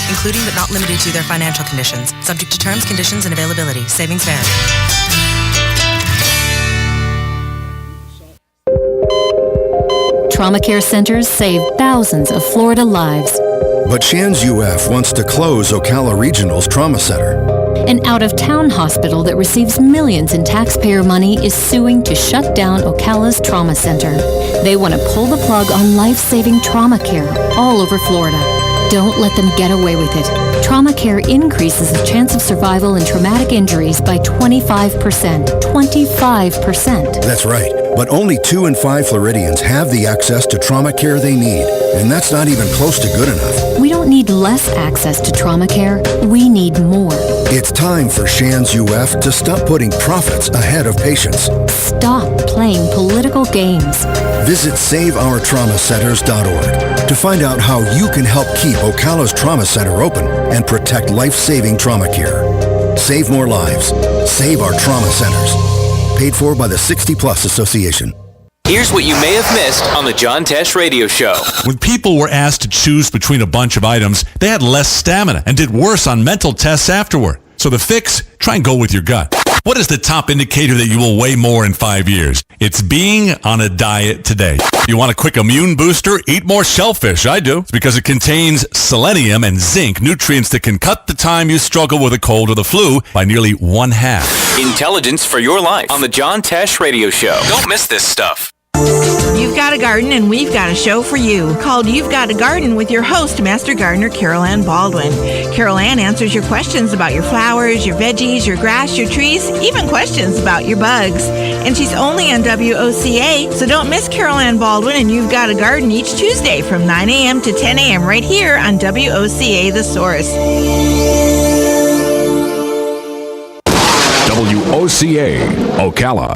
including but not limited to their financial conditions. Subject to terms, conditions, and availability. Savings vary. Trauma care centers save thousands of Florida lives. But Shands UF wants to close Ocala Regional's trauma center. An out-of-town hospital that receives millions in taxpayer money is suing to shut down Ocala's trauma center. They want to pull the plug on life-saving trauma care all over Florida. Don't let them get away with it. Trauma care increases the chance of survival in traumatic injuries by 25%. 25%. That's right. But only 2 in 5 Floridians have the access to trauma care they need. And that's not even close to good enough. We don't need less access to trauma care. We need more. It's time for Shands UF to stop putting profits ahead of patients. Stop playing political games. Visit SaveOurTraumaCenters.org to find out how you can help keep Ocala's Trauma Center open and protect life-saving trauma care. Save more lives. Save our trauma centers. Paid for by the 60 Plus Association. Here's what you may have missed on the John Tesh Radio Show. When people were asked to choose between a bunch of items, they had less stamina and did worse on mental tests afterward. So the fix? Try and go with your gut. What is the top indicator that you will weigh more in 5 years? It's being on a diet today. You want a quick immune booster? Eat more shellfish. I do. It's because it contains selenium and zinc, nutrients that can cut the time you struggle with a cold or the flu by nearly 1/2. Intelligence for your life on the John Tesh Radio Show. Don't miss this stuff. You've got a garden and we've got a show for you called You've Got a Garden with your host, Master Gardener Carol Ann Baldwin. Carol Ann answers your questions about your flowers, your veggies, your grass, your trees, even questions about your bugs. And she's only on WOCA, so don't miss Carol Ann Baldwin and You've Got a Garden each Tuesday from 9 a.m. to 10 a.m. right here on WOCA The Source. WOCA, Ocala.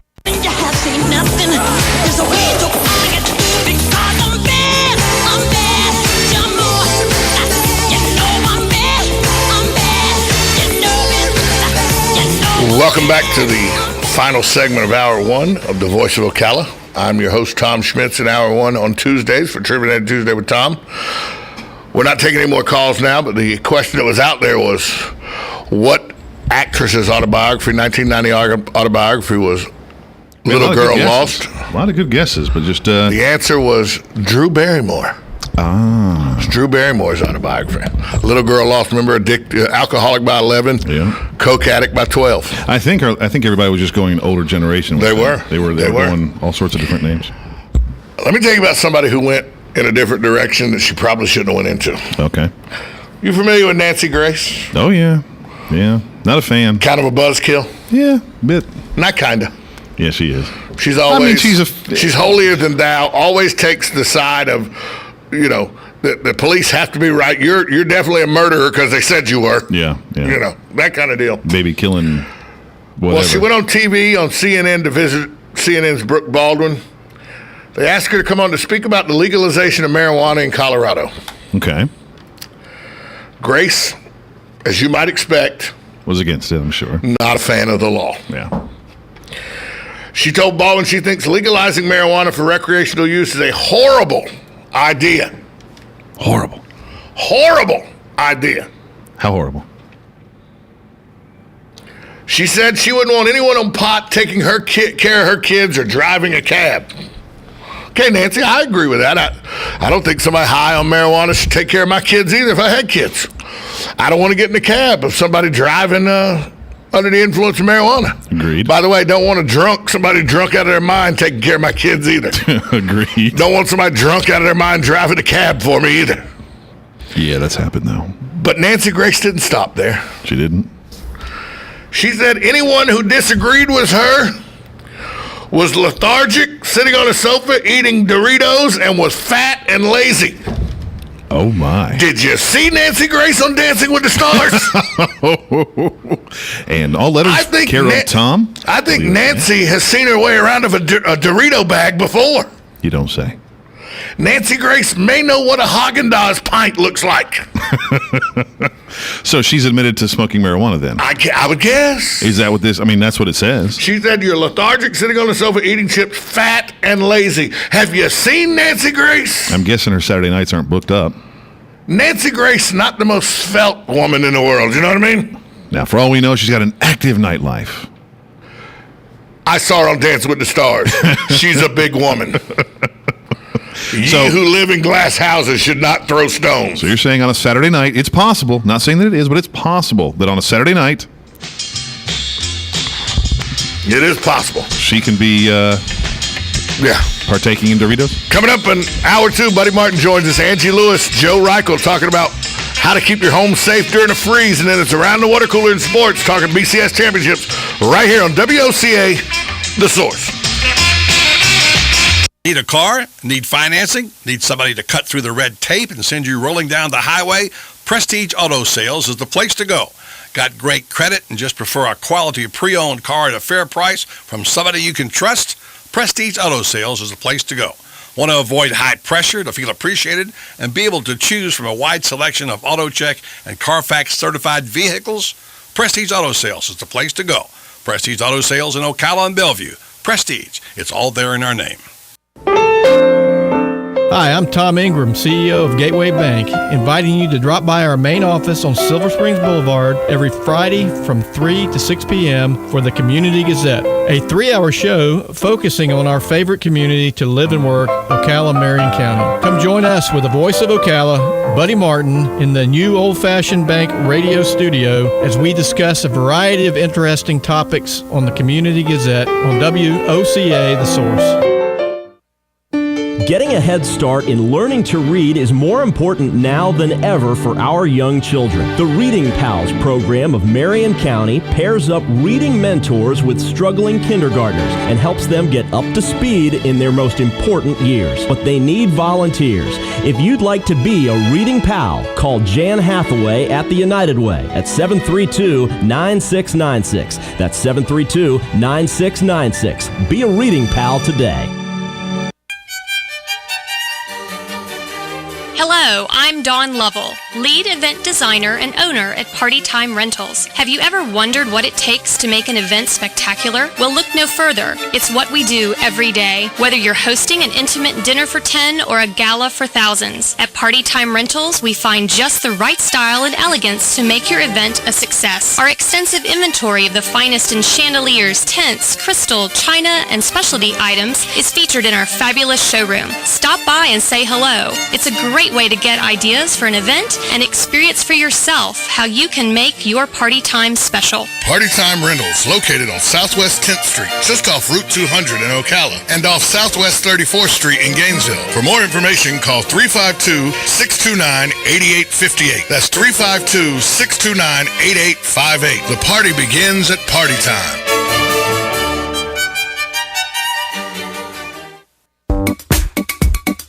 Welcome back to the final segment of Hour 1 of The Voice of Ocala. I'm your host, Tom Schmitz, in Hour 1 on Tuesdays for Trivia Tuesday with Tom. We're not taking any more calls now, but the question that was out there was, what actress's autobiography, 1990 autobiography, was Little Girl Lost? A lot of good guesses, but just... The answer was Drew Barrymore. Ah. It's Drew Barrymore's autobiography. Little Girl Lost, remember, alcoholic by 11, coke addict by 12. I think everybody was just going older generation. They were. They were going all sorts of different names. Let me tell you about somebody who went in a different direction that she probably shouldn't have went into. Okay. You familiar with Nancy Grace? Oh, yeah. Yeah. Not a fan. Kind of a buzzkill? Yeah, bit. Not kind of. Yeah, she is. She's always, she's holier than thou, always takes the side of, the police have to be right. You're definitely a murderer because they said you were. Yeah. That kind of deal. Baby killing, whatever. Well, she went on TV on CNN to visit CNN's Brooke Baldwin. They asked her to come on to speak about the legalization of marijuana in Colorado. Okay. Grace, as you might expect, was against it, I'm sure. Not a fan of the law. Yeah. She told Baldwin she thinks legalizing marijuana for recreational use is a horrible idea. Horrible idea. How horrible? She said she wouldn't want anyone on pot taking her care of her kids or driving a cab. Okay, Nancy, I agree with that. I don't think somebody high on marijuana should take care of my kids either if I had kids. I don't want to get in a cab of somebody driving under the influence of marijuana. Agreed. By the way, don't want somebody drunk out of their mind taking care of my kids either. Agreed. Don't want somebody drunk out of their mind driving a cab for me either. Yeah, that's happened though. But Nancy Grace didn't stop there. She didn't? She said anyone who disagreed with her was lethargic, sitting on a sofa, eating Doritos, and was fat and lazy. Oh, my. Did you see Nancy Grace on Dancing with the Stars? And all letters care of Tom? I think Nancy has seen her way around of a Dorito bag before. You don't say. Nancy Grace may know what a Haagen-Dazs pint looks like. So she's admitted to smoking marijuana then? I would guess. Is that what that's what it says. She said you're lethargic, sitting on the sofa, eating chips, fat and lazy. Have you seen Nancy Grace? I'm guessing her Saturday nights aren't booked up. Nancy Grace, not the most svelte woman in the world. You know what I mean? Now, for all we know, she's got an active nightlife. I saw her on Dancing with the Stars. She's a big woman. So, who live in glass houses should not throw stones. So you're saying on a Saturday night, it's possible, not saying that it is, but it's possible that on a Saturday night, it is possible. She can be partaking in Doritos? Coming up in hour 2, Buddy Martin joins us. Angie Lewis, Joe Reichel talking about how to keep your home safe during a freeze. And then it's Around the Water Cooler in Sports, talking BCS championships right here on WOCA, The Source. Need a car? Need financing? Need somebody to cut through the red tape and send you rolling down the highway? Prestige Auto Sales is the place to go. Got great credit and just prefer a quality pre-owned car at a fair price from somebody you can trust? Prestige Auto Sales is the place to go. Want to avoid high pressure to feel appreciated and be able to choose from a wide selection of AutoCheck and Carfax certified vehicles? Prestige Auto Sales is the place to go. Prestige Auto Sales in Ocala and Bellevue. Prestige, it's all there in our name. Hi, I'm Tom Ingram, CEO of Gateway Bank, inviting you to drop by our main office on Silver Springs Boulevard every Friday from 3 to 6 p.m. for the Community Gazette, a 3-hour show focusing on our favorite community to live and work, Ocala, Marion County. Come join us with the voice of Ocala, Buddy Martin, in the new old-fashioned bank radio studio as we discuss a variety of interesting topics on the Community Gazette on WOCA, The Source. Getting a head start in learning to read is more important now than ever for our young children. The Reading Pals program of Marion County pairs up reading mentors with struggling kindergartners and helps them get up to speed in their most important years. But they need volunteers. If you'd like to be a Reading Pal, call Jan Hathaway at the United Way at 732-9696. That's 732-9696. Be a Reading Pal today. Hello, I'm Dawn Lovell, lead event designer and owner at Party Time Rentals. Have you ever wondered what it takes to make an event spectacular? Well, look no further. It's what we do every day, whether you're hosting an intimate dinner for 10 or a gala for thousands. At Party Time Rentals, we find just the right style and elegance to make your event a success. Our extensive inventory of the finest in chandeliers, tents, crystal, china, and specialty items is featured in our fabulous showroom. Stop by and say hello. It's a great way to get ideas for an event and experience for yourself how you can make your party time special. Party Time Rentals, located on Southwest 10th Street, just off Route 200 in Ocala, and off Southwest 34th Street in Gainesville. For more information, call 352-629-8858. That's 352-629-8858. The party begins at Party Time.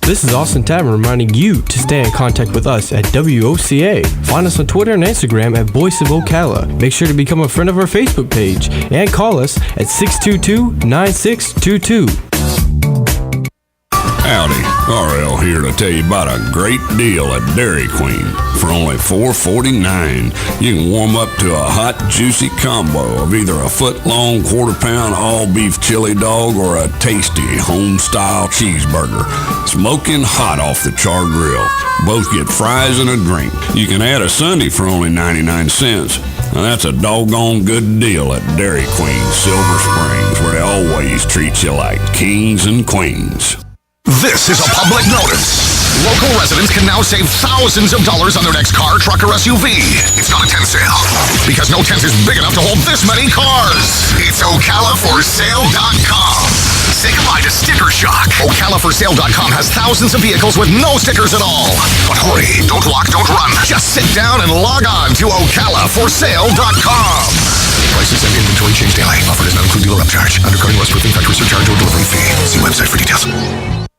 This is Austin Tavern reminding you to stay in contact with us at WOCA. Find us on Twitter and Instagram at Voice of Ocala. Make sure to become a friend of our Facebook page and call us at 622-9622. Howdy, RL here to tell you about a great deal at Dairy Queen. For only $4.49, you can warm up to a hot, juicy combo of either a foot-long, quarter-pound all-beef chili dog or a tasty, home-style cheeseburger. Smoking hot off the char grill. Both get fries and a drink. You can add a sundae for only 99 cents. Now that's a doggone good deal at Dairy Queen, Silver Springs, where they always treat you like kings and queens. This is a public notice. Local residents can now save thousands of dollars on their next car, truck, or SUV. It's not a tent sale, because no tent is big enough to hold this many cars. It's OcalaForSale.com. Say goodbye to sticker shock. OcalaForSale.com has thousands of vehicles with no stickers at all. But hurry, don't walk, don't run. Just sit down and log on to OcalaForSale.com. Prices and inventory change daily. Offer does not include dealer upcharge, undercutting, loss proofing, factory surcharge, or delivery fee. See website for details.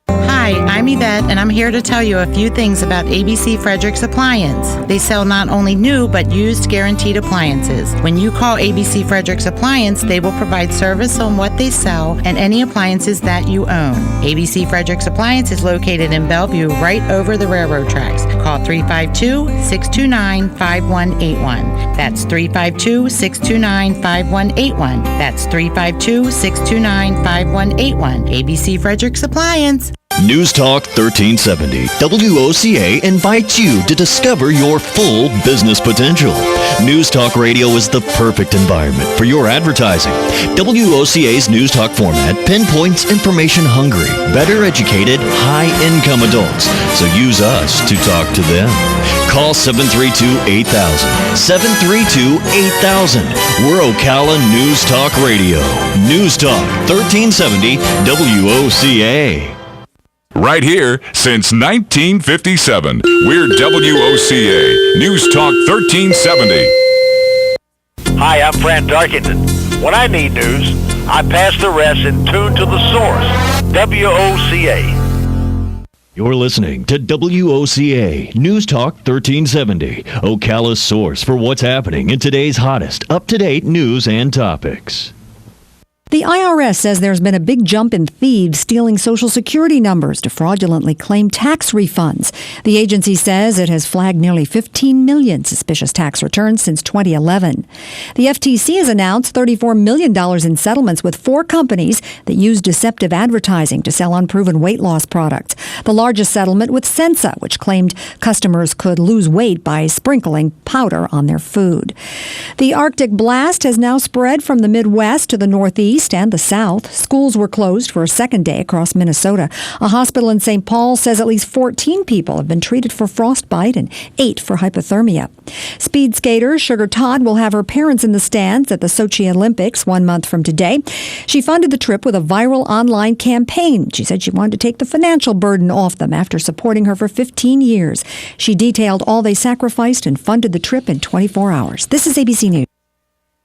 Hi, I'm Yvette, and I'm here to tell you a few things about ABC Frederick's Appliance. They sell not only new, but used guaranteed appliances. When you call ABC Frederick's Appliance, they will provide service on what they sell and any appliances that you own. ABC Frederick's Appliance is located in Bellevue, right over the railroad tracks. Call 352-629-5181. That's 352-629-5181. That's 352-629-5181. ABC Frederick's Appliance. News Talk 1370, WOCA invites you to discover your full business potential. News Talk Radio is the perfect environment for your advertising. WOCA's News Talk format pinpoints information-hungry, better educated, high-income adults. So use us to talk to them. Call 732-8000. 732-8000. We're Ocala News Talk Radio. News Talk 1370 WOCA. Right here since 1957. We're WOCA, News Talk 1370. Hi, I'm Fran Darkington. When I need news, I pass the rest and tune to the source, WOCA. You're listening to WOCA, News Talk 1370, Ocala's source for what's happening in today's hottest, up-to-date news and topics. The IRS says there's been a big jump in thieves stealing Social Security numbers to fraudulently claim tax refunds. The agency says it has flagged nearly 15 million suspicious tax returns since 2011. The FTC has announced $34 million in settlements with 4 companies that use deceptive advertising to sell unproven weight loss products. The largest settlement with Sensa, which claimed customers could lose weight by sprinkling powder on their food. The Arctic blast has now spread from the Midwest to the Northeast and the South. Schools were closed for a second day across Minnesota. A hospital in St. Paul says at least 14 people have been treated for frostbite and 8 for hypothermia. Speed skater Sugar Todd will have her parents in the stands at the Sochi Olympics 1 month from today. She funded the trip with a viral online campaign. She said she wanted to take the financial burden off them after supporting her for 15 years. She detailed all they sacrificed and funded the trip in 24 hours. This is ABC News.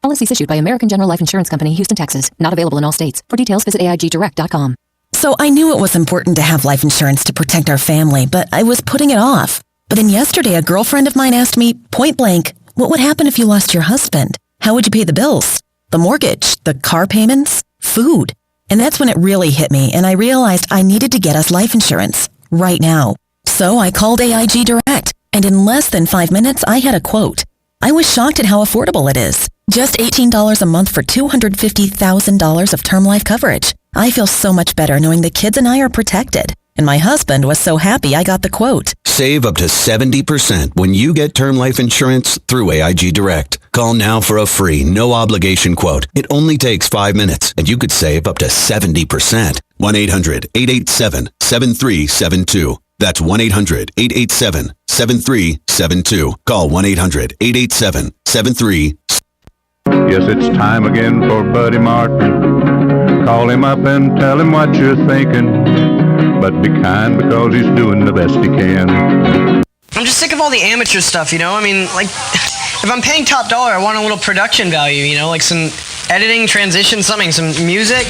Policies issued by American General Life Insurance Company, Houston, Texas. Not available in all states. For details, visit AIGdirect.com. So I knew it was important to have life insurance to protect our family, but I was putting it off. But then yesterday, a girlfriend of mine asked me, point blank, what would happen if you lost your husband? How would you pay the bills? The mortgage? The car payments? Food? And that's when it really hit me, and I realized I needed to get us life insurance right now. So I called AIG Direct, and in less than 5 minutes, I had a quote. I was shocked at how affordable it is. Just $18 a month for $250,000 of term life coverage. I feel so much better knowing the kids and I are protected. And my husband was so happy I got the quote. Save up to 70% when you get term life insurance through AIG Direct. Call now for a free, no-obligation quote. It only takes 5 minutes, and you could save up to 70%. 1-800-887-7372. That's 1-800-887-7372. Call 1-800-887-7372. Yes, it's time again for Buddy Martin. Call him up and tell him what you're thinking. But be kind because he's doing the best he can. I'm just sick of all the amateur stuff, you know? I mean, like, if I'm paying top dollar, I want a little production value, you know? Like some editing, transition, something, some music.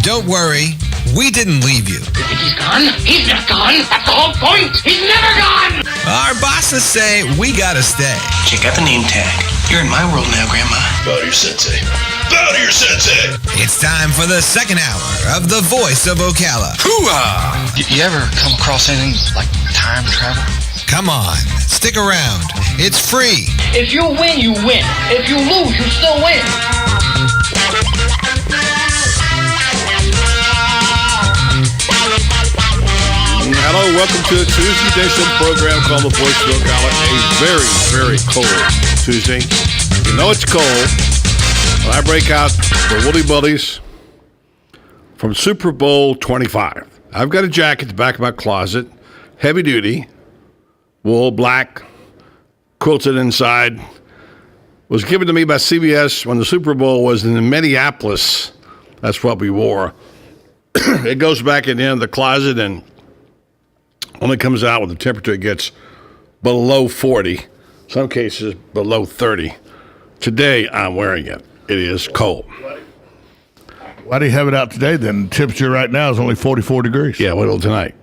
Don't worry, we didn't leave you. He's gone? He's not gone. That's the whole point. He's never gone. Our bosses say we gotta stay. Check out the name tag. You're in my world now, Grandma. Bow to your sensei. Bow to your sensei. It's time for the second hour of The Voice of Ocala. Hoo-ah! You ever come across anything like time travel? Come on, stick around. It's free. If you win, you win. If you lose, you still win. Hello, welcome to a Tuesday edition program called The Voice of Ocala. A very, very cold Tuesday. You know it's cold when I break out the Woolly Bullies from Super Bowl 25. I've got a jacket at the back of my closet, heavy duty, wool, black, quilted inside. Was given to me by CBS when the Super Bowl was in Minneapolis. That's what we wore. It goes back in the end of the closet and only comes out when the temperature gets below 40, some cases below 30. Today, I'm wearing it. It is cold. Why do you have it out today then? The temperature right now is only 44 degrees. Yeah, wait till tonight.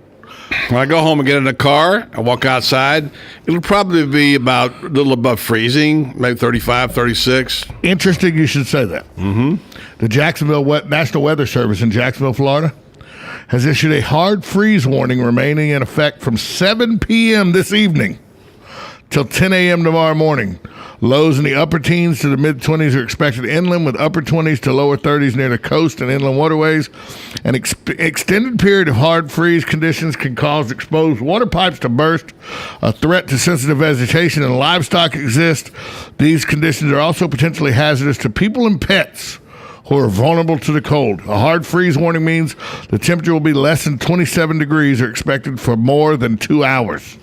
When I go home and get in the car and walk outside, it'll probably be about a little above freezing, maybe 35, 36. Interesting you should say that. Mm-hmm. The Jacksonville National Weather Service in Jacksonville, Florida, has issued a hard freeze warning remaining in effect from 7 p.m. this evening till 10 a.m. tomorrow morning. Lows in the upper teens to the mid-20s are expected inland, with upper 20s to lower 30s near the coast and inland waterways. An extended period of hard freeze conditions can cause exposed water pipes to burst. A threat to sensitive vegetation and livestock exists. These conditions are also potentially hazardous to people and pets who are vulnerable to the cold. A hard freeze warning means the temperature will be less than 27 degrees or expected for more than 2 hours.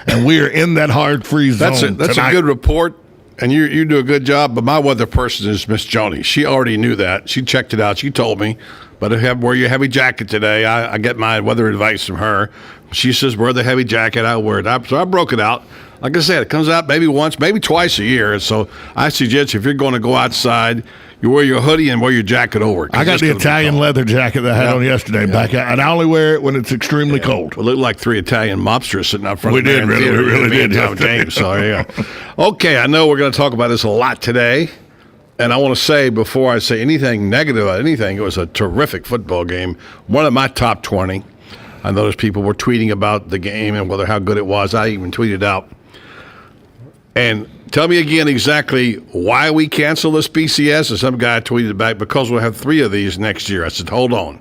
And we are in that hard freeze zone. That's a good report, and you do a good job. But my weather person is Miss Joni. She already knew that. She checked it out. She told me. But wear your heavy jacket today. I get my weather advice from her. She says, wear the heavy jacket. I wear it. So I broke it out. Like I said, it comes out maybe once, maybe twice a year. So I suggest if you're going to go outside, you wear your hoodie and wear your jacket over it. I got the Italian leather jacket that I had on yesterday back out, and I only wear it when it's extremely cold. We looked like three Italian mobsters sitting out front of the We really did. Tom James, so there you go. Okay, I know we're going to talk about this a lot today, and I want to say before I say anything negative about anything, it was a terrific football game, one of my top 20. I noticed people were tweeting about the game and how good it was. I even tweeted out. And tell me again exactly why we canceled this BCS. And some guy tweeted back, because we'll have 3 of these next year. I said, hold on.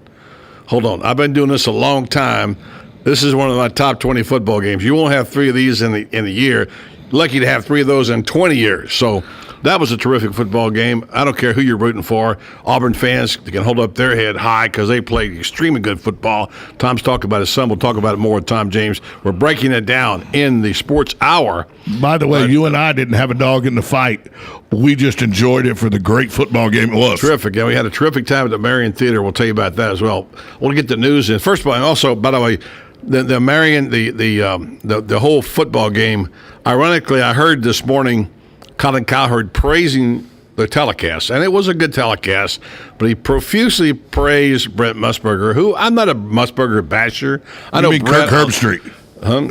I've been doing this a long time. This is one of my top 20 football games. You won't have 3 of these in the year. Lucky to have 3 of those in 20 years. So that was a terrific football game. I don't care who you're rooting for. Auburn fans can hold up their head high because they played extremely good football. Tom's talking about his son. We'll talk about it more with Tom James. We're breaking it down in the Sports Hour. By the way, you and I didn't have a dog in the fight. We just enjoyed it for the great football game it was. Terrific. Yeah, we had a terrific time at the Marion Theater. We'll tell you about that as well. We'll get the news in. First of all, and also, by the way, the Marion, the whole football game, ironically, I heard this morning Colin Cowherd praising the telecast, and it was a good telecast, but he profusely praised Brent Musburger, who I'm not a Musburger basher. I know Brent Herbstreit.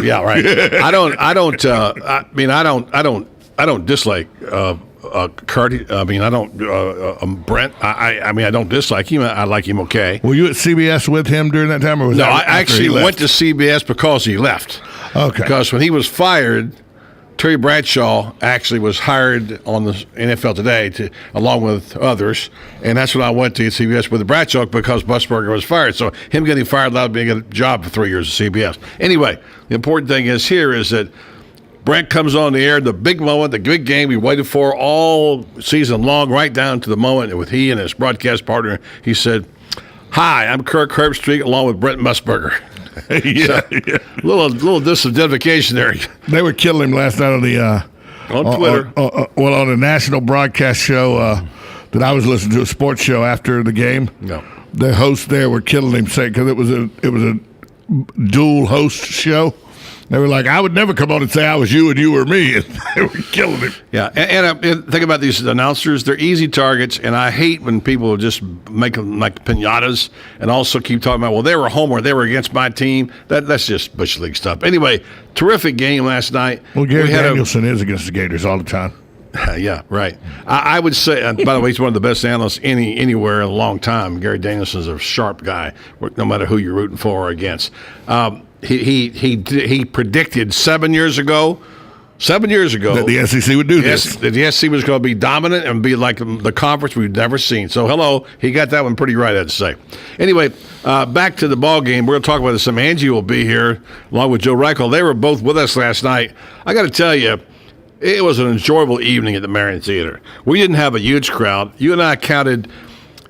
Yeah, right. I don't dislike Kurt. I mean, I don't Brent. I don't dislike him. I like him okay. Were you at CBS with him during that time, or was no? that I actually went to CBS because he left. Okay. Because when he was fired, Terry Bradshaw actually was hired on the NFL Today along with others, and that's when I went to CBS with Bradshaw because Musburger was fired. So him getting fired allowed me to get a job for 3 years at CBS. Anyway, the important thing is that Brent comes on the air, the big moment, the big game we waited for all season long, right down to the moment with he and his broadcast partner. He said, "Hi, I'm Kirk Herbstreit along with Brent Musburger." Yeah. Little disidentification there. They were killing him last night on the on Twitter. On a national broadcast show that I was listening to, a sports show after the game. No. The hosts there were killing him, saying because it was a dual host show. They were like, I would never come on and say I was you and you were me. And they were killing him. Yeah, and think about these announcers. They're easy targets, and I hate when people just make them like pinatas and also keep talking about, well, they were home or they were against my team. That's just Bush League stuff. Anyway, terrific game last night. Well, Gary Danielson is against the Gators all the time. Yeah, right. I would say, by the way, he's one of the best analysts anywhere in a long time. Gary Danielson's a sharp guy, no matter who you're rooting for or against. He predicted 7 years ago that the SEC would do this. That the SEC was going to be dominant and be like the conference we've never seen. So, hello, he got that one pretty right, I'd say. Anyway, back to the ball game. We're going to talk about this. Some Angie will be here along with Joe Reichel. They were both with us last night. I got to tell you, it was an enjoyable evening at the Marion Theater. We didn't have a huge crowd. You and I counted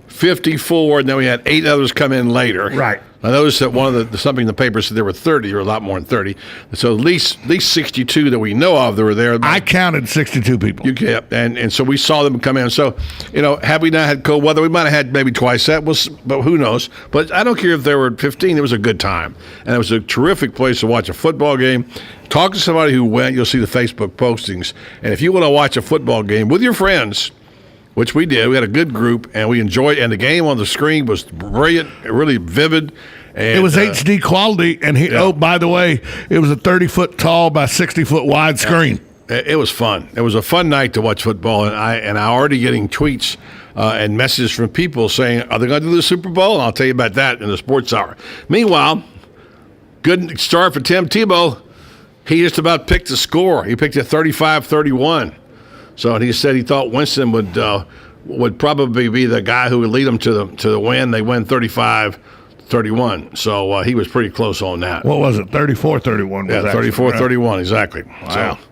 54, and then we had 8 others come in later. Right. I noticed that one of something in the paper said there were 30, or a lot more than 30. So at least 62 that we know of that were there. I counted 62 people. And so we saw them come in. So, had we not had cold weather, we might have had maybe twice that, but who knows. But I don't care if there were 15. It was a good time. And it was a terrific place to watch a football game. Talk to somebody who went. You'll see the Facebook postings. And if you want to watch a football game with your friends, which we did. We had a good group, and we enjoyed it. And the game on the screen was brilliant, really vivid. And, it was HD quality, and by the way, it was a 30-foot tall by 60-foot wide screen. It was fun. It was a fun night to watch football, and I already getting tweets and messages from people saying, are they going to do the Super Bowl? And I'll tell you about that in the Sports Hour. Meanwhile, good start for Tim Tebow. He just about picked the score. He picked it 35-31. So he said he thought Winston would probably be the guy who would lead them to the win. They win 35-31. So he was pretty close on that. What was it? 34-31. Yeah, 34-31, exactly. Wow. So,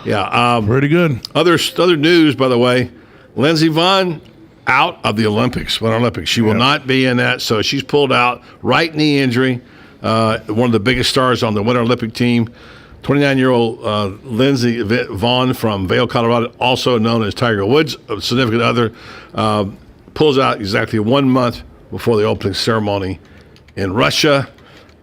yeah. Pretty good. Other news, by the way, Lindsey Vonn out of the Olympics. She will not be in that. So she's pulled out. Right knee injury. One of the biggest stars on the Winter Olympic team. 29-year-old Lindsey Vonn from Vail, Colorado, also known as Tiger Woods, a significant other, pulls out exactly 1 month before the opening ceremony in Russia.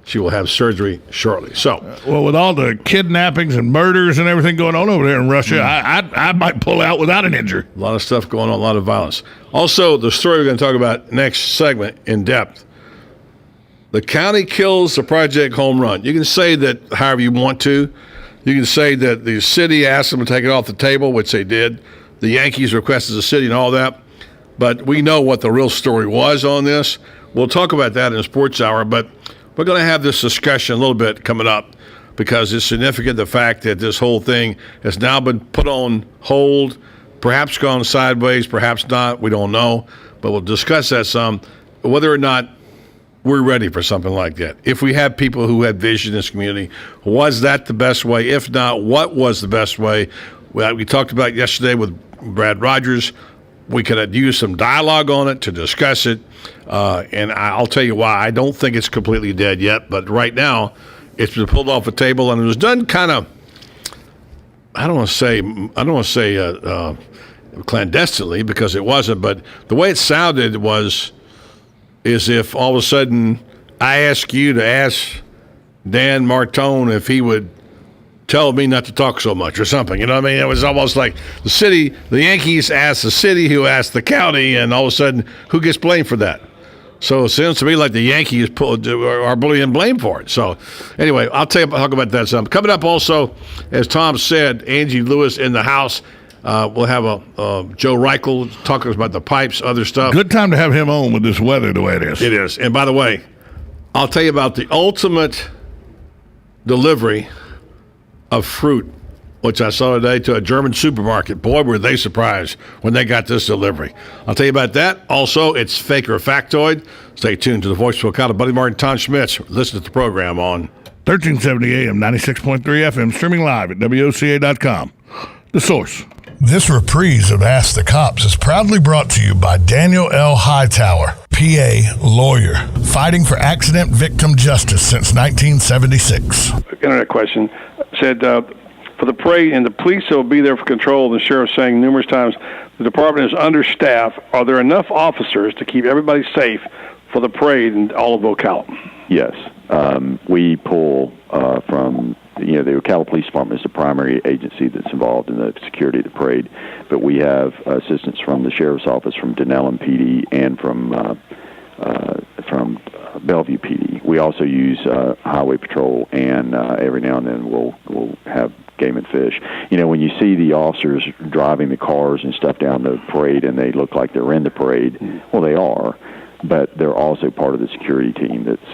She will have surgery shortly. So, well, with all the kidnappings and murders and everything going on over there in Russia, I might pull out without an injury. A lot of stuff going on, a lot of violence. Also, the story we're going to talk about next segment in depth. The county kills the project home run. You can say that however you want to. You can say that the city asked them to take it off the table, which they did. The Yankees requested the city and all that. But we know what the real story was on this. We'll talk about that in Sports Hour, but we're going to have this discussion a little bit coming up because it's significant, the fact that this whole thing has now been put on hold, perhaps gone sideways, perhaps not. We don't know, but we'll discuss that some, whether or not we're ready for something like that. If we have people who had vision in this community, was that the best way? If not, what was the best way? Well, we talked about yesterday with Brad Rogers. We could have used some dialogue on it to discuss it, and I'll tell you why. I don't think it's completely dead yet, but right now it's been pulled off the table, and it was done kind of, I don't want to say clandestinely, because it wasn't, but the way it sounded was is if all of a sudden I ask you to ask Dan Martone if he would tell me not to talk so much or something. You know what I mean? It was almost like the Yankees asked the city who asked the county, and all of a sudden, who gets blamed for that? So it seems to me like the Yankees are being blamed for it. So anyway, talk about that some. Coming up also, as Tom said, Angie Lewis in the house. We'll have Joe Reichel talking about the pipes, other stuff. Good time to have him on with this weather the way it is. It is. And by the way, I'll tell you about the ultimate delivery of fruit, which I saw today to a German supermarket. Boy, were they surprised when they got this delivery. I'll tell you about that. Also, it's Fake or Factoid. Stay tuned to the Voice of Ocala. Buddy Martin, Tom Schmitz. Listen to the program on 1370 AM, 96.3 FM, streaming live at WOCA.com. The Source. This reprise of Ask the Cops is proudly brought to you by Daniel L. Hightower, PA lawyer, fighting for accident victim justice since 1976. Internet question said for the parade, and the police will be there for control. The sheriff saying numerous times the department is understaffed. Are there enough officers to keep everybody safe for the parade in all of Ocala? Yes, we pull from. The Ocala Police Department is the primary agency that's involved in the security of the parade, but we have assistance from the Sheriff's Office, from Denellen PD, and from Bellevue PD. We also use Highway Patrol, and every now and then we'll have Game and Fish. When you see the officers driving the cars and stuff down the parade and they look like they're in the parade, well, they are, but they're also part of the security team that's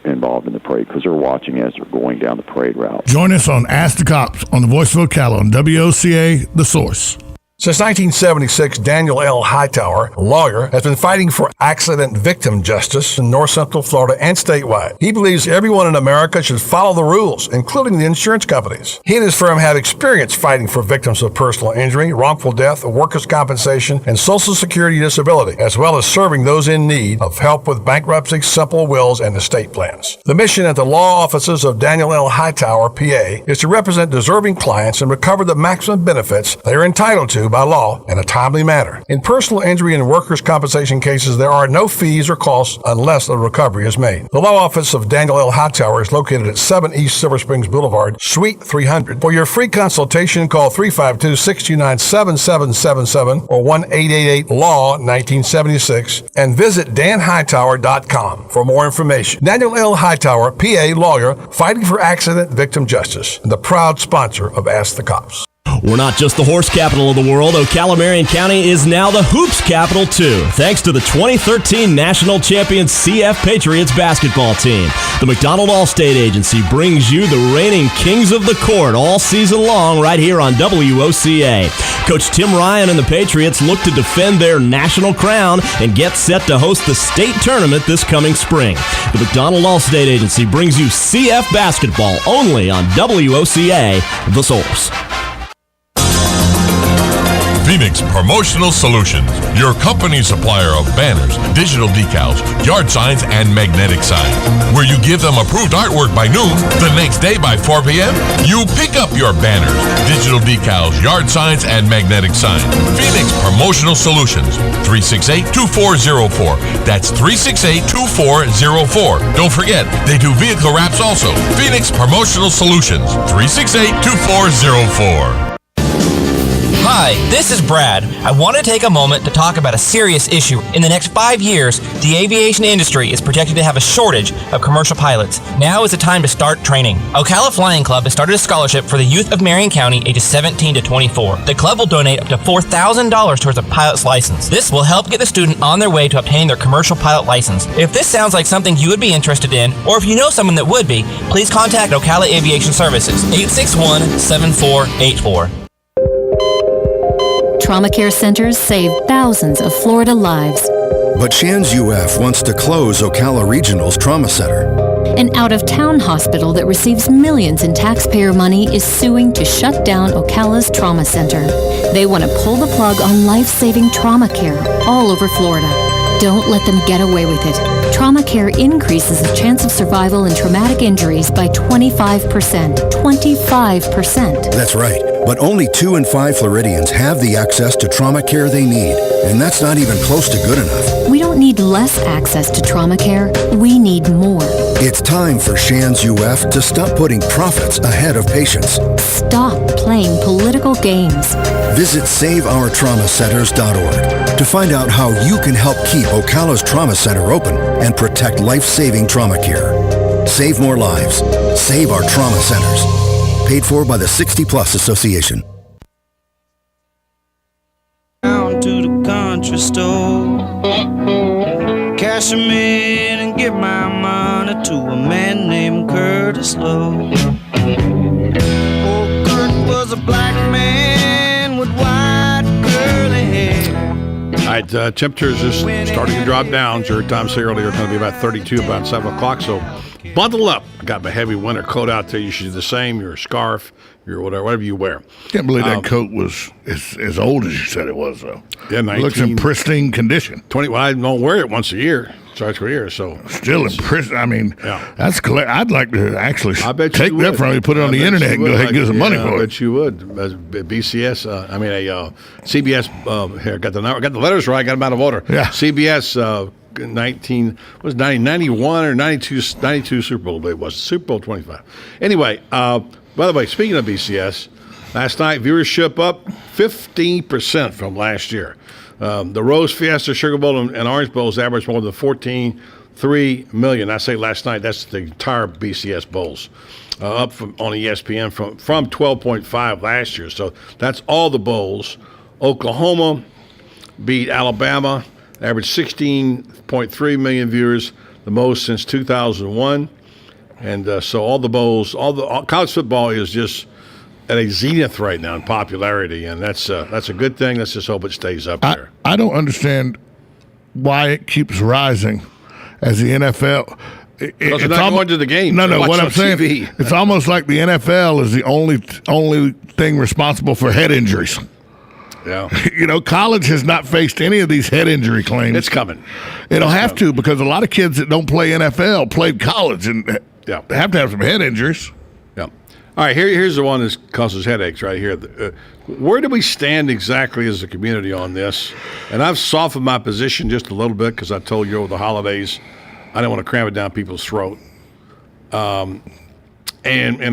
involved in the parade because they're watching as they're going down the parade route. Join us on Ask the Cops on the Voice of Ocala on WOCA, The Source. Since 1976, Daniel L. Hightower, a lawyer, has been fighting for accident victim justice in North Central Florida and statewide. He believes everyone in America should follow the rules, including the insurance companies. He and his firm have experience fighting for victims of personal injury, wrongful death, workers' compensation, and Social Security disability, as well as serving those in need of help with bankruptcy, simple wills, and estate plans. The mission at the law offices of Daniel L. Hightower, PA, is to represent deserving clients and recover the maximum benefits they are entitled to by law in a timely manner. In personal injury and workers' compensation cases, there are no fees or costs unless a recovery is made. The law office of Daniel L. Hightower is located at 7 East Silver Springs Boulevard, Suite 300. For your free consultation, call 352-629-7777 or 1-888-LAW-1976 and visit danhightower.com for more information. Daniel L. Hightower, PA lawyer, fighting for accident victim justice, and the proud sponsor of Ask the Cops. We're not just the horse capital of the world. Ocala Marion County is now the hoops capital, too, thanks to the 2013 national champion CF Patriots basketball team. The McDonald Allstate Agency brings you the reigning kings of the court all season long right here on WOCA. Coach Tim Ryan and the Patriots look to defend their national crown and get set to host the state tournament this coming spring. The McDonald All-State Agency brings you CF basketball only on WOCA, The Source. Phoenix Promotional Solutions, your company supplier of banners, digital decals, yard signs, and magnetic signs. Where you give them approved artwork by noon, the next day by 4 p.m., you pick up your banners, digital decals, yard signs, and magnetic signs. Phoenix Promotional Solutions, 368-2404. That's 368-2404. Don't forget, they do vehicle wraps also. Phoenix Promotional Solutions, 368-2404. Hi, this is Brad. I want to take a moment to talk about a serious issue. In the next 5 years, the aviation industry is projected to have a shortage of commercial pilots. Now is the time to start training. Ocala Flying Club has started a scholarship for the youth of Marion County ages 17 to 24. The club will donate up to $4,000 towards a pilot's license. This will help get the student on their way to obtaining their commercial pilot license. If this sounds like something you would be interested in, or if you know someone that would be, please contact Ocala Aviation Services, 861-7484. Trauma care centers save thousands of Florida lives. But Shands UF wants to close Ocala Regional's Trauma Center. An out-of-town hospital that receives millions in taxpayer money is suing to shut down Ocala's Trauma Center. They want to pull the plug on life-saving trauma care all over Florida. Don't let them get away with it. Trauma care increases the chance of survival in traumatic injuries by 25%. 25%. That's right. But only 2 in 5 Floridians have the access to trauma care they need. And that's not even close to good enough. We don't need less access to trauma care. We need more. It's time for Shands UF to stop putting profits ahead of patients. Stop playing political games. Visit SaveOurTraumaCenters.org to find out how you can help keep Ocala's Trauma Center open and protect life-saving trauma care. Save more lives. Save our trauma centers. Paid for by the 60 Plus Association. Down to the country store, cash 'em in and give my money to a man named Curtis Lowe. Old Kurt was a black man with white curly hair. All right, temperatures just starting to drop down. As you heard Tom say earlier, it's going to be about 32, about 7 o'clock, so bundle up. I got my heavy winter coat out there. You should do the same. Your scarf, your whatever you wear. Can't believe that coat was as old as you said it was, though. Yeah, 19. It looks in pristine condition. 20. Well, I don't wear it once a year. Twice a year, so still in prison. I mean, yeah. That's I'd like to actually take that from you, put it on the internet, and go ahead and get some money for it. I bet you would. BCS, CBS. Here, got the letters right. Got them out of order. Yeah. CBS. 91 or 92 Super Bowl it was. Super Bowl 25. Anyway, by the way, speaking of BCS, last night viewership up 15% from last year. The Rose Fiesta, Sugar Bowl, and Orange Bowls averaged more than 14.3 million. I say last night, that's the entire BCS bowls. Up from on ESPN from 12.5 last year. So that's all the bowls. Oklahoma beat Alabama. Averaged 16.3 million viewers, the most since 2001. And so all the bowls, college football is just at a zenith right now in popularity, and that's a good thing. Let's just hope it stays up there. I don't understand why it keeps rising as the NFL. It's not going to the game. No, what I'm saying, it's almost like the NFL is the only thing responsible for head injuries. Yeah. College has not faced any of these head injury claims. It's coming. It'll have to, because a lot of kids that don't play NFL played college and they have to have some head injuries. Yeah. All right, here's the one that causes headaches right here. Where do we stand exactly as a community on this? And I've softened my position just a little bit because I told you over the holidays I didn't want to cram it down people's throat. And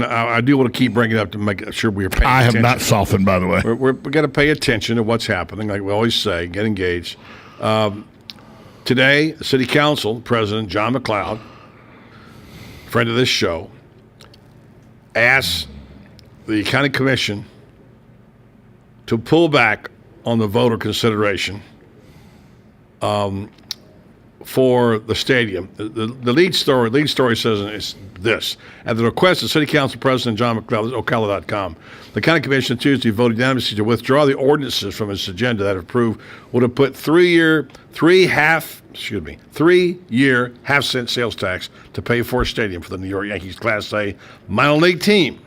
I do want to keep bringing it up to make sure we are paying attention. I have not softened, by the way. We're got to pay attention to what's happening, like we always say, get engaged. Today, City Council President John McLeod, friend of this show, asked the County Commission to pull back on the voter consideration for the stadium. The lead story says it's this. At the request of City Council President John McLeod, Ocala.com, the County Commission Tuesday voted unanimously to withdraw the ordinances from its agenda that approved would have put 3-year half-cent sales tax to pay for a stadium for the New York Yankees Class A minor league team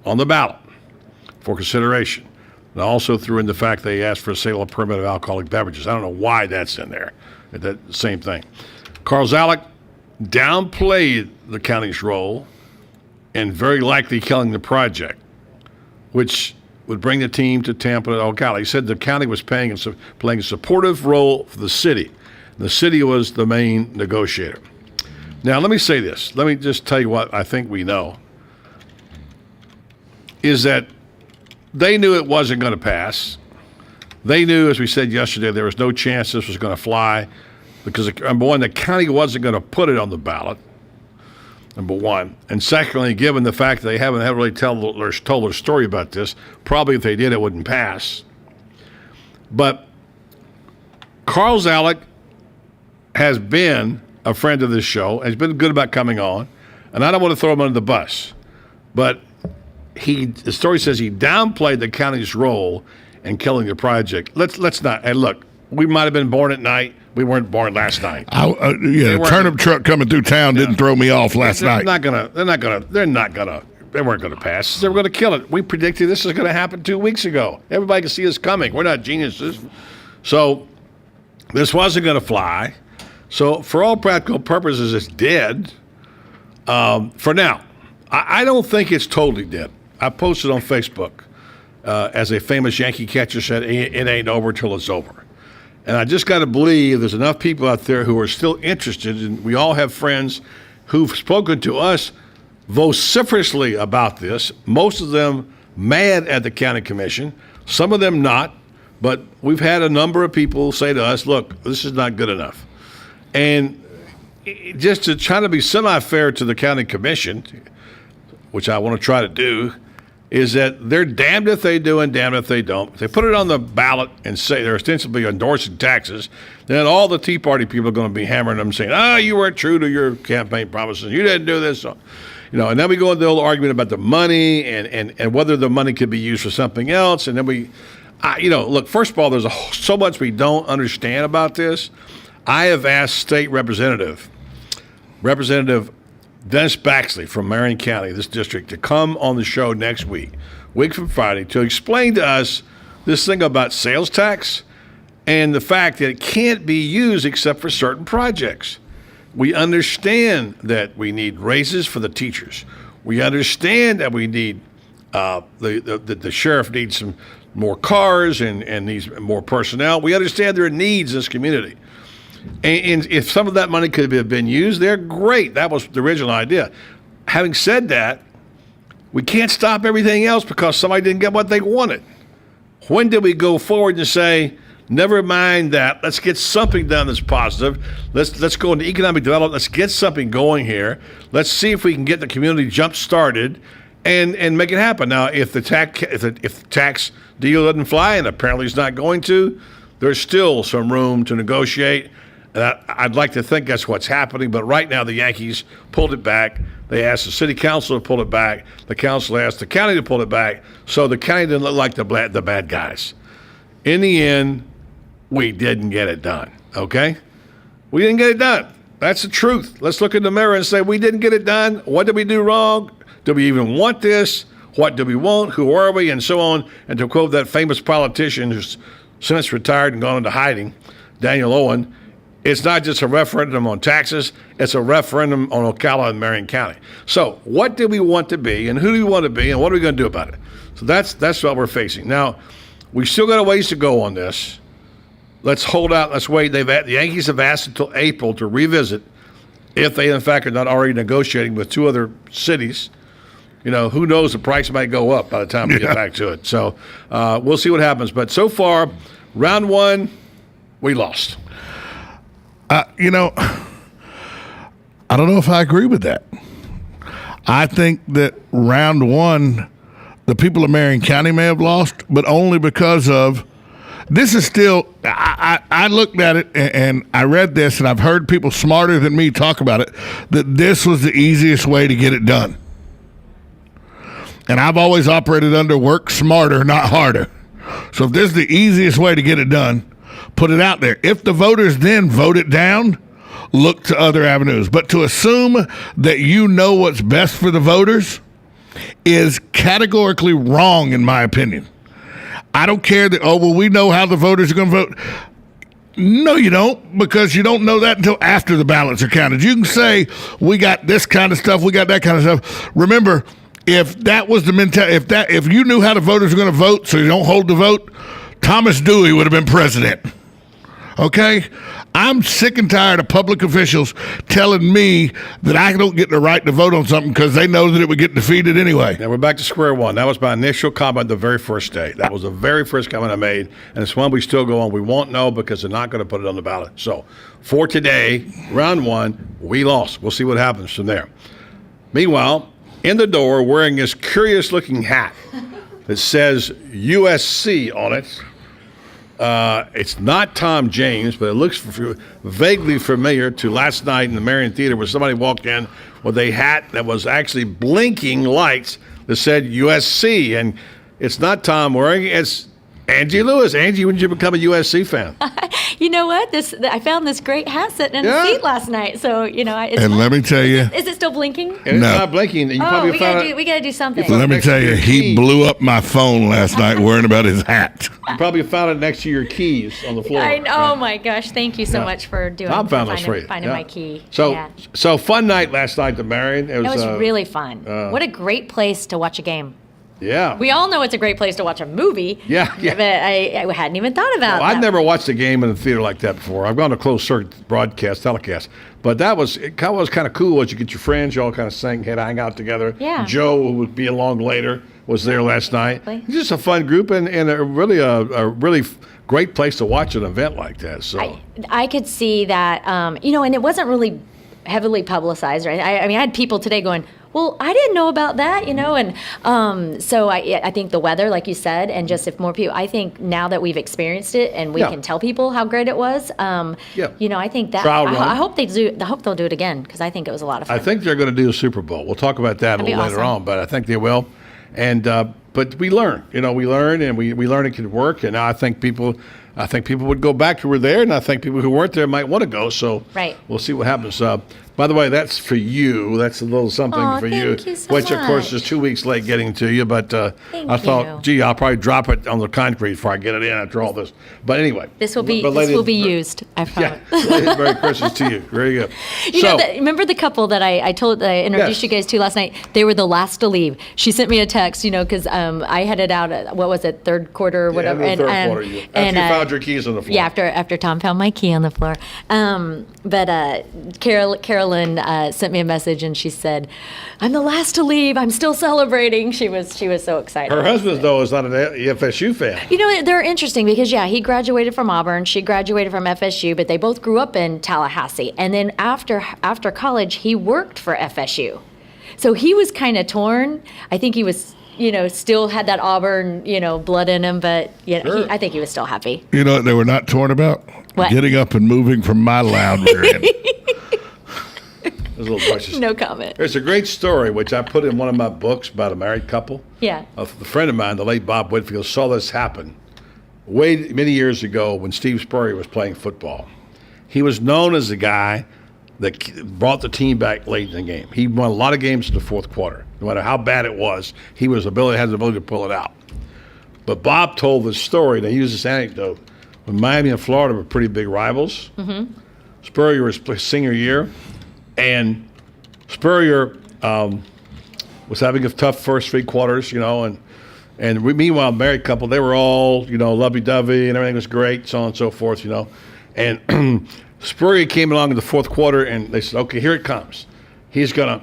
on the ballot for consideration. And also threw in the fact they asked for a sale of permit of alcoholic beverages. I don't know why that's in there. That same thing. Carl Zalek downplayed the county's role in very likely killing the project, which would bring the team to Tampa and Ocala. He said the county was playing a supportive role for the city. The city was the main negotiator. Now, let me say this. Let me just tell you what I think we know, is that they knew it wasn't going to pass. They knew, as we said yesterday, there was no chance this was going to fly because, number one, the county wasn't going to put it on the ballot, number one. And secondly, given the fact that they haven't really told their story about this, probably if they did, it wouldn't pass. But Carl Zalek has been a friend of this show, has been good about coming on, and I don't want to throw him under the bus, but the story says he downplayed the county's role in killing the project. Let's not. And look, we might have been born at night. We weren't born last night. The turnip truck coming through town didn't throw me off last night. They weren't gonna pass. They were gonna kill it. We predicted this was gonna happen 2 weeks ago. Everybody can see us coming. We're not geniuses. So this wasn't gonna fly. So for all practical purposes, it's dead. For now, I don't think it's totally dead. I posted on Facebook, as a famous Yankee catcher said, it ain't over till it's over. And I just got to believe there's enough people out there who are still interested, and we all have friends who've spoken to us vociferously about this, most of them mad at the county commission, some of them not, but we've had a number of people say to us, look, this is not good enough. And just to try to be semi-fair to the county commission, which I want to try to do, is that they're damned if they do and damned if they don't. If they put it on the ballot and say they're ostensibly endorsing taxes, then all the Tea Party people are going to be hammering them saying, you weren't true to your campaign promises. You didn't do this. So, and then we go into the whole argument about the money and whether the money could be used for something else. And then look, first of all, there's so much we don't understand about this. I have asked State Representative Dennis Baxley from Marion County, this district, to come on the show next week from Friday, to explain to us this thing about sales tax and the fact that it can't be used except for certain projects. We understand that we need raises for the teachers. We understand that we need the sheriff needs some more cars and needs more personnel. We understand there are needs in this community. And if some of that money could have been used there, great. That was the original idea. Having said that, we can't stop everything else because somebody didn't get what they wanted. When did we go forward and say, never mind that, let's get something done that's positive. Let's go into economic development. Let's get something going here. Let's see if we can get the community jump started and make it happen. Now, if the tax deal doesn't fly, and apparently it's not going to, there's still some room to negotiate. I'd like to think that's what's happening, but right now the Yankees pulled it back. They asked the city council to pull it back. The council asked the county to pull it back. So the county didn't look like the bad guys. In the end, we didn't get it done, okay? We didn't get it done. That's the truth. Let's look in the mirror and say, we didn't get it done. What did we do wrong? Do we even want this? What do we want? Who are we? And so on. And to quote that famous politician who's since retired and gone into hiding, Daniel Owen, it's not just a referendum on taxes, it's a referendum on Ocala and Marion County. So what do we want to be, and who do we want to be, and what are we going to do about it? So that's what we're facing. Now, we still got a ways to go on this. Let's hold out, let's wait. The Yankees have asked until April to revisit if they, in fact, are not already negotiating with 2 other cities. Who knows, the price might go up by the time we get back to it. So we'll see what happens. But so far, round 1, we lost. I don't know if I agree with that. I think that round 1, the people of Marion County may have lost, but only because of this is still, I looked at it and I read this, and I've heard people smarter than me talk about it, that this was the easiest way to get it done. And I've always operated under work smarter, not harder. So if this is the easiest way to get it done, put it out there. If the voters then vote it down, look to other avenues. But to assume that you know what's best for the voters is categorically wrong, in my opinion. I don't care that, we know how the voters are going to vote. No, you don't, because you don't know that until after the ballots are counted. You can say, we got this kind of stuff, we got that kind of stuff. Remember, if that was the mentality, if you knew how the voters are going to vote so you don't hold the vote, Thomas Dewey would have been president. Okay? I'm sick and tired of public officials telling me that I don't get the right to vote on something because they know that it would get defeated anyway. Now we're back to square one. That was my initial comment the very first day. That was the very first comment I made, and it's one we still go on. We won't know because they're not going to put it on the ballot. So for today, round one, we lost. We'll see what happens from there. Meanwhile, in the door, wearing this curious-looking hat that says USC on it. It's not Tom James, but it looks vaguely familiar to last night in the Marion Theater where somebody walked in with a hat that was actually blinking lights that said USC. And it's not Tom wearing it. It's Angie Lewis. Angie, when did you become a USC fan? You know what? I found this great hat sitting in the seat last night. So, And let me tell you. Is it still blinking? It's not blinking. You we got to do something. Let me tell you, he blew up my phone last night worrying about his hat. You probably found it next to your keys on the floor. Oh, my gosh. Thank you so much for finding my key. So fun night last night to Marion. It was really fun. What a great place to watch a game. Yeah. We all know it's a great place to watch a movie. Yeah. But I hadn't even thought about that. I've never watched a game in a theater like that before. I've gone to closed circuit telecast. But that was kind of cool as you get your friends, you all kind of hang out together. Yeah. Joe, who would be along later, was there last night. It's just a fun group and a really great place to watch an event like that. So I could see that, and it wasn't really heavily publicized, right? I mean, I had people today going, well, I didn't know about that, and so I think the weather, like you said, and just if more people, I think now that we've experienced it and we can tell people how great it was, I think that I hope they'll do it again because I think it was a lot of fun. I think they're going to do a Super Bowl. We'll talk about that a little later on, but I think they will. And but we learn, and we learn it can work, and now I think people would go back who were there, and I think people who weren't there might want to go. So we'll see what happens. By the way, that's for you. That's a little something for you, so which, much. of course, is 2 weeks late getting to you. But I thought, I'll probably drop it on the concrete before I get it in after all this. But anyway. This will be used, I promise. Yeah, Merry Christmas to you. Very good. Remember the couple that I introduced you guys to last night? They were the last to leave. She sent me a text, because I headed out at, third quarter or whatever. Third quarter. After you found your keys on the floor. Yeah, after Tom found my key on the floor. But Carolyn sent me a message and she said, "I'm the last to leave. I'm still celebrating." She was so excited. Her husband, though, is not an FSU fan. They're interesting because he graduated from Auburn, she graduated from FSU, but they both grew up in Tallahassee. And then after college, he worked for FSU, so he was kind of torn. I think he was. Still had that Auburn, blood in him, but sure. I think he was still happy. You know what they were not torn about? What? Getting up and moving from my lounge we're in. No comment. There's a great story, which I put in one of my books about a married couple. Yeah. A friend of mine, the late Bob Whitfield, saw this happen many years ago when Steve Spurrier was playing football. He was known as the guy that brought the team back late in the game. He won a lot of games in the fourth quarter. No matter how bad it was, he had the ability to pull it out. But Bob told this story, and I use this anecdote. When Miami and Florida were pretty big rivals, Spurrier was senior year, and Spurrier was having a tough first 3 quarters, and meanwhile, married couple, they were all, lovey-dovey, and everything was great, so on and so forth, And Spurrier came along in the fourth quarter, and they said, "Okay, here it comes. He's gonna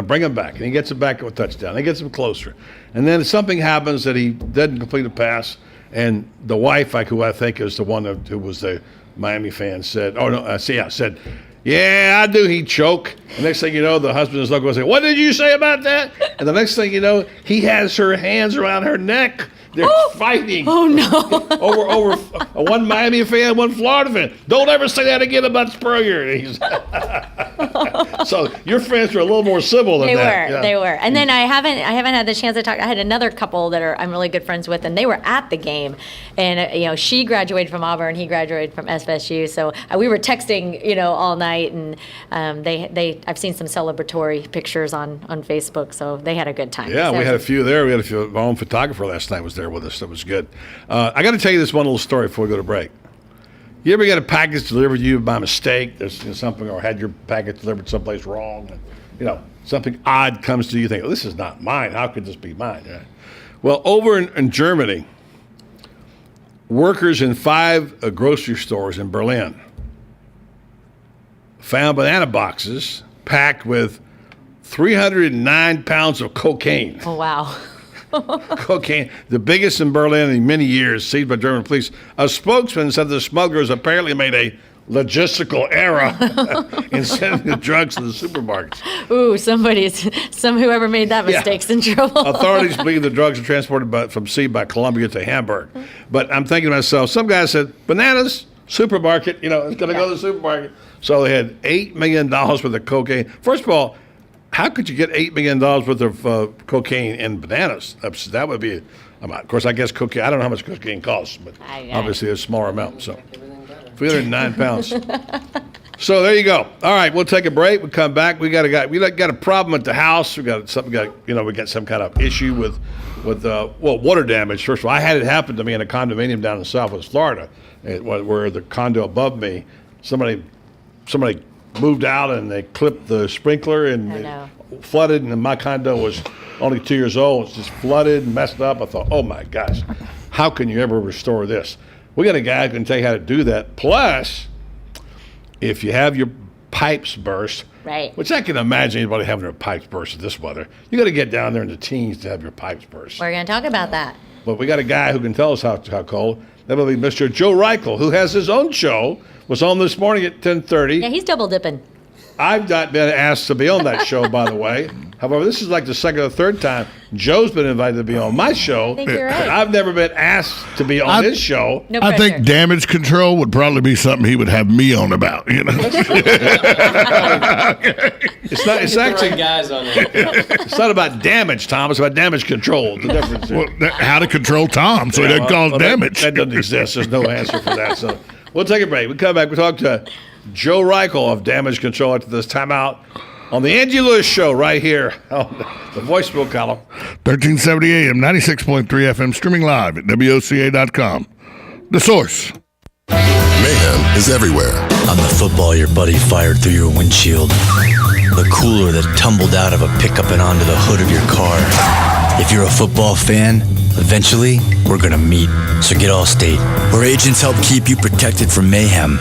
bring him back," and he gets him back with a touchdown. He gets him closer, and then something happens that he doesn't complete a pass, and the wife, who I think is the one who was the Miami fan, said, said, "Yeah, I knew he'd choke." And next thing you know, the husband is looking and say, "What did you say about that?" And the next thing you know, he has her hands around her neck, They're fighting. Oh, no. over one Miami fan, one Florida fan. Don't ever say that again about Spurrier. So your friends are a little more civil than that. They were. And then I haven't had the chance to talk. I had another couple that I'm really good friends with, and they were at the game. And she graduated from Auburn, he graduated from SFSU. So we were texting, all night, and I've seen some celebratory pictures on Facebook. So they had a good time. Yeah, so, we had a few there. We had a few. Our own photographer last night was there with us. That was good. I got to tell you this one little story before we go to break. You ever get a package delivered to you by mistake? There's something, or had your package delivered someplace wrong, and, something odd comes to you. You think, this is not mine. How could this be mine? Right? Well, over in Germany, workers in 5 grocery stores in Berlin found banana boxes packed with 309 pounds of cocaine. Oh, wow. Cocaine, the biggest in Berlin in many years, seized by German police. A spokesman said the smugglers apparently made a logistical error in sending the drugs to the supermarkets. Ooh, whoever made that mistake's in trouble. Authorities believe the drugs are transported from sea by Colombia to Hamburg. But I'm thinking to myself, some guy said, bananas, supermarket, it's going to go to the supermarket. So they had $8 million worth of cocaine. First of all, how could you get $8 million worth of cocaine in bananas? That would be, of course, I guess cocaine. I don't know how much cocaine costs, but obviously a smaller amount. So 309 pounds. So there you go. All right, we'll take a break. We'll come back. We got a problem at the house. We got some kind of issue with water damage. First of all, I had it happen to me in a condominium down in Southwest Florida, where the condo above me, somebody moved out and they clipped the sprinkler and it flooded, and my condo was only 2 years old. It's just flooded and messed up. I thought, oh my gosh, how can you ever restore this? We got a guy who can tell you how to do that. Plus, if you have your pipes burst, right, which I can imagine anybody having their pipes burst in this weather, you got to get down there in the teens to have your pipes burst. We're going to talk about that. But we got a guy who can tell us how cold. That will be Mr. Joe Reichel, who has his own show. Was on this morning at 10:30. Yeah, he's double dipping. I've not been asked to be on that show, by the way. However, this is like the second or third time Joe's been invited to be on my show. I think you're right. I've never been asked to be on his show. No I think damage control would probably be something he would have me on about. It's not. It's actually guys on it. It's not about damage, Tom. It's about damage control. The difference. Well, how to control Tom so he doesn't cause damage. That doesn't exist. There's no answer for that. So we'll take a break. We come back. We talk to Joe Reichel of Damage Control after this timeout on the Angie Lewis Show right here on the Voice of Ocala. 1370 AM, 96.3 FM, streaming live at WOCA.com. The Source. Mayhem is everywhere. I'm the football your buddy fired through your windshield. The cooler that tumbled out of a pickup and onto the hood of your car. If you're a football fan, eventually we're gonna meet. So get Allstate, where agents help keep you protected from mayhem.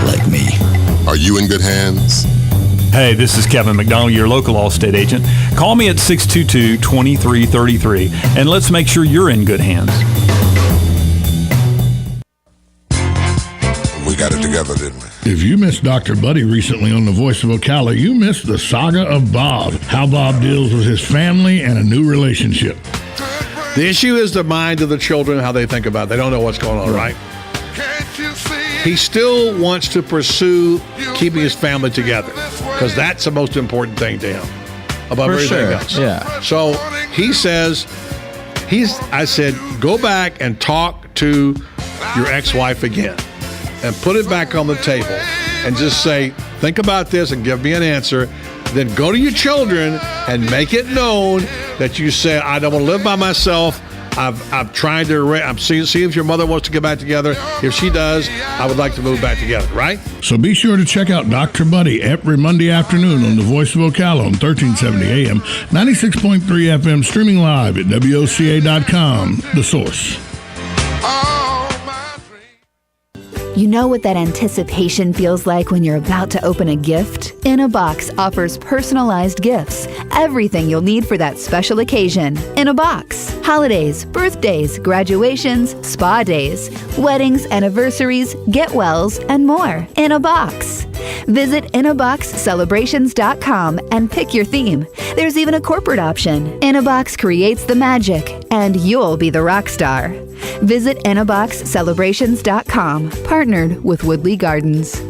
Like me. Are you in good hands? Hey, this is Kevin McDonald, your local Allstate agent. Call me at 622-2333, and let's make sure you're in good hands. We got it together, didn't we? If you missed Dr. Buddy recently on The Voice of Ocala, you missed the saga of Bob, how Bob deals with his family and a new relationship. The issue is the mind of the children, how they think about it. They don't know what's going on, right? He still wants to pursue keeping his family together because that's the most important thing to him above everything else. Yeah. So he says, I said, go back and talk to your ex-wife again and put it back on the table and just say, think about this and give me an answer. Then go to your children and make it known that you say, I don't want to live by myself. I've tried to. I'm see if your mother wants to get back together. If she does, I would like to move back together. Right? So be sure to check out Dr. Buddy every Monday afternoon on The Voice of Ocala on 1370 AM, 96.3 FM, streaming live at WOCA.com. The Source. You know what that anticipation feels like when you're about to open a gift? In a Box offers personalized gifts Everything you'll need for that special occasion in a box. Holidays, birthdays, graduations, spa days, weddings, anniversaries, get-wells, and more in a box. Visit inaboxcelebrations.com and pick your theme. There's even a corporate option. Inabox creates the magic, and you'll be the rock star. Visit inaboxcelebrations.com, partnered with Woodley Gardens.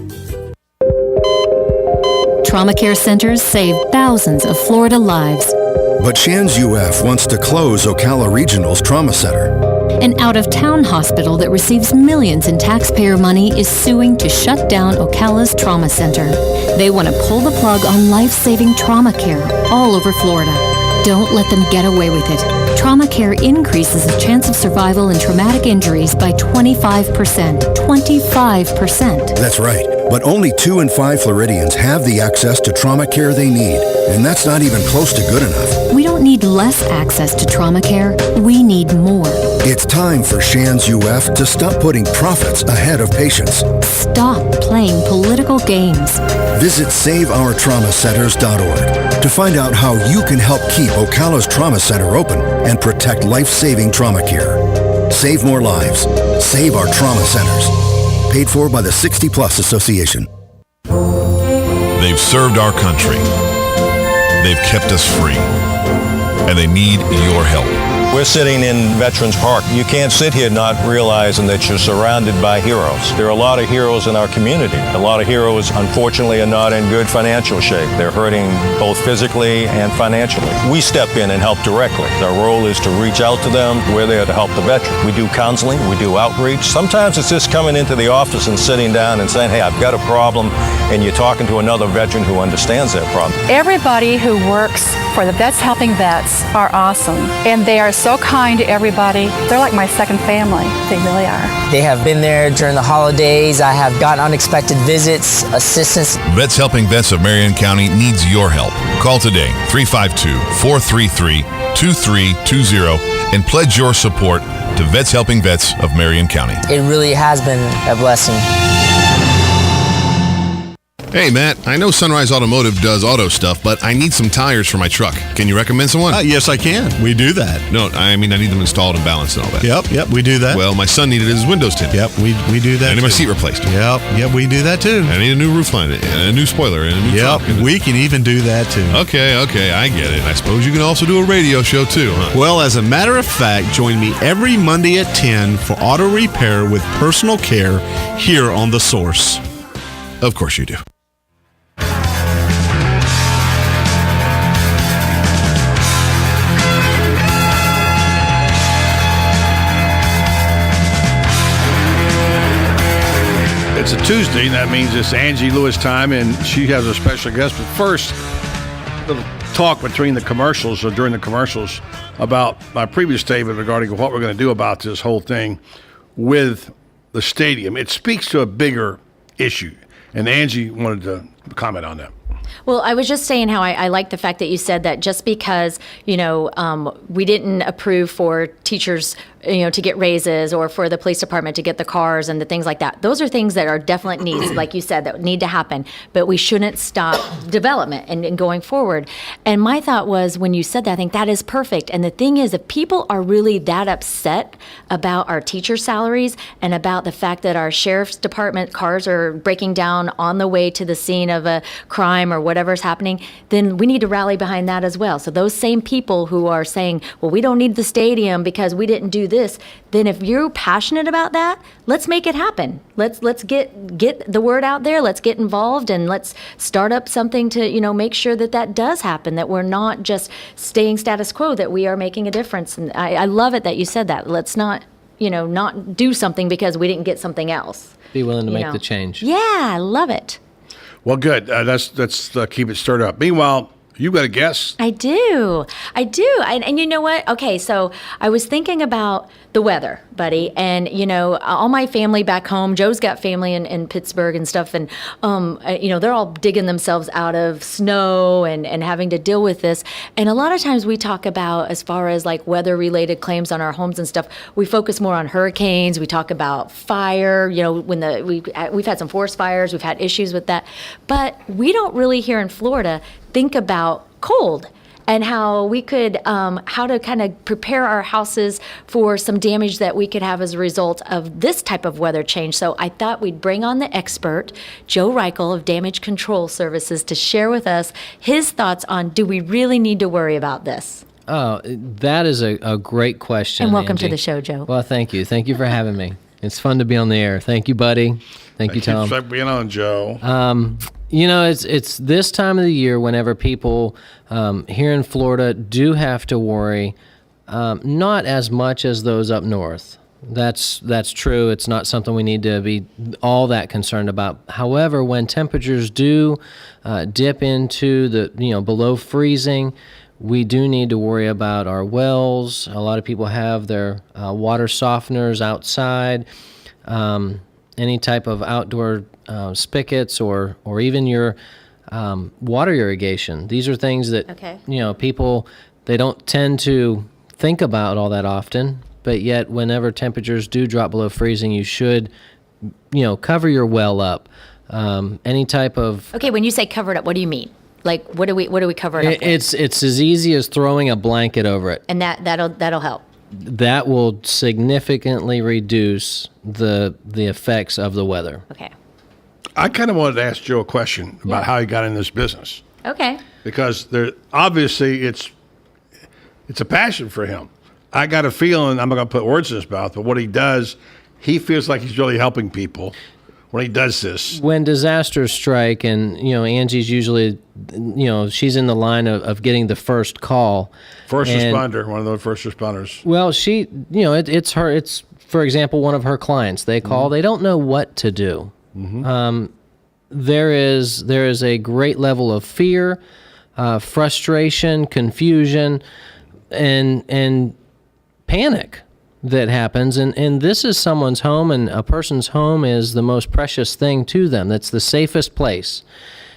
Trauma care centers save thousands of Florida lives. But Shands UF wants to close Ocala Regional's trauma center. An out-of-town hospital that receives millions in taxpayer money is suing to shut down Ocala's trauma center. They want to pull the plug on life-saving trauma care all over Florida. Don't let them get away with it. Trauma care increases the chance of survival in traumatic injuries by 25%. 25%. That's right. But only 2 in 5 Floridians have the access to trauma care they need. And that's not even close to good enough. We don't need less access to trauma care. We need more. It's time for Shands UF to stop putting profits ahead of patients. Stop playing political games. Visit SaveOurTraumaCenters.org to find out how you can help keep Ocala's Trauma Center open and protect life-saving trauma care. Save more lives. Save our trauma centers. Paid for by the 60 Plus Association. They've served our country. They've kept us free. And they need your help. We're sitting in Veterans Park. You can't sit here not realizing that you're surrounded by heroes. There are a lot of heroes in our community. A lot of heroes, unfortunately, are not in good financial shape. They're hurting both physically and financially. We step in and help directly. Our role is to reach out to them. We're there to help the veteran. We do counseling. We do outreach. Sometimes it's just coming into the office and sitting down and saying, hey, I've got a problem, and you're talking to another veteran who understands that problem. Everybody who works for the Vets Helping Vets are awesome, and they are so kind to everybody. They're like my second family. They really are. They have been there during the holidays. I have gotten unexpected visits, assistance. Vets Helping Vets of Marion County needs your help. Call today, 352-433-2320, and pledge your support to Vets Helping Vets of Marion County. It really has been a blessing. Hey, Matt, I know Sunrise Automotive does auto stuff, but I need some tires for my truck. Can you recommend someone? Yes, I can. We do that. No, I mean, I need them installed and balanced and all that. Yep, we do that. Well, my son needed his windows tinted. Yep, we do that. I need my seat replaced. Yep, we do that too. I need a new roof line, and a new spoiler, and a new trunk. We can even do that too. Okay, I get it. I suppose you can also do a radio show too, huh? Well, as a matter of fact, join me every Monday at 10 for auto repair with personal care here on The Source. Of course you do. It's a Tuesday, and that means it's Angie Lewis time, and she has a special guest. But first, a little talk between the commercials, or during the commercials, about my previous statement regarding what we're going to do about this whole thing with the stadium. It speaks to a bigger issue, and Angie wanted to comment on that. Well, I was just saying how I like the fact that you said that just because, we didn't approve for teachers, to get raises, or for the police department to get the cars and the things like that. Those are things that are definite needs, like you said, that need to happen. But we shouldn't stop development and going forward. And my thought was, when you said that, I think that is perfect. And the thing is, if people are really that upset about our teacher salaries and about the fact that our sheriff's department cars are breaking down on the way to the scene of a crime or whatever's happening, then we need to rally behind that as well. So those same people who are saying, well, we don't need the stadium because we didn't do this, then if you're passionate about that, let's make it happen. Let's get the word out there. Let's get involved, and let's start up something to make sure that does happen. That we're not just staying status quo. That we are making a difference. And I love it that you said that. Let's not not do something because we didn't get something else. Be willing to make the change. Yeah, I love it. Well, good. Let's keep it stirred up. Meanwhile, you got a guess? I do. And you know what? Okay, so I was thinking about the weather, buddy. And, all my family back home, Joe's got family in Pittsburgh and stuff. And, they're all digging themselves out of snow and having to deal with this. And a lot of times we talk about, as far as like weather-related claims on our homes and stuff, we focus more on hurricanes. We talk about fire, when we've had some forest fires, we've had issues with that. But we don't really here in Florida think about cold and how we could, how to kind of prepare our houses for some damage that we could have as a result of this type of weather change. So I thought we'd bring on the expert, Joe Reichel of Damage Control Services, to share with us his thoughts on, do we really need to worry about this? Oh, that is a great question. And welcome Angie. to the show, Joe. Well, thank you. Thank you for having me. It's fun to be on the air. Thank you, buddy. Thank you, Tom. Thanks for being on, Joe. It's this time of the year whenever people here in Florida do have to worry, not as much as those up north. That's true. It's not something we need to be all that concerned about. However, when temperatures do dip into the below freezing, we do need to worry about our wells. A lot of people have their water softeners outside, any type of outdoor spigots, or even your water irrigation. These are things that people, they don't tend to think about all that often. But yet, whenever temperatures do drop below freezing, you should, cover your well up. Any type of Okay, when you say cover it up, what do you mean? Like, what do we cover it up with? It's as easy as throwing a blanket over it. And that'll help. That will significantly reduce the effects of the weather. Okay. I kind of wanted to ask Joe a question about how he got in this business. Okay. Because obviously it's a passion for him. I got a feeling, I'm not going to put words in his mouth, but what he does, he feels like he's really helping people when he does this. When disasters strike, and Angie's usually, she's in the line of getting the first call. First responder, one of those first responders. Well, she, it's her. It's, for example, one of her clients. They call. They don't know what to do. There is a great level of fear, frustration, confusion, and panic that happens, and this is someone's home, and a person's home is the most precious thing to them. That's the safest place.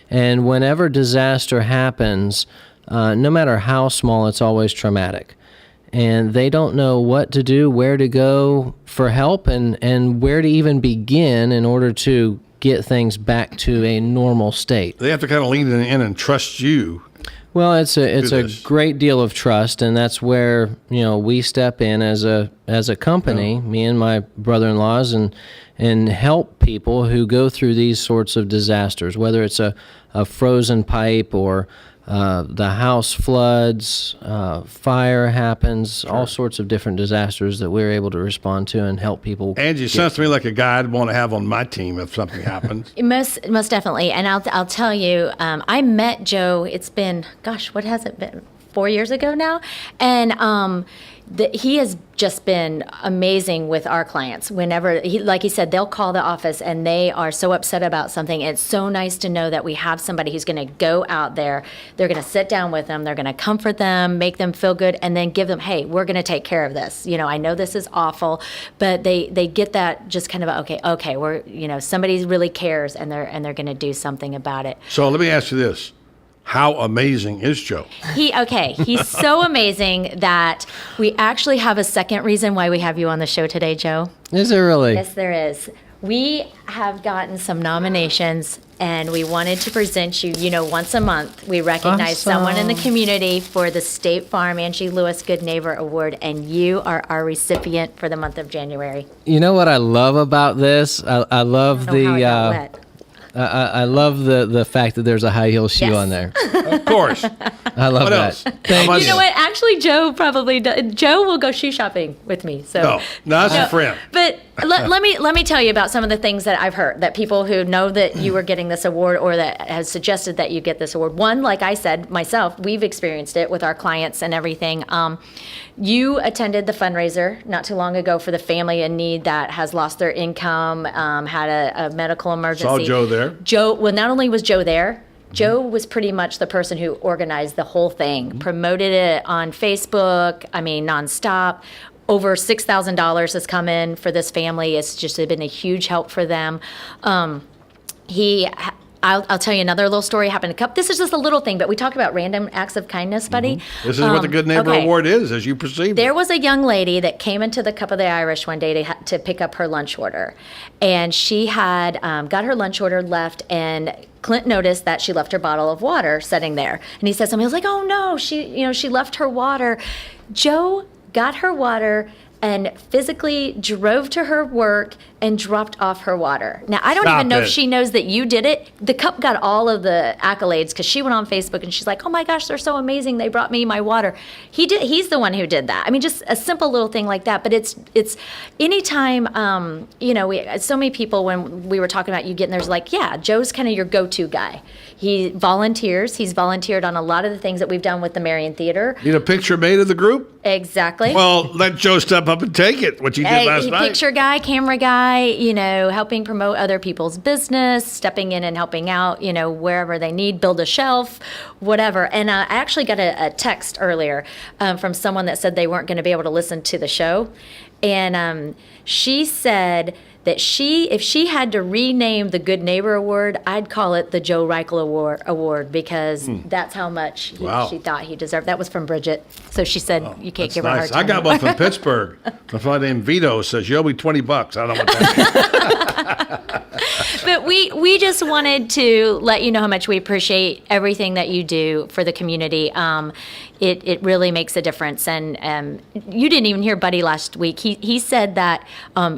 And whenever disaster happens, no matter how small, it's always traumatic. And they don't know what to do, where to go for help, and where to even begin in order to get things back to a normal state. They have to kind of lean in and trust you. Well, it's a great deal of trust, and that's where we step in as a company, me and my brother-in-laws, and help people who go through these sorts of disasters, whether it's a frozen pipe or the house floods, fire happens, all sorts of different disasters that we're able to respond to and help people. Angie, sounds to me like a guy I'd want to have on my team if something happens. Most definitely. And I'll tell you, I met Joe, it's been, what has it been? 4 years ago now. And he has just been amazing with our clients. Whenever, like he said, they'll call the office and they are so upset about something. It's so nice to know that we have somebody who's going to go out there. They're going to sit down with them. They're going to comfort them, make them feel good, and then give them, hey, we're going to take care of this. I know this is awful, but they get that just kind of, okay, we're, somebody really cares, and they're going to do something about it. So let me ask you this. How amazing is Joe? He's so amazing that we actually have a second reason why we have you on the show today, Joe. Is there really? Yes, there is. We have gotten some nominations, and we wanted to present you, once a month, we recognize someone in the community for the State Farm Angie Lewis Good Neighbor Award, and you are our recipient for the month of January. You know what I love about this? I love I love the fact that there's a high heel shoe on there. Of course. I love that. Else? You know what? Actually, Joe probably does. Joe will go shoe shopping with me. So no, that's a friend. But let me tell you about some of the things that I've heard that people who know that you were getting this award or that has suggested that you get this award. One, like I said myself, we've experienced it with our clients and everything. You attended the fundraiser not too long ago for the family in need that has lost their income, had a medical emergency. Saw Joe there. Well, not only was Joe there, Joe was pretty much the person who organized the whole thing, promoted it on Facebook, nonstop. Over $6,000 has come in for this family. It's just been a huge help for them. He I'll tell you another little story happened. This is just a little thing, but we talk about random acts of kindness, buddy. This is what the Good Neighbor Award is, as you perceive There it. was a young lady that came into the Cup of the Irish one day to pick up her lunch order. And she had got her lunch order left, and Clint noticed that she left her bottle of water sitting there. And he said something, he was like, oh no, she left her water. Joe got her water and physically drove to her work and dropped off her water. Now, I don't even know if she knows that you did it. The Cup got all of the accolades because she went on Facebook and she's like, oh my gosh, they're so amazing. They brought me my water. He's the one who did that. I mean, just a simple little thing like that. But it's anytime, so many people, when we were talking about you getting there's like, yeah, Joe's kind of your go-to guy. He volunteers. He's volunteered on a lot of the things that we've done with the Marion Theater. Need a picture made of the group? Exactly. Well, let Joe step up and take it, what you did last night. Picture guy, camera guy, helping promote other people's business, stepping in and helping out, wherever they need, build a shelf, whatever. And I actually got a text earlier from someone that said they weren't going to be able to listen to the show. And she said that if she had to rename the Good Neighbor Award, I'd call it the Joe Reichel Award because that's how much she thought he deserved. That was from Bridget. So she said, you can't give her a hard time. I got one from Pittsburgh. A fellow named Vito says, you owe me $20. I don't know what that is. But we just wanted to let you know how much we appreciate everything that you do for the community. It really makes a difference. And you didn't even hear Buddy last week. He said that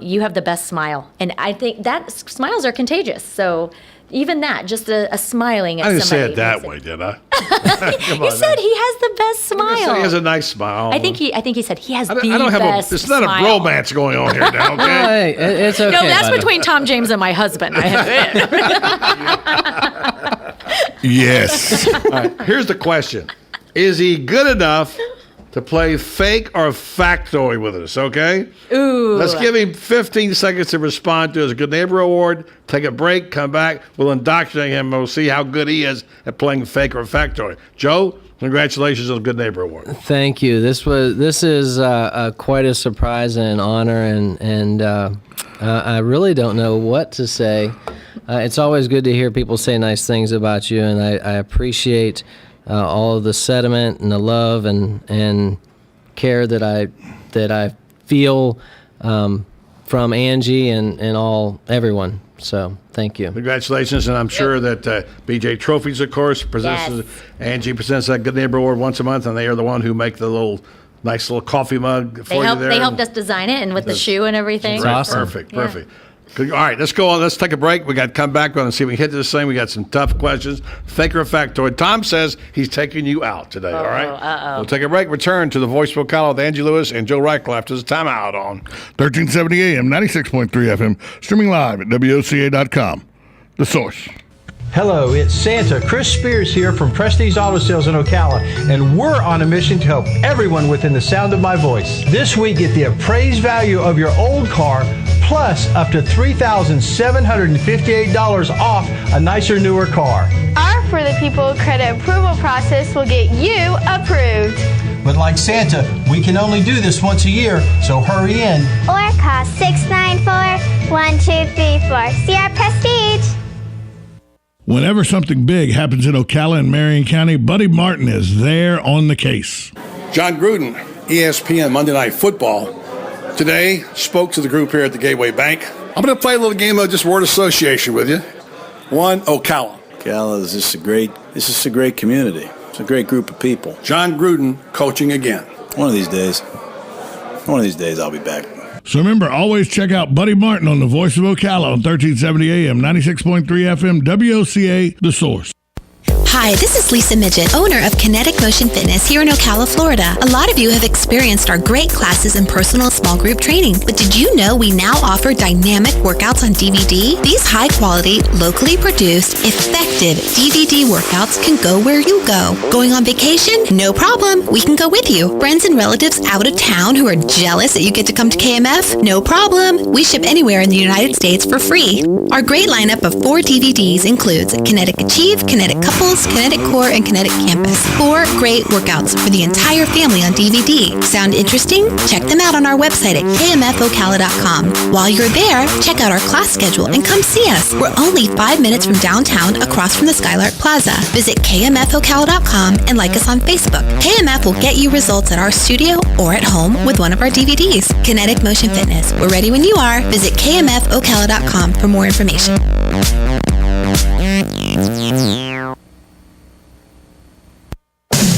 you have the best smile. And I think that smiles are contagious. So even that, just a smiling at somebody. I didn't say it that way, did I? You said he has the best smile. He has a nice smile. I think he said he has the best it's not smile. a bromance going on here now, okay? Hey, it's okay. No, that's buddy. between Tom James and my husband. Yes. All right, here's the question. Is he good enough to play fake or factoid with us, okay? Ooh. Let's give him 15 seconds to respond to his Good Neighbor Award. Take a break, come back. We'll indoctrinate him. We'll see how good he is at playing fake or factoid. Joe, congratulations on the Good Neighbor Award. Thank you. This is quite a surprise and an honor, and I really don't know what to say. It's always good to hear people say nice things about you, and I appreciate all of the sentiment and the love and care that I feel from Angie and everyone. So thank you. Congratulations, and I'm sure that BJ Trophies, of course, Angie presents that Good Neighbor Award once a month, and they are the one who make the nice little coffee mug for you there. They helped us design it, and with the shoe and everything. Right, awesome. Perfect. Good. All right, let's go on. Let's take a break. We got to come back. We're going to see if we can hit this thing. We got some tough questions. Fake or factoid. Tom says he's taking you out today, all right? We'll take a break. Return to the Voice of Ocala with Angie Lewis and Joe Reichel after this timeout on 1370 AM, 96.3 FM, streaming live at WOCA.com. The Source. Hello, it's Santa. Chris Spears here from Prestige Auto Sales in Ocala, and we're on a mission to help everyone within the sound of my voice. This week, get the appraised value of your old car plus up to $3,758 off a nicer, newer car. Our For the People credit approval process will get you approved. But like Santa, we can only do this once a year, so hurry in. Or call 694-1234. See our Prestige. Whenever something big happens in Ocala and Marion County, Buddy Martin is there on the case. John Gruden, ESPN Monday Night Football, today spoke to the group here at the Gateway Bank. I'm going to play a little game of just word association with you. One, Ocala. Ocala is just a great community. It's a great group of people. John Gruden coaching again. One of these days I'll be back. So remember, always check out Buddy Martin on the Voice of Ocala on 1370 AM, 96.3 FM, WOCA, The Source. Hi, this is Lisa Midget, owner of Kinetic Motion Fitness here in Ocala, Florida. A lot of you have experienced our great classes in personal small group training, but did you know we now offer dynamic workouts on DVD? These high-quality, locally produced, effective DVD workouts can go where you go. Going on vacation? No problem. We can go with you. Friends and relatives out of town who are jealous that you get to come to KMF? No problem. We ship anywhere in the United States for free. Our great lineup of 4 DVDs includes Kinetic Achieve, Kinetic Couples, Fitness, Kinetic Core, and Kinetic Campus. 4 great workouts for the entire family on DVD. Sound interesting? Check them out on our website at kmfocala.com. While you're there, check out our class schedule and come see us. We're only 5 minutes from downtown across from the Skylark Plaza. Visit kmfocala.com and like us on Facebook. KMF will get you results at our studio or at home with one of our DVDs. Kinetic Motion Fitness. We're ready when you are. Visit kmfocala.com for more information.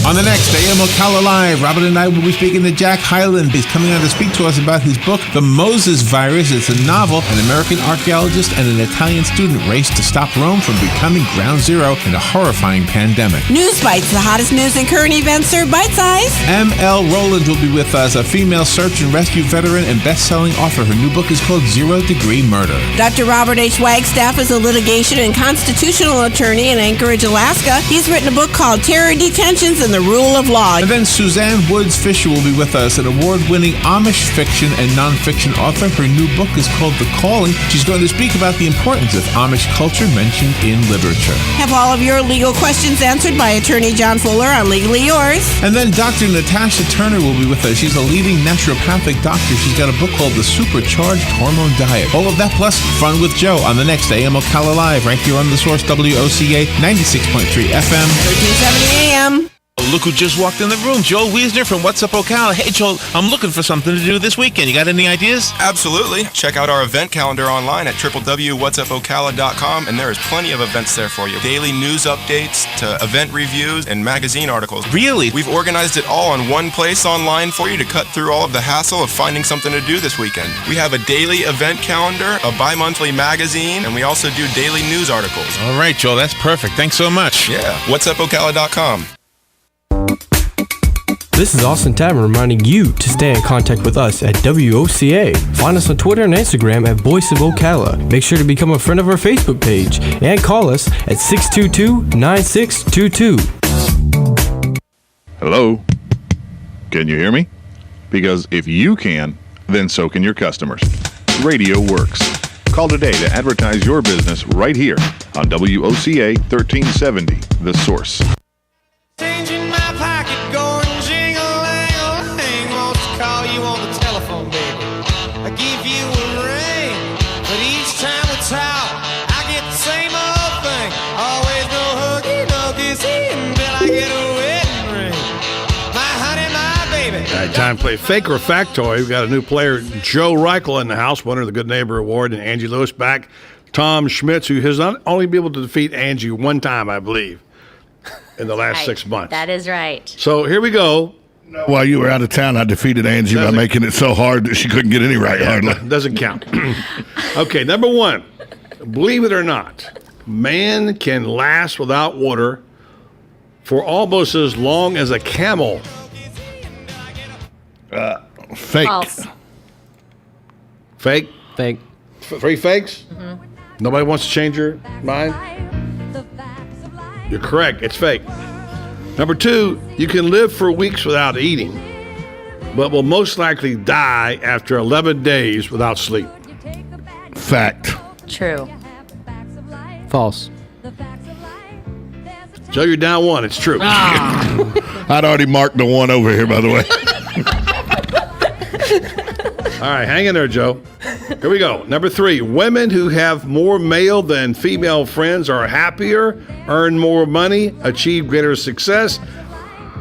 On the next AM Ocala Live, Robert and I will be speaking to Jack Hyland. He's coming on to speak to us about his book, The Moses Virus. It's a novel. An American archaeologist and an Italian student race to stop Rome from becoming ground zero in a horrifying pandemic. News Bites, the hottest news and current events served bite-size. M.L. Rowland will be with us, a female search and rescue veteran and best-selling author. Her new book is called 0 Degree Murder. Dr. Robert H. Wagstaff is a litigation and constitutional attorney in Anchorage, Alaska. He's written a book called Terror Detentions and the Rule of Law. And then Suzanne Woods Fisher will be with us, an award-winning Amish fiction and nonfiction author. Her new book is called The Calling. She's going to speak about the importance of Amish culture mentioned in literature. Have all of your legal questions answered by attorney John Fuller on Legally Yours. And then Dr. Natasha Turner will be with us. She's a leading naturopathic doctor. She's got a book called The Supercharged Hormone Diet. All of that plus Fun with Joe on the next AM Ocala Live right here on The Source, WOCA 96.3 FM. 1370 AM. Look who just walked in the room. Joel Wiesner from What's Up Ocala. Hey, Joel, I'm looking for something to do this weekend. You got any ideas? Absolutely. Check out our event calendar online at www.whatsupocala.com, and there is plenty of events there for you. Daily news updates to event reviews and magazine articles. Really? We've organized it all on one place online for you to cut through all of the hassle of finding something to do this weekend. We have a daily event calendar, a bi-monthly magazine, and we also do daily news articles. All right, Joel, that's perfect. Thanks so much. Yeah, whatsupocala.com. This is Austin Tavern reminding you to stay in contact with us at WOCA. Find us on Twitter and Instagram at Voice of Ocala. Make sure to become a friend of our Facebook page and call us at 622-9622. Hello? Can you hear me? Because if you can, then so can your customers. Radio works. Call today to advertise your business right here on WOCA 1370, The Source. Changing my pocket, going jing-a-lang-a-lang. Wants to call you on the telephone, baby. I give you a ring, but each time we talk, I get the same old thing. Always no huggy, no kissy until I get a wedding ring. My honey, my baby. All right, time to play Fake or Factoid. We've got a new player, Joe Reichel, in the house, winner of the Good Neighbor Award, and Angie Lewis back. Tom Schmitz, who has only been able to defeat Angie one time, I believe, in the last 6 months. That is right. So here we go. While you were out of town, I defeated Angie by making it so hard that she couldn't get any right, hardly. Doesn't count. Okay, number one. Believe it or not, man can last without water for almost as long as a camel. Fake. False. Fake? Fake. 3 fakes? Mm-hmm. Nobody wants to change your mind? You're correct. It's fake. Number 2, you can live for weeks without eating, but will most likely die after 11 days without sleep. Fact. True. False. Joe, you're down 1. It's true. I'd already marked the 1 over here, by the way. All right, hang in there, Joe. Here we go. Number 3, women who have more male than female friends are happier, earn more money, achieve greater success,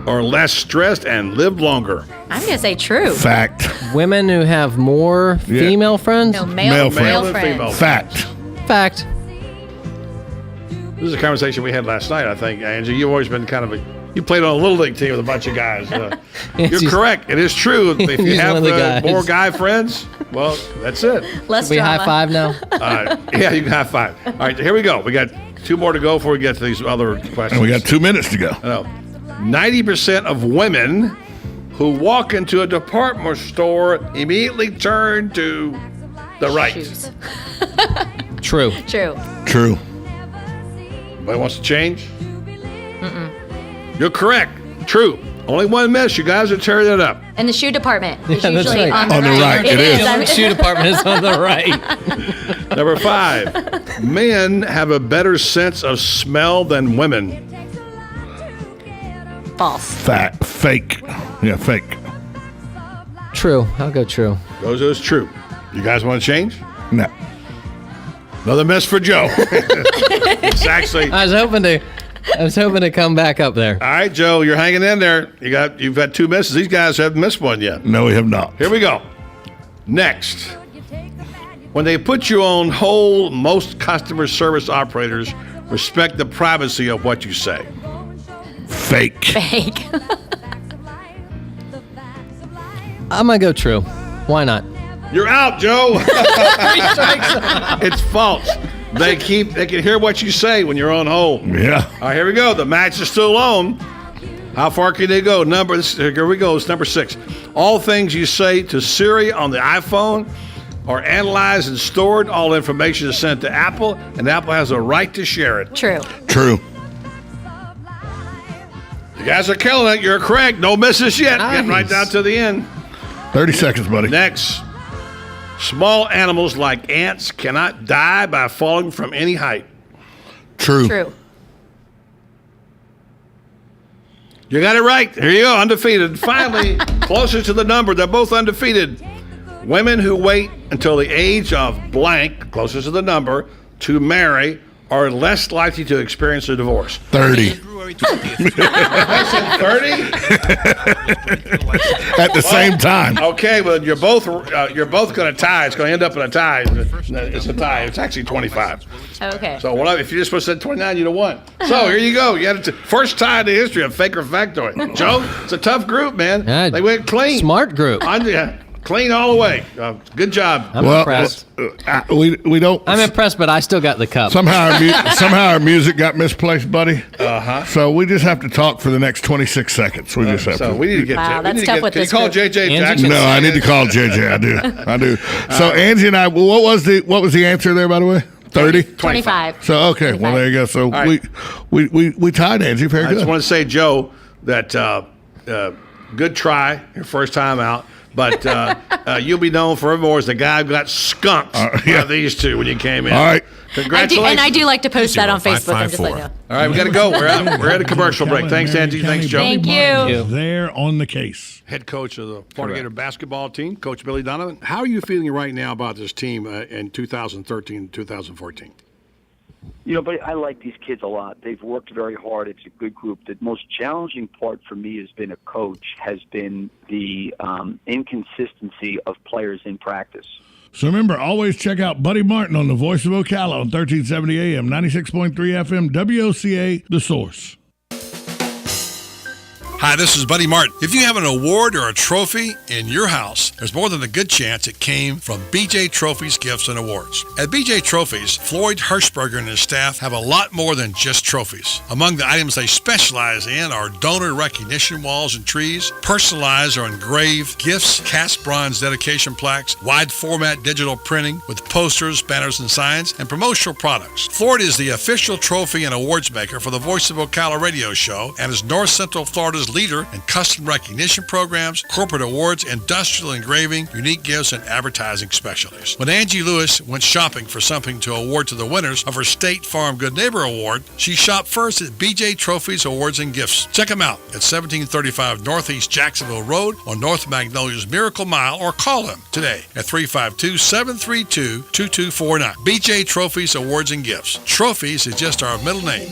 are less stressed, and live longer. I'm going to say true. Fact. Women who have more female friends? No, male friends. friends. Fact. Fact. This is a conversation we had last night, I think, Angie. You've always been kind of you played on a little league team with a bunch of guys. You're correct. It is true. If you have more guy friends, well, that's it. Less we drama. high five now? Yeah, you can high five. All right, here we go. We got 2 more to go before we get to these other questions. And we got 2 minutes to go. I know. 90% of women who walk into a department store immediately turn to the right. Shoes. True. True. True. Anybody wants to change? Mm-mm. You're correct. True. Only 1 miss. You guys are tearing it up. And the shoe department is Yeah, that's usually right. on the right. It is. The shoe department is on the right. Number 5. Men have a better sense of smell than women. False. Fake. Yeah, fake. True. I'll go true. Goes true. You guys want to change? No. Another miss for Joe. It's actually. I was hoping to come back up there. All right, Joe, you're hanging in there. You've had 2 misses. These guys haven't missed one yet. No, we have not. Here we go. Next. When they put you on hold, most customer service operators respect the privacy of what you say. Fake. Fake. I'm going to go true. Why not? You're out, Joe. It's false. They can hear what you say when you're on hold. Yeah. All right, here we go. The match is still on. How far can they go? Here we go. It's number 6. All things you say to Siri on the iPhone are analyzed and stored. All information is sent to Apple, and Apple has a right to share it. True. True. You guys are killing it. You're correct. No misses yet. Nice. Getting right down to the end. 30 seconds, buddy. Next. Small animals like ants cannot die by falling from any height. True. True. You got it right. Here you go, undefeated. Finally, closer to the number. They're both undefeated. Women who wait until the age of blank, closest to the number, to marry are less likely to experience a divorce. 30. I said 30? At the same time. Okay, well, you're both going to tie. It's going to end up in a tie. It's a tie. It's actually 25. Okay. So if you just supposed to say 29, you'd have won. So here you go. You had it first tie in the history of fake or factoid. Joe, it's a tough group, man. Yeah, they went clean. Smart group. Clean all the way. Good job. I'm impressed. We don't. I'm impressed, but I still got the cup. Somehow our music got misplaced, buddy. Uh-huh. So we just have to talk for the next 26 seconds. We just have to. We need to get Wow, to that's tough with Can you this call group. JJ Jackson? No, I need to call JJ. I do. So Angie and I. What was the answer there, by the way? 30? 25. So okay, 25. Well there you go. So right. we tied Angie. Very I good. just want to say, Joe, that good try your first time out. But you'll be known forevermore as the guy who got skunked by these two when you came in. All right. Congratulations. I do like to post that on Facebook. I'm just letting you know. All right, we got to go. We're at a commercial break. Thanks, Angie. Thanks, Joe. Thank you. There on the case. Head coach of the Florida Gator basketball team, Coach Billy Donovan. How are you feeling right now about this team in 2013 and 2014? But I like these kids a lot. They've worked very hard. It's a good group. The most challenging part for me as been a coach has been the inconsistency of players in practice. So remember, always check out Buddy Martin on the Voice of Ocala on 1370 AM, 96.3 FM, WOCA, The Source. Hi, this is Buddy Martin. If you have an award or a trophy in your house, there's more than a good chance it came from BJ Trophies Gifts and Awards. At BJ Trophies, Floyd Hirschberger and his staff have a lot more than just trophies. Among the items they specialize in are donor recognition walls and trees, personalized or engraved gifts, cast bronze dedication plaques, wide format digital printing with posters, banners, and signs, and promotional products. Floyd is the official trophy and awards maker for the Voice of Ocala radio show and is North Central Florida's leader in custom recognition programs, corporate awards, industrial engraving, unique gifts, and advertising specialties. When Angie Lewis went shopping for something to award to the winners of her State Farm Good Neighbor Award, she shopped first at BJ Trophies Awards and Gifts. Check them out at 1735 Northeast Jacksonville Road on North Magnolia's Miracle Mile, or call them today at 352-732-2249. BJ Trophies Awards and Gifts. Trophies is just our middle name.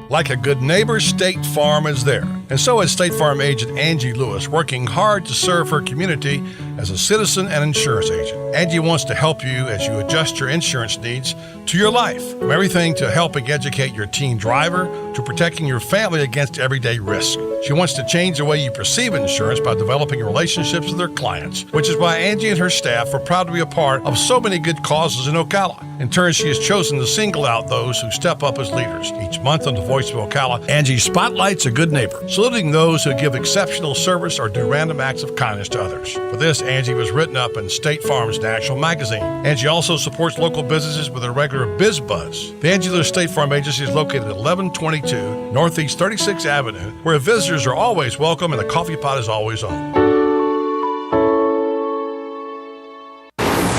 Like a good neighbor, State Farm is there. And so is State Farm agent Angie Lewis, working hard to serve her community as a citizen and insurance agent. Angie wants to help you as you adjust your insurance needs to your life. From everything to helping educate your teen driver to protecting your family against everyday risk. She wants to change the way you perceive insurance by developing relationships with her clients, which is why Angie and her staff are proud to be a part of so many good causes in Ocala. In turn, she has chosen to single out those who step up as leaders. Each month on the Voice of Ocala, Angie spotlights a good neighbor, saluting those who give exceptional service or do random acts of kindness to others. For this, Angie was written up in State Farm's National Magazine. Angie also supports local businesses with a regular Biz Buzz. The Angie Lewis State Farm Agency is located at 1122 Northeast 36th Avenue, where visitors are always welcome and the coffee pot is always on.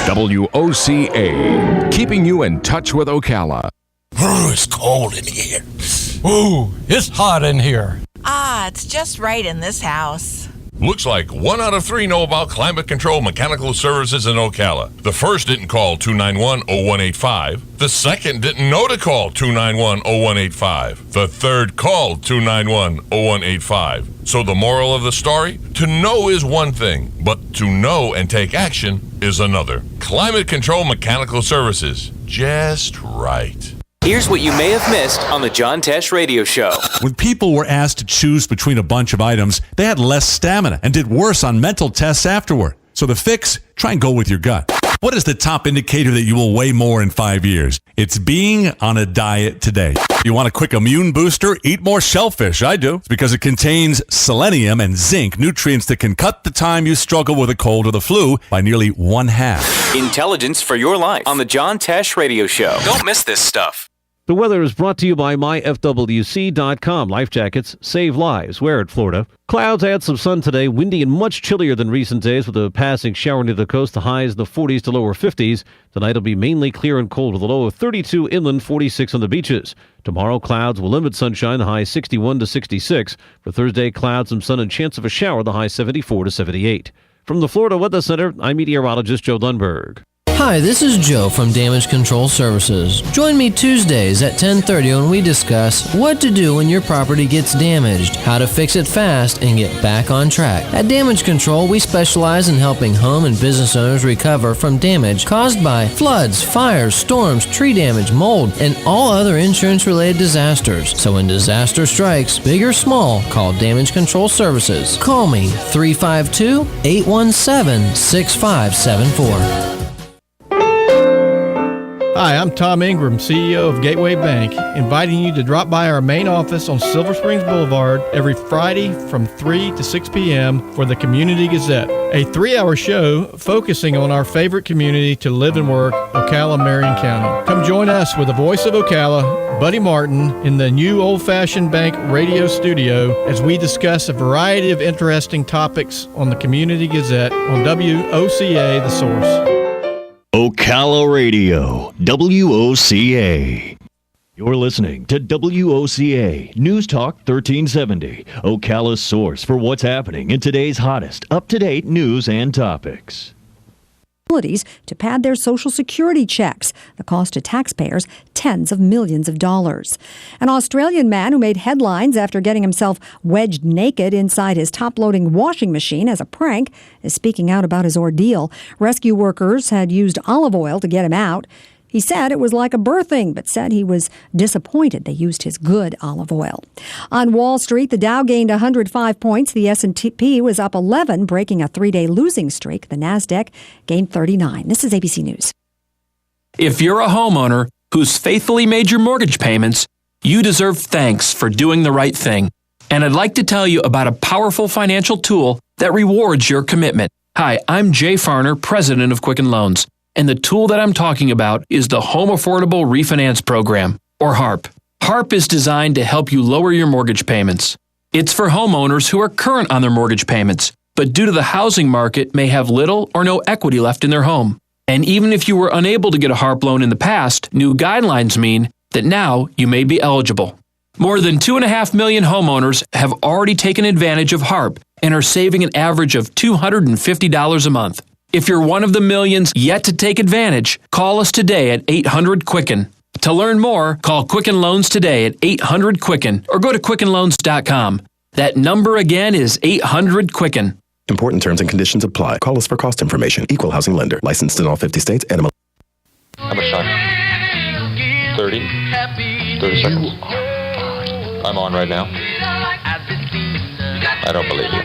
WOCA, keeping you in touch with Ocala. It's cold in here. Ooh, it's hot in here. Ah, it's just right in this house. Looks like 1 out of 3 know about climate control mechanical services in Ocala. The first didn't call 291-0185. The second didn't know to call 291-0185. The third called 291-0185. So the moral of the story? To know is one thing, but to know and take action is another. Climate control mechanical services. Just right. Here's what you may have missed on the John Tesh Radio Show. When people were asked to choose between a bunch of items, they had less stamina and did worse on mental tests afterward. So the fix? Try and go with your gut. What is the top indicator that you will weigh more in 5 years? It's being on a diet today. You want a quick immune booster? Eat more shellfish. I do. It's because it contains selenium and zinc, nutrients that can cut the time you struggle with a cold or the flu by nearly 1/2. Intelligence for your life on the John Tesh Radio Show. Don't miss this stuff. The weather is brought to you by myfwc.com. Life jackets save lives. Wear it, Florida. Clouds add some sun today. Windy and much chillier than recent days with a passing shower near the coast. The highs in the 40s to lower 50s. Tonight will be mainly clear and cold with a low of 32 inland, 46 on the beaches. Tomorrow, clouds will limit sunshine. The high 61 to 66. For Thursday, clouds, some sun and chance of a shower. The high 74 to 78. From the Florida Weather Center, I'm meteorologist Joe Lundberg. Hi, this is Joe from Damage Control Services. Join me Tuesdays at 10:30 when we discuss what to do when your property gets damaged, how to fix it fast, and get back on track. At Damage Control, we specialize in helping home and business owners recover from damage caused by floods, fires, storms, tree damage, mold, and all other insurance-related disasters. So when disaster strikes, big or small, call Damage Control Services. Call me 352-817-6574. Hi, I'm Tom Ingram, CEO of Gateway Bank, inviting you to drop by our main office on Silver Springs Boulevard every Friday from 3 to 6 p.m. for the Community Gazette, a 3-hour show focusing on our favorite community to live and work, Ocala, Marion County. Come join us with the voice of Ocala, Buddy Martin, in the new old-fashioned bank radio studio as we discuss a variety of interesting topics on the Community Gazette on WOCA, The Source. Ocala Radio, WOCA. You're listening to WOCA News Talk 1370, Ocala's source for what's happening in today's hottest, up-to-date news and topics. To pad their Social Security checks, the cost to taxpayers tens of millions of dollars. An Australian man who made headlines after getting himself wedged naked inside his top-loading washing machine as a prank is speaking out about his ordeal. Rescue workers had used olive oil to get him out. He said it was like a birthing, but said he was disappointed they used his good olive oil. On Wall Street, the Dow gained 105 points. The S&P was up 11, breaking a 3-day losing streak. The Nasdaq gained 39. This is ABC News. If you're a homeowner who's faithfully made your mortgage payments, you deserve thanks for doing the right thing. And I'd like to tell you about a powerful financial tool that rewards your commitment. Hi, I'm Jay Farner, president of Quicken Loans. And the tool that I'm talking about is the Home Affordable Refinance Program, or HARP. HARP is designed to help you lower your mortgage payments. It's for homeowners who are current on their mortgage payments, but due to the housing market may have little or no equity left in their home. And even if you were unable to get a HARP loan in the past, new guidelines mean that now you may be eligible. More than 2.5 million homeowners have already taken advantage of HARP and are saving an average of $250 a month. If you're one of the millions yet to take advantage, call us today at 800-QUICKEN. To learn more, call Quicken Loans today at 800-QUICKEN or go to quickenloans.com. That number again is 800-QUICKEN. Important terms and conditions apply. Call us for cost information. Equal housing lender. Licensed in all 50 states. And How much time? 30 seconds. I'm on right now. I don't believe you.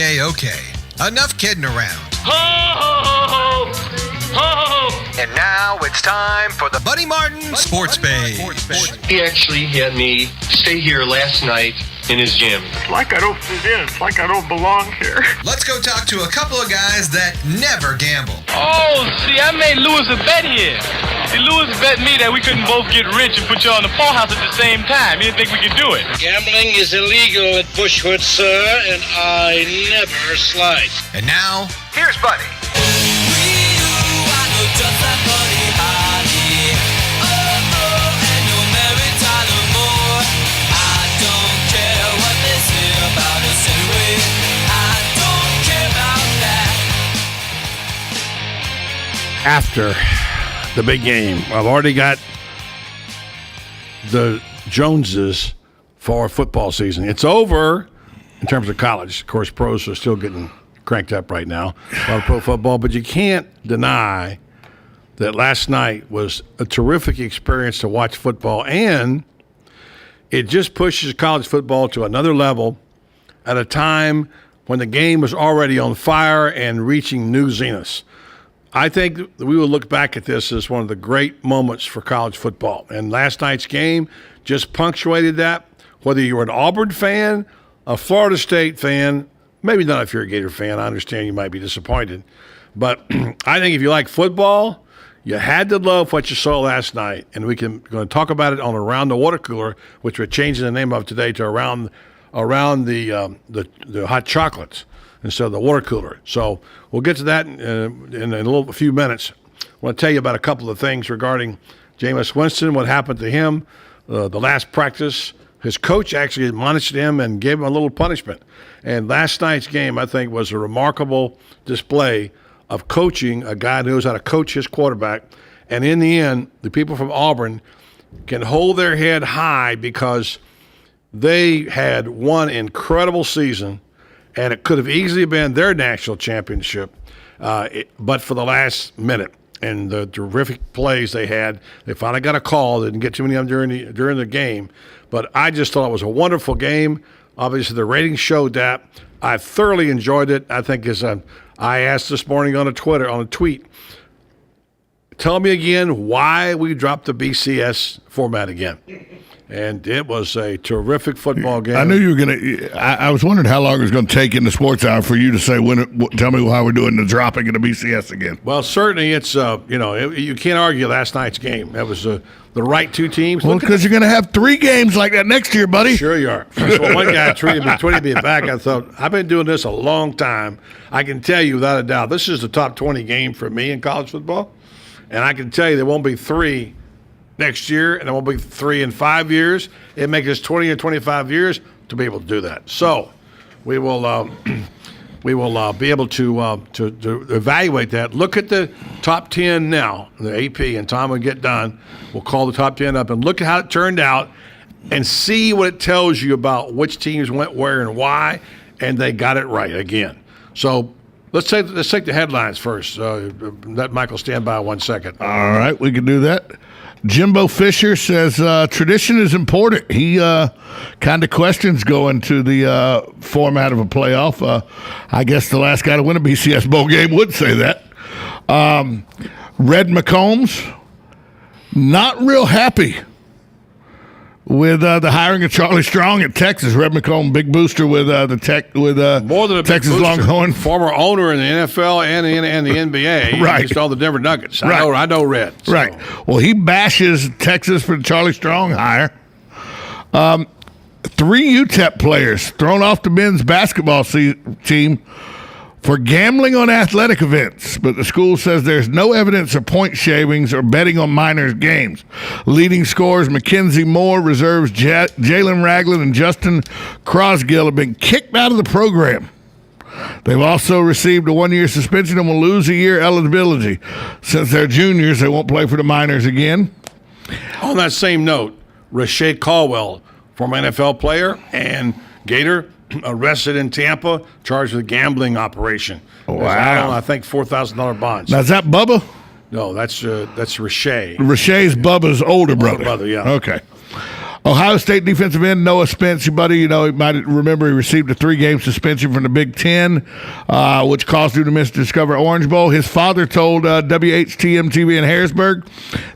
Okay. Enough kidding around. Ho, ho, ho, ho, ho. And now it's time for the Buddy Martin Sports Page. He actually had me stay here last night in his gym. It's like I don't fit in. It's like I don't belong here. Let's go talk to a couple of guys that never gamble. Oh, see, I made Lewis a bet here. See, Lewis bet me that we couldn't both get rich and put you on the phone house at the same time. He didn't think we could do it. Gambling is illegal at Bushwood, sir, and I never slide. And now, here's Buddy. We knew I know just that Buddy. after the big game. I've already got the Joneses for football season. It's over in terms of college. Of course, pros are still getting cranked up right now. A lot of pro football, but you can't deny that last night was a terrific experience to watch football, and it just pushes college football to another level at a time when the game was already on fire and reaching new zeniths. I think we will look back at this as one of the great moments for college football. And last night's game just punctuated that. Whether you're an Auburn fan, a Florida State fan, maybe not if you're a Gator fan. I understand you might be disappointed. But I think if you like football, you had to love what you saw last night. And we're going to talk about it on Around the Water Cooler, which we're changing the name of today to Around the Hot Chocolates instead of the water cooler. So we'll get to that in a few minutes. I want to tell you about a couple of things regarding Jameis Winston, what happened to him, the last practice. His coach actually admonished him and gave him a little punishment. And last night's game, I think, was a remarkable display of coaching, a guy who knows how to coach his quarterback. And in the end, the people from Auburn can hold their head high because they had one incredible season, and it could have easily been their national championship, but for the last minute and the terrific plays they had. They finally got a call. They didn't get too many of them during the game, but I just thought it was a wonderful game. Obviously, the ratings showed that. I thoroughly enjoyed it. I think as I asked this morning on a tweet, tell me again why we dropped the BCS format again. And it was a terrific football game. I knew you were going to. I was wondering how long it was going to take in the sports hour for you to say, tell me how we're doing the dropping of the BCS again. Well, certainly it's, you can't argue last night's game. That was the right two teams. Well, because you're going to have 3 games like that next year, buddy. Sure you are. So one guy tweeted me back. I thought, I've been doing this a long time. I can tell you without a doubt, this is the top 20 game for me in college football. And I can tell you there won't be 3 next year, and it won't be 3 in 5 years. It makes us 20 or 25 years to be able to do that. So we will be able to evaluate that. Look at the top 10 now, the AP, and Tom will get done. We'll call the top 10 up and look at how it turned out and see what it tells you about which teams went where and why, and they got it right again. So let's take the headlines first. Let Michael stand by 1 second. All right, we can do that. Jimbo Fisher says tradition is important. He kind of questions going to the format of a playoff. I guess the last guy to win a BCS bowl game would say that. Red McCombs, not real happy with the hiring of Charlie Strong at Texas. Red McComb, big booster with more than a Texas Longhorn, former owner in the NFL and the NBA. Right, just all the Denver Nuggets. Right. I know Red. So. Right. Well, he bashes Texas for the Charlie Strong hire. 3 UTEP players thrown off the men's basketball team for gambling on athletic events, but the school says there's no evidence of point shavings or betting on minors' games. Leading scorers Mackenzie Moore, reserves Jalen Ragland, and Justin Crosgill have been kicked out of the program. They've also received a 1-year suspension and will lose a year eligibility. Since they're juniors, they won't play for the minors again. On that same note, Rashae Caldwell, former NFL player and Gator, arrested in Tampa, charged with gambling operation. Oh, wow. I think $4,000 bonds. Now, is that Bubba? No, that's Rashae. Rashae's Bubba's older brother. Older brother, yeah. Okay. Ohio State defensive end Noah Spence, your buddy, you might remember he received a 3-game suspension from the Big Ten, which caused him to miss the Discover Orange Bowl. His father told WHTM-TV in Harrisburg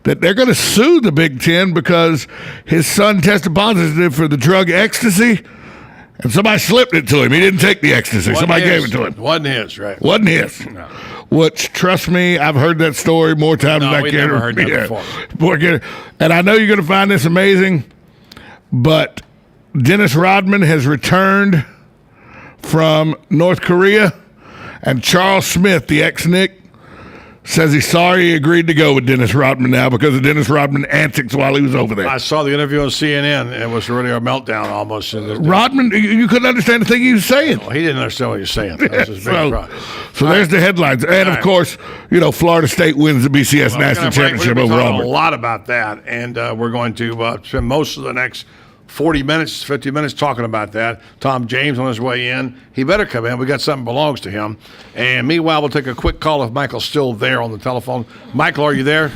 that they're going to sue the Big Ten because his son tested positive for the drug ecstasy, and somebody slipped it to him. He didn't take the ecstasy. Somebody gave it to him. Wasn't his, right? Wasn't his. No. Which, trust me, I've heard that story more times than I can. Never heard that before. And I know you're going to find this amazing, but Dennis Rodman has returned from North Korea, and Charles Smith, the ex-Knick, says he's sorry he agreed to go with Dennis Rodman now because of Dennis Rodman antics while he was over there. I saw the interview on CNN. It was really a meltdown almost. Rodman, you couldn't understand the thing he was saying. Well, he didn't understand what he was saying. That was his big problem. So there's the headlines. And, of course, Florida State wins the BCS National Championship over Auburn. A lot about that, and we're going to spend most of the next 40 minutes, 50 minutes talking about that. Tom James on his way in. He better come in. We got something belongs to him. And meanwhile, we'll take a quick call if Michael's still there on the telephone. Michael, are you there?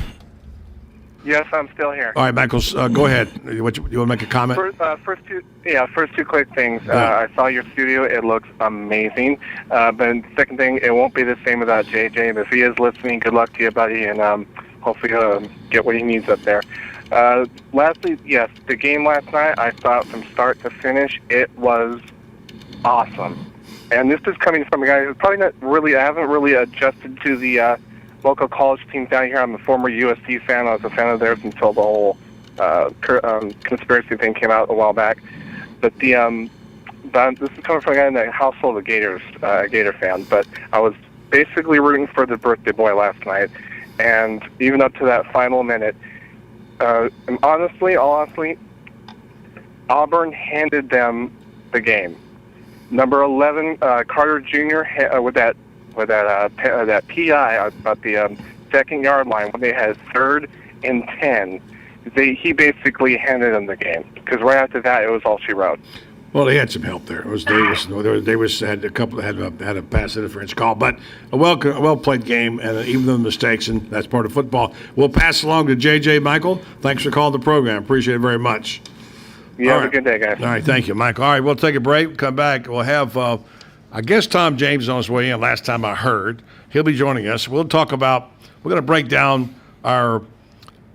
Yes, I'm still here. All right, Michael, go ahead. You want to make a comment? First two quick things. I saw your studio. It looks amazing. But second thing, it won't be the same without JJ. If he is listening, good luck to you, buddy, and hopefully he'll get what he needs up there. Lastly, yes, the game last night, I saw it from start to finish. It was awesome. And this is coming from a guy who's probably not really, I haven't really adjusted to the local college teams down here. I'm a former USC fan. I was a fan of theirs until the whole conspiracy thing came out a while back. But this is coming from a guy in the household of Gators, Gator fan. But I was basically rooting for the birthday boy last night. And even up to that final minute, and honestly, Auburn handed them the game. Number 11, Carter Jr. with that PI about the second yard line when they had 3rd and 10. He basically handed them the game because right after that it was all she wrote. Well, they had some help there. It was Davis. Davis had a couple had a pass interference call, but a well played game, and even the mistakes, and that's part of football. We'll pass along to JJ. Michael, thanks for calling the program. Appreciate it very much. You have a good day, guys. All right, thank you, Michael. All right, we'll take a break. Come back. We'll have, I guess, Tom James is on his way in. Last time I heard, he'll be joining us. We'll talk about. We're going to break down our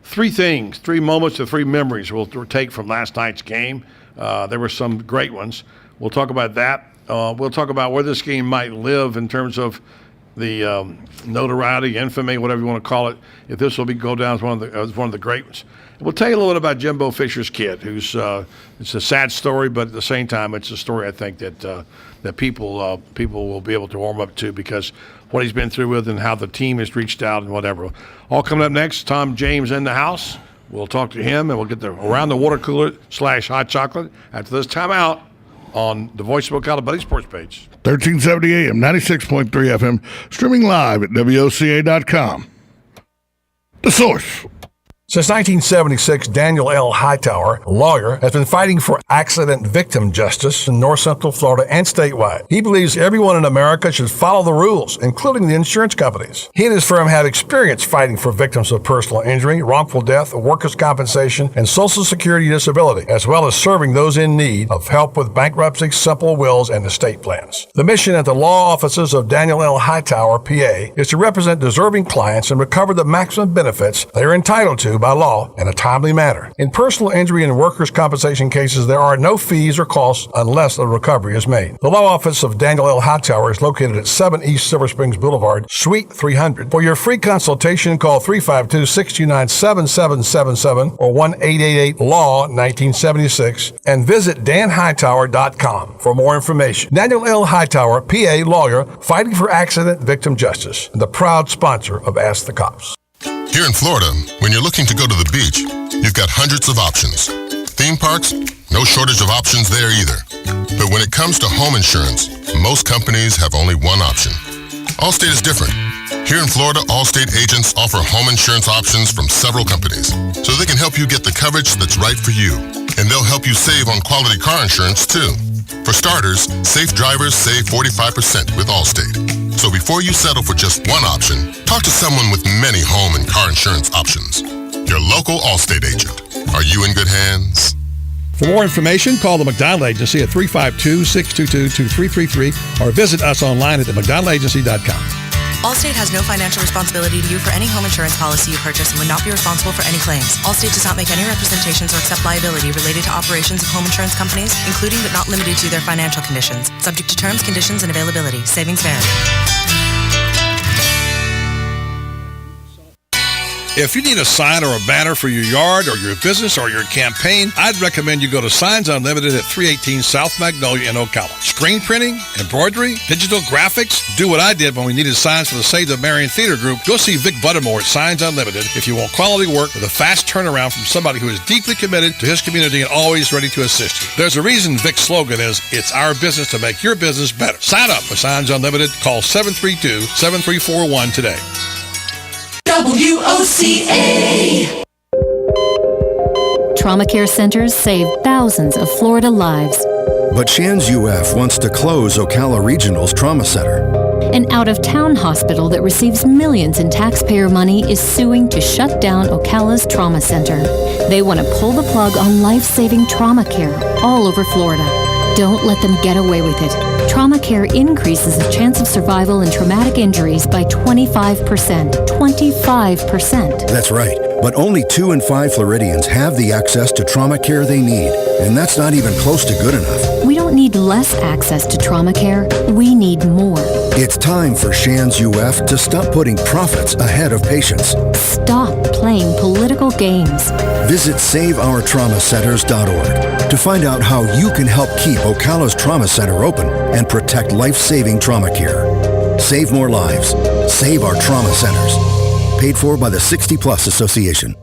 3 things, 3 moments, or 3 memories we'll take from last night's game. There were some great ones. We'll talk about that. We'll talk about where this game might live in terms of the notoriety, infamy, whatever you want to call it. If this will go down as one of the great ones. And we'll tell you a little bit about Jimbo Fisher's kid, who's it's a sad story, but at the same time, it's a story I think that people will be able to warm up to because what he's been through with and how the team has reached out and whatever. All coming up next. Tom James in the house. We'll talk to him, and we'll get around the water cooler / hot chocolate after this timeout on the Voice of Ocala Buddy Sports page. 1370 AM, 96.3 FM, streaming live at WOCA.com. The Source. Since 1976, Daniel L. Hightower, a lawyer, has been fighting for accident victim justice in North Central Florida and statewide. He believes everyone in America should follow the rules, including the insurance companies. He and his firm have experience fighting for victims of personal injury, wrongful death, workers' compensation, and Social Security disability, as well as serving those in need of help with bankruptcy, simple wills, and estate plans. The mission at the law offices of Daniel L. Hightower, PA, is to represent deserving clients and recover the maximum benefits they are entitled to by law in a timely manner. In personal injury and workers' compensation cases, there are no fees or costs unless a recovery is made. The law office of Daniel L. Hightower is located at 7 East Silver Springs Boulevard, Suite 300. For your free consultation, call 352-629-7777 or 1-888-LAW-1976 and visit danhightower.com for more information. Daniel L. Hightower, PA lawyer, fighting for accident victim justice, and the proud sponsor of Ask the Cops. Here in Florida, when you're looking to go to the beach, you've got hundreds of options. Theme parks, no shortage of options there either. But when it comes to home insurance, most companies have only one option. Allstate is different. Here in Florida, Allstate agents offer home insurance options from several companies, so they can help you get the coverage that's right for you. And they'll help you save on quality car insurance, too. For starters, safe drivers save 45% with Allstate. So before you settle for just one option, talk to someone with many home and car insurance options. Your local Allstate agent. Are you in good hands? For more information, call the McDonald Agency at 352-622-2333 or visit us online at themcdonaldagency.com. Allstate has no financial responsibility to you for any home insurance policy you purchase and would not be responsible for any claims. Allstate does not make any representations or accept liability related to operations of home insurance companies, including but not limited to their financial conditions. Subject to terms, conditions, and availability. Savings vary. If you need a sign or a banner for your yard or your business or your campaign, I'd recommend you go to Signs Unlimited at 318 South Magnolia in Ocala. Screen printing, embroidery, digital graphics. Do what I did when we needed signs for the Save the Marion Theater Group. Go see Vic Buttermore at Signs Unlimited if you want quality work with a fast turnaround from somebody who is deeply committed to his community and always ready to assist you. There's a reason Vic's slogan is, "It's our business to make your business better." Sign up for Signs Unlimited. Call 732-7341 today. WOCA. Trauma care centers save thousands of Florida lives. But Shands UF wants to close Ocala Regional's trauma center. An out-of-town hospital that receives millions in taxpayer money is suing to shut down Ocala's trauma center. They want to pull the plug on life-saving trauma care all over Florida. Don't let them get away with it. Trauma care increases the chance of survival in traumatic injuries by 25%. 25%. That's right. But only 2 in 5 Floridians have the access to trauma care they need. And that's not even close to good enough. We don't need less access to trauma care. We need more. It's time for Shands UF to stop putting profits ahead of patients. Stop playing political games. Visit SaveOurTraumaCenters.org to find out how you can help keep Ocala's Trauma Center open and protect life-saving trauma care. Save more lives. Save our trauma centers. Paid for by the 60 Plus Association.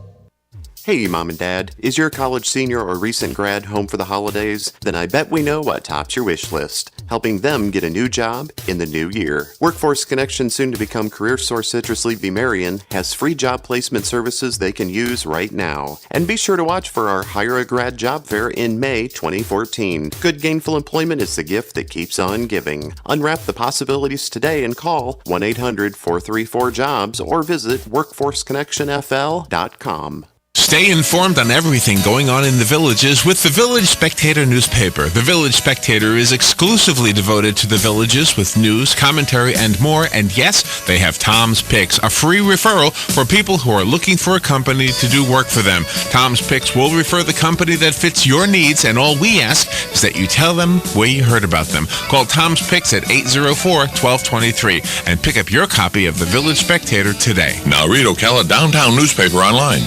Hey, Mom and Dad, is your college senior or recent grad home for the holidays? Then I bet we know what tops your wish list, helping them get a new job in the new year. Workforce Connection, soon to become CareerSource Citrus Levy Marion, has free job placement services they can use right now. And be sure to watch for our Hire a Grad job fair in May 2014. Good gainful employment is the gift that keeps on giving. Unwrap the possibilities today and call 1-800-434-JOBS or visit workforceconnectionfl.com. Stay informed on everything going on in the Villages with the Village Spectator newspaper. The Village Spectator is exclusively devoted to the Villages with news, commentary, and more. And yes, they have Tom's Picks, a free referral for people who are looking for a company to do work for them. Tom's Picks will refer the company that fits your needs, and all we ask is that you tell them where you heard about them. Call Tom's Picks at 804-1223 and pick up your copy of the Village Spectator today. Now read Ocala Downtown newspaper online.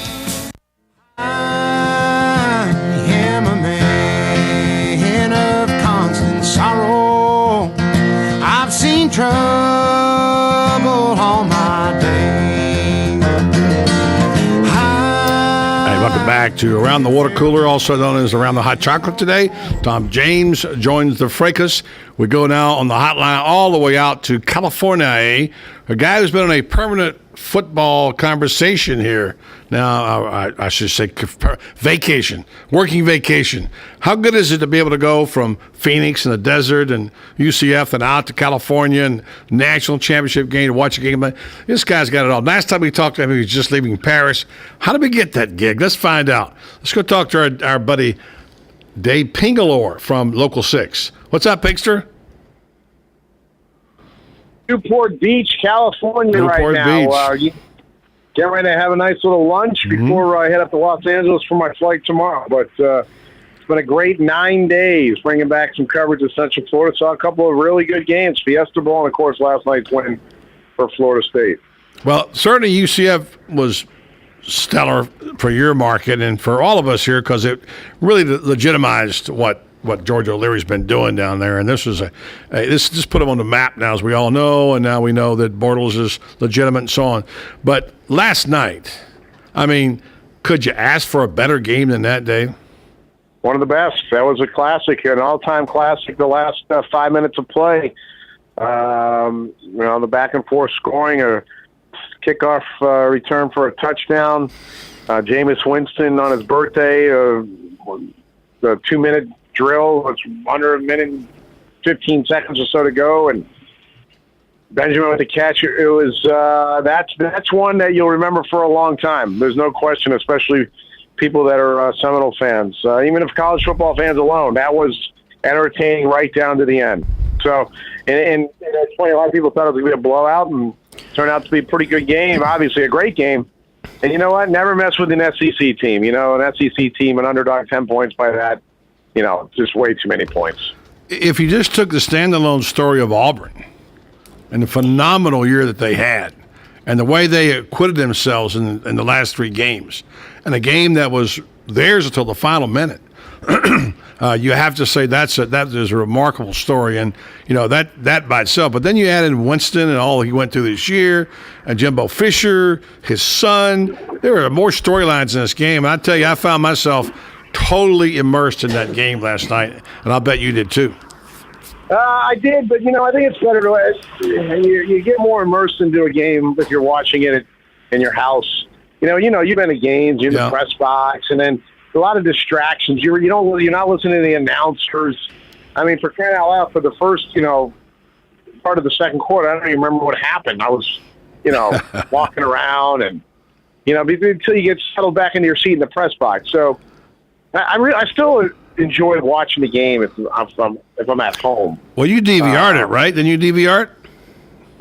I am a man of constant sorrow. I've seen trouble all my day. Hey, welcome back to Around the Water Cooler, also known as Around the Hot Chocolate today. Tom James joins the fracas. We go now on the hotline all the way out to California. A guy who's been on a permanent football conversation here. Now, I should say vacation, working vacation. How good is it to be able to go from Phoenix and the desert and UCF and out to California and national championship game to watch a game? This guy's got it all. Last time we talked to him, he was just leaving Paris. How did we get that gig? Let's find out. Let's go talk to our buddy Dave Pingalore from Local 6. What's up, Pinkster? Newport Beach, California, Newport right now. Beach. Get ready to have a nice little lunch before I head up to Los Angeles for my flight tomorrow. But it's been a great 9 days, bringing back some coverage of Central Florida. Saw a couple of really good games, Fiesta Bowl, and, of course, last night's win for Florida State. Well, certainly UCF was stellar for your market and for all of us here because it really legitimized what George O'Leary's been doing down there, and this is this just put him on the map now, as we all know, and now we know that Bortles is legitimate and so on. But last night, I mean, could you ask for a better game than that, Dave? One of the best. That was a classic, an all-time classic. The last 5 minutes of play, the back and forth scoring, a kickoff return for a touchdown. Jameis Winston on his birthday, the 2-minute drill. It's under a minute and 15 seconds or so to go, and Benjamin with the catch. It was that's one that you'll remember for a long time. There's no question, especially people that are Seminole fans. Even if college football fans alone, that was entertaining right down to the end. So, and it's funny, a lot of people thought it was going to be a blowout, and it turned out to be a pretty good game. Obviously, a great game. And you know what? Never mess with an SEC team. An SEC team, an underdog, 10 points by that. Just way too many points. If you just took the standalone story of Auburn and the phenomenal year that they had, and the way they acquitted themselves in the last 3 games, and a game that was theirs until the final minute. You have to say that is a remarkable story, and that by itself. But then you add in Winston and all he went through this year, and Jimbo Fisher, his son. There were more storylines in this game. And I tell you, I found myself totally immersed in that game last night, and I'll bet you did too. I did, but I think it's better to you get more immersed into a game if you're watching it in your house. You've been to games, you're in the press box, and then a lot of distractions. You're not listening to the announcers. I mean, for crying out loud, for the first part of the second quarter, I don't even remember what happened. I was walking around and until you get settled back into your seat in the press box. So I still enjoy watching the game if I'm at home. Well, you DVR'd it, right? Then you DVR'd?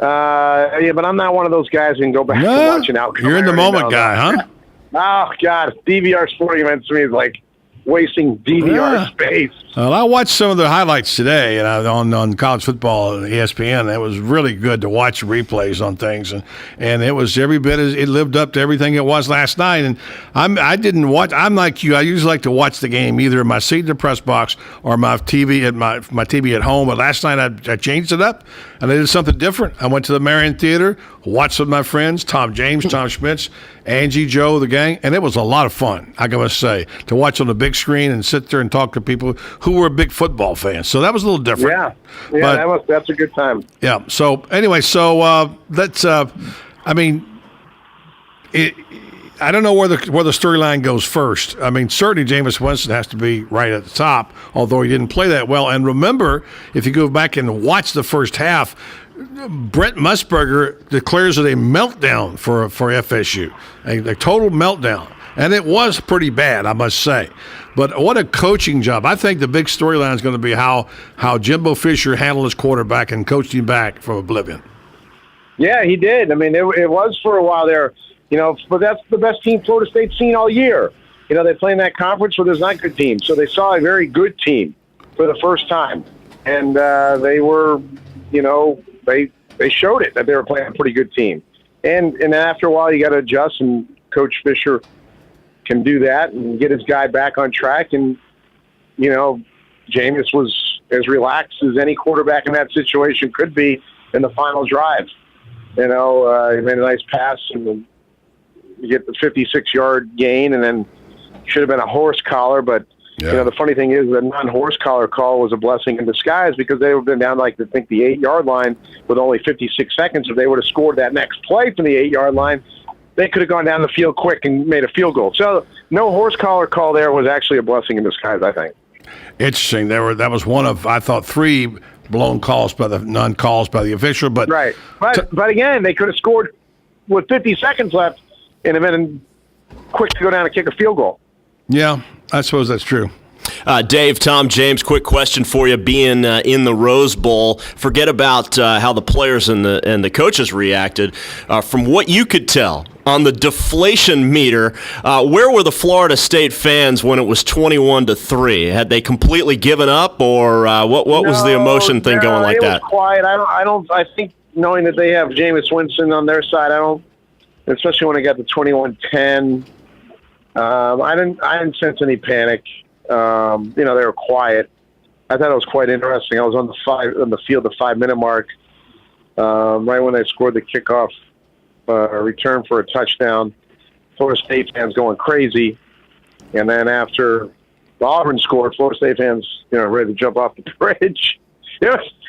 Yeah, but I'm not one of those guys who can go back and watch an outcome. You're in the moment guy, huh? Oh, God. DVR sporting events to me is like wasting DVR space. Well, I watched some of the highlights today on college football and ESPN. It was really good to watch replays on things, and it was every bit as it lived up to everything it was last night. And I didn't watch. I'm like you. I usually like to watch the game either in my seat in the press box or my TV at my TV at home. But last night I changed it up and I did something different. I went to the Marion Theater, watched with my friends, Tom James, Tom Schmitz, Angie, Joe, the gang, and it was a lot of fun, I gotta say, to watch on the big screen and sit there and talk to people who were big football fans. So that was a little different. Yeah, that's a good time. Yeah. So anyway, let's. I mean, I don't know where the storyline goes first. I mean, certainly Jameis Winston has to be right at the top, although he didn't play that well. And remember, if you go back and watch the first half, Brent Musburger declares it a meltdown for FSU, a total meltdown. And it was pretty bad, I must say. But what a coaching job. I think the big storyline is going to be how Jimbo Fisher handled his quarterback and coached him back from oblivion. Yeah, he did. I mean, it was for a while there, but that's the best team Florida State's seen all year. They play in that conference where there's not good teams. So they saw a very good team for the first time. And they were, they showed it that they were playing a pretty good team. And after a while, you got to adjust, and Coach Fisher can do that and get his guy back on track. And, Jameis was as relaxed as any quarterback in that situation could be in the final drive. He made a nice pass and you get the 56-yard gain, and then should have been a horse collar. But, the funny thing is the non-horse collar call was a blessing in disguise because they would have been down the 8-yard line with only 56 seconds. If they would have scored that next play from the 8-yard line, they could have gone down the field quick and made a field goal. So no horse collar call there was actually a blessing in disguise, I think. Interesting. That was one of, I thought, 3 blown calls by the non-calls by the official. But right. But again, they could have scored with 50 seconds left and have been quick to go down and kick a field goal. Yeah, I suppose that's true. Dave, Tom, James, quick question for you. Being in the Rose Bowl, forget about how the players and the coaches reacted. From what you could tell on the deflation meter, where were the Florida State fans when it was 21-3? Had they completely given up, or what was the emotion thing going like that? It was quiet. I think knowing that they have Jameis Winston on their side, especially when it got to 21-10. I didn't sense any panic. They were quiet. I thought it was quite interesting. I was on the field, the 5-minute mark, right when they scored the kickoff return for a touchdown. Florida State fans going crazy, and then after Auburn scored, Florida State fans, ready to jump off the bridge. It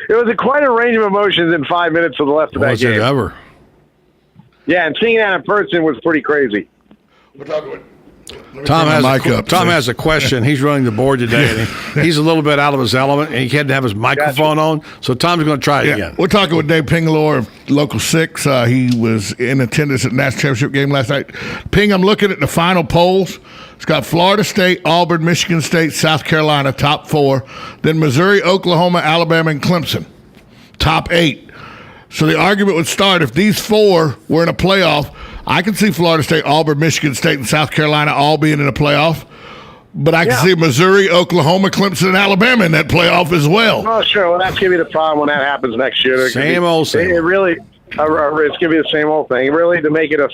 was quite a range of emotions in 5 minutes to the left of that game. Ever? Yeah, and seeing that in person was pretty crazy. We're talking about. Tom has a question. He's running the board today, and he's a little bit out of his element, and he had to have his microphone on, so Tom's going to try it again. We're talking with Dave Pingalore of Local 6. He was in attendance at the National Championship game last night. Ping, I'm looking at the final polls. It's got Florida State, Auburn, Michigan State, South Carolina, top 4. Then Missouri, Oklahoma, Alabama, and Clemson, top 8. So the argument would start if these 4 were in a playoff. I can see Florida State, Auburn, Michigan State, and South Carolina all being in a playoff. But I can see Missouri, Oklahoma, Clemson, and Alabama in that playoff as well. Oh, sure. Well, that's going to be the problem when that happens next year. Same old. It really It's going to be the same old thing. Really, to make it a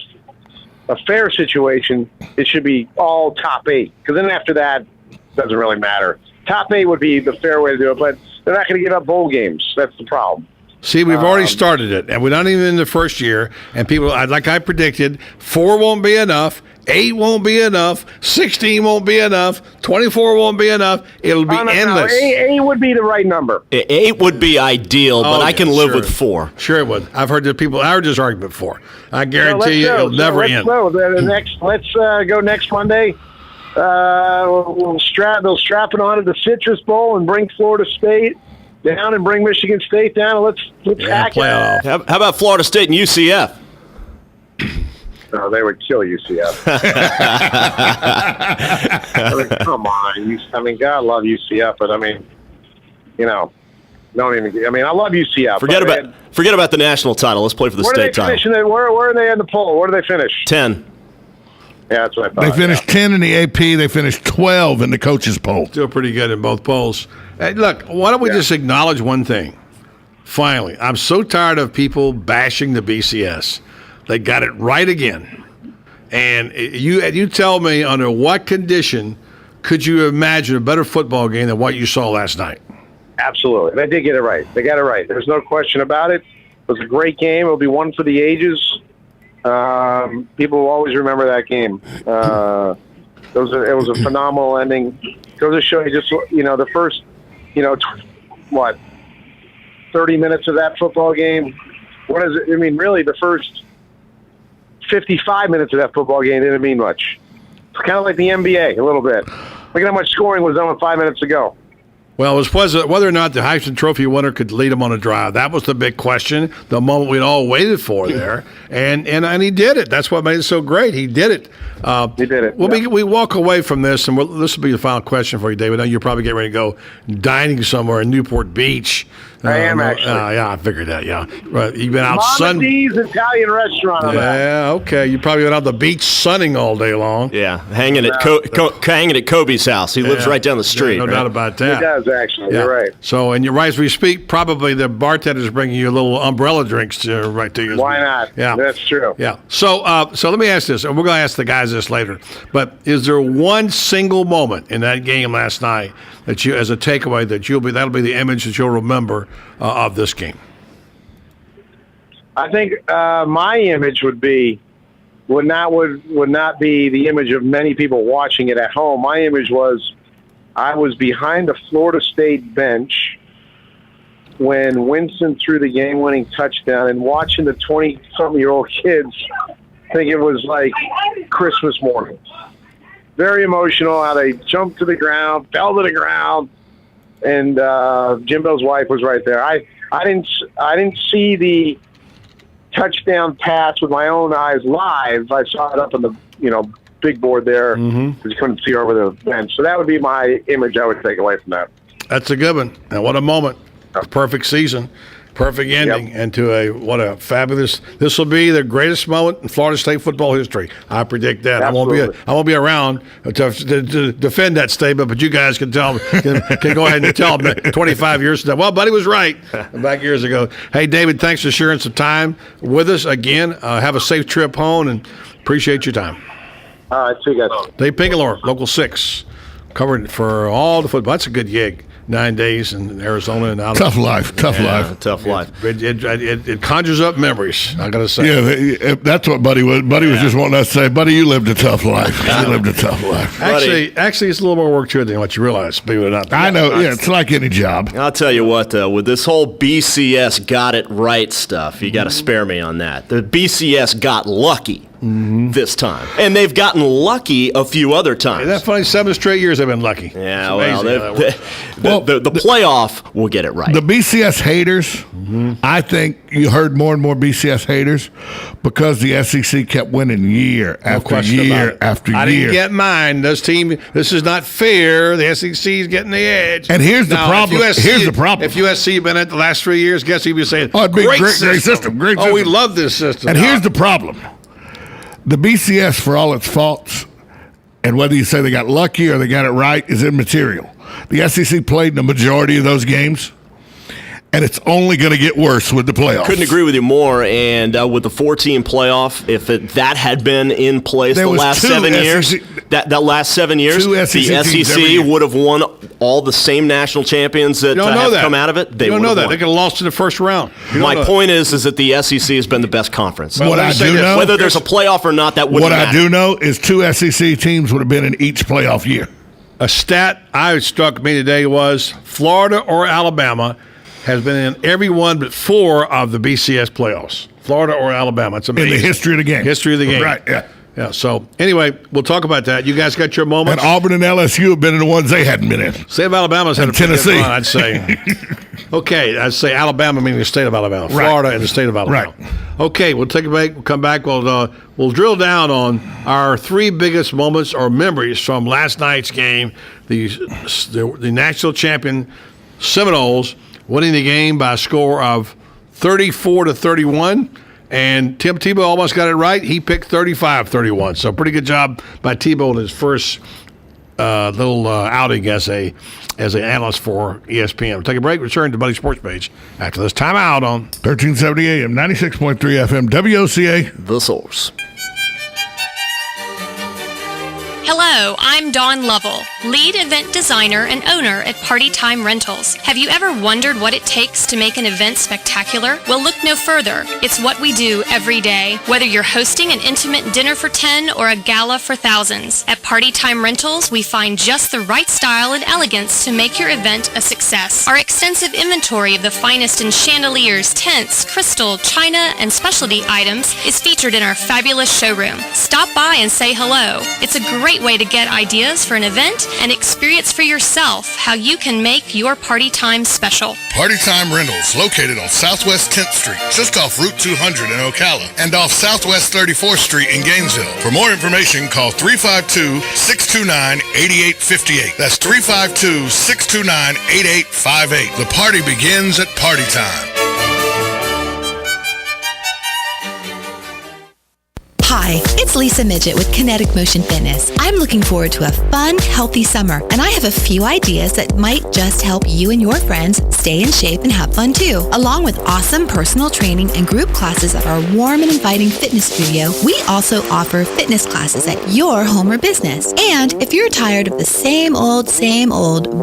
fair situation, it should be all top 8. Because then after that, it doesn't really matter. Top 8 would be the fair way to do it, but they're not going to give up bowl games. That's the problem. See, we've already started it, and we're not even in the first year. And people, like I predicted, 4 won't be enough, 8 won't be enough, 16 won't be enough, 24 won't be enough. It'll be endless. 8 would be the right number. 8 would be ideal, but I can live with 4. Sure it would. I've heard I heard this argument before. I guarantee you it'll never end. Let's go next Monday. They'll strap it onto the Citrus Bowl and bring Florida State down and bring Michigan State down. And let's hack it. How about Florida State and UCF? No, they would kill UCF. Come on. God love UCF, but don't even. I love UCF. Forget about the national title. Let's play for the state title. Where are they in the poll? Where do they finish? 10. Yeah, that's what I thought. They finished 10 in the AP. They finished 12 in the coaches poll. Still pretty good in both polls. Hey, look, why don't we just acknowledge one thing? Finally, I'm so tired of people bashing the BCS. They got it right again. And you tell me, under what condition could you imagine a better football game than what you saw last night? Absolutely. They did get it right. They got it right. There's no question about it. It was a great game. It'll be one for the ages. People will always remember that game. It was a phenomenal ending. Goes to show you just, the first, 30 minutes of that football game. What is it? Really, the first 55 minutes of that football game didn't mean much. It's kind of like the NBA, a little bit. Look at how much scoring was done with 5 minutes ago. Well, it was whether or not the Heisman Trophy winner could lead them on a drive. That was the big question, the moment we'd all waited for there. And he did it. That's what made it so great. He did it. He did it. Well, we walk away from this, and this will be the final question for you, David. I know you're probably getting ready to go dining somewhere in Newport Beach. I am, actually. Yeah, I figured that, yeah. Right. You've been out Mama D's Italian restaurant. Yeah, okay. You probably went out the beach sunning all day long. Yeah, hanging at Kobe's house. He lives right down the street. No doubt about that. He does, actually. Yeah. You're right. So, and you're right as we speak, probably the bartender's bringing you a little umbrella drinks right to you. Why not? Yeah. That's true. Yeah. So let me ask this, and we're going to ask the guys this later, but is there one single moment in that game last night that you, as a takeaway, that'll be the image that you'll remember of this game? I think my image would not be the image of many people watching it at home. My image was I was behind the Florida State bench when Winston threw the game-winning touchdown and watching the 20-something-year-old kids. I think it was like Christmas morning. Very emotional how they jumped to the ground, fell to the ground, and Jimbo's wife was right there. I didn't see the touchdown pass with my own eyes live. I saw it up on the big board there because you couldn't see over the bench. So that would be my image I would take away from that. That's a good one. And what a moment. A perfect season. Perfect ending. And what a fabulous. This will be the greatest moment in Florida State football history. I predict that. I won't be around to defend that statement, but you guys can go ahead and tell them 25 years from now. Well, Buddy was right back years ago. Hey, David, thanks for sharing some time with us again. Have a safe trip home, and appreciate your time. All right, see you guys. Dave Pinkelor, Local 6, covered for all the football. That's a good gig. 9 days in Arizona and out. Tough life. Tough life. It conjures up memories, I got to say. Yeah, that's what Buddy was. Buddy was just wanting us to say, Buddy, you lived a tough life. You lived a tough life. Actually, it's a little more work to it than what you realize, believe it or not. I know. Yeah, it's like any job. I'll tell you what, though, with this whole BCS got it right stuff, you got to spare me on that. The BCS got lucky. This time. And they've gotten lucky a few other times. Isn't that funny? 7 straight years they've been lucky. Yeah, the playoff will get it right. The BCS haters, I think you heard more and more BCS haters because the SEC kept winning year after year after year. I didn't get mine. This is not fair. The SEC is getting the edge. And here's the problem. Here's the problem. If USC had been at the last 3 years, guess he'd be saying, it'd be great system. Great system. We love this system. And here's the problem. The BCS, for all its faults, and whether you say they got lucky or they got it right, is immaterial. The SEC played in the majority of those games, And it's only going to get worse with the playoffs. Couldn't agree with you more. And with the 4-team playoff, if that had been in place the last 7 years, that last 7 years, the SEC would have won all the same national champions that have come out of it. They don't know that. Won. They could have lost in the first round. My point is that the SEC has been the best conference. Well, what I do know, whether there's a playoff or not, that wouldn't matter. What I do know is 2 SEC teams would have been in each playoff year. A stat struck me today was Florida or Alabama has been in every one but 4 of the BCS playoffs. Florida or Alabama. It's amazing. In the history of the game. History of the game. Right, yeah. Yeah, so anyway, we'll talk about that. You guys got your moments? And Auburn and LSU have been in the ones they hadn't been in. State of Alabama's had a pretty Tennessee. good run, I'd say. Okay, I'd say Alabama meaning the state of Alabama. Right. Florida and the state of Alabama. Right. Okay, we'll take a break. We'll come back. We'll drill down on our 3 biggest moments or memories from last night's game. The national champion Seminoles winning the game by a score of 34-31. And Tim Tebow almost got it right. He picked 35-31. So pretty good job by Tebow in his first little outing as an analyst for ESPN. We'll take a break. Return to Buddy Sports Page after this timeout on 1370 AM, 96.3 FM, WOCA. The Source. Hello, I'm Dawn Lovell, lead event designer and owner at Party Time Rentals. Have you ever wondered what it takes to make an event spectacular? Well, look no further. It's what we do every day, whether you're hosting an intimate dinner for 10 or a gala for thousands. At Party Time Rentals, we find just the right style and elegance to make your event a success. Our extensive inventory of the finest in chandeliers, tents, crystal, china, and specialty items is featured in our fabulous showroom. Stop by and say hello. It's a great way to get ideas for an event and experience for yourself how you can make your party time special. Party Time Rentals, located on Southwest 10th Street, just off Route 200 in Ocala, and off Southwest 34th Street in Gainesville. For more information, call 352-629-8858. That's 352-629-8858. The party begins at Party Time. Hi, it's Lisa Midget with Kinetic Motion Fitness. I'm looking forward to a fun, healthy summer, and I have a few ideas that might just help you and your friends stay in shape and have fun too. Along with awesome personal training and group classes at our warm and inviting fitness studio, we also offer fitness classes at your home or business. And if you're tired of the same old,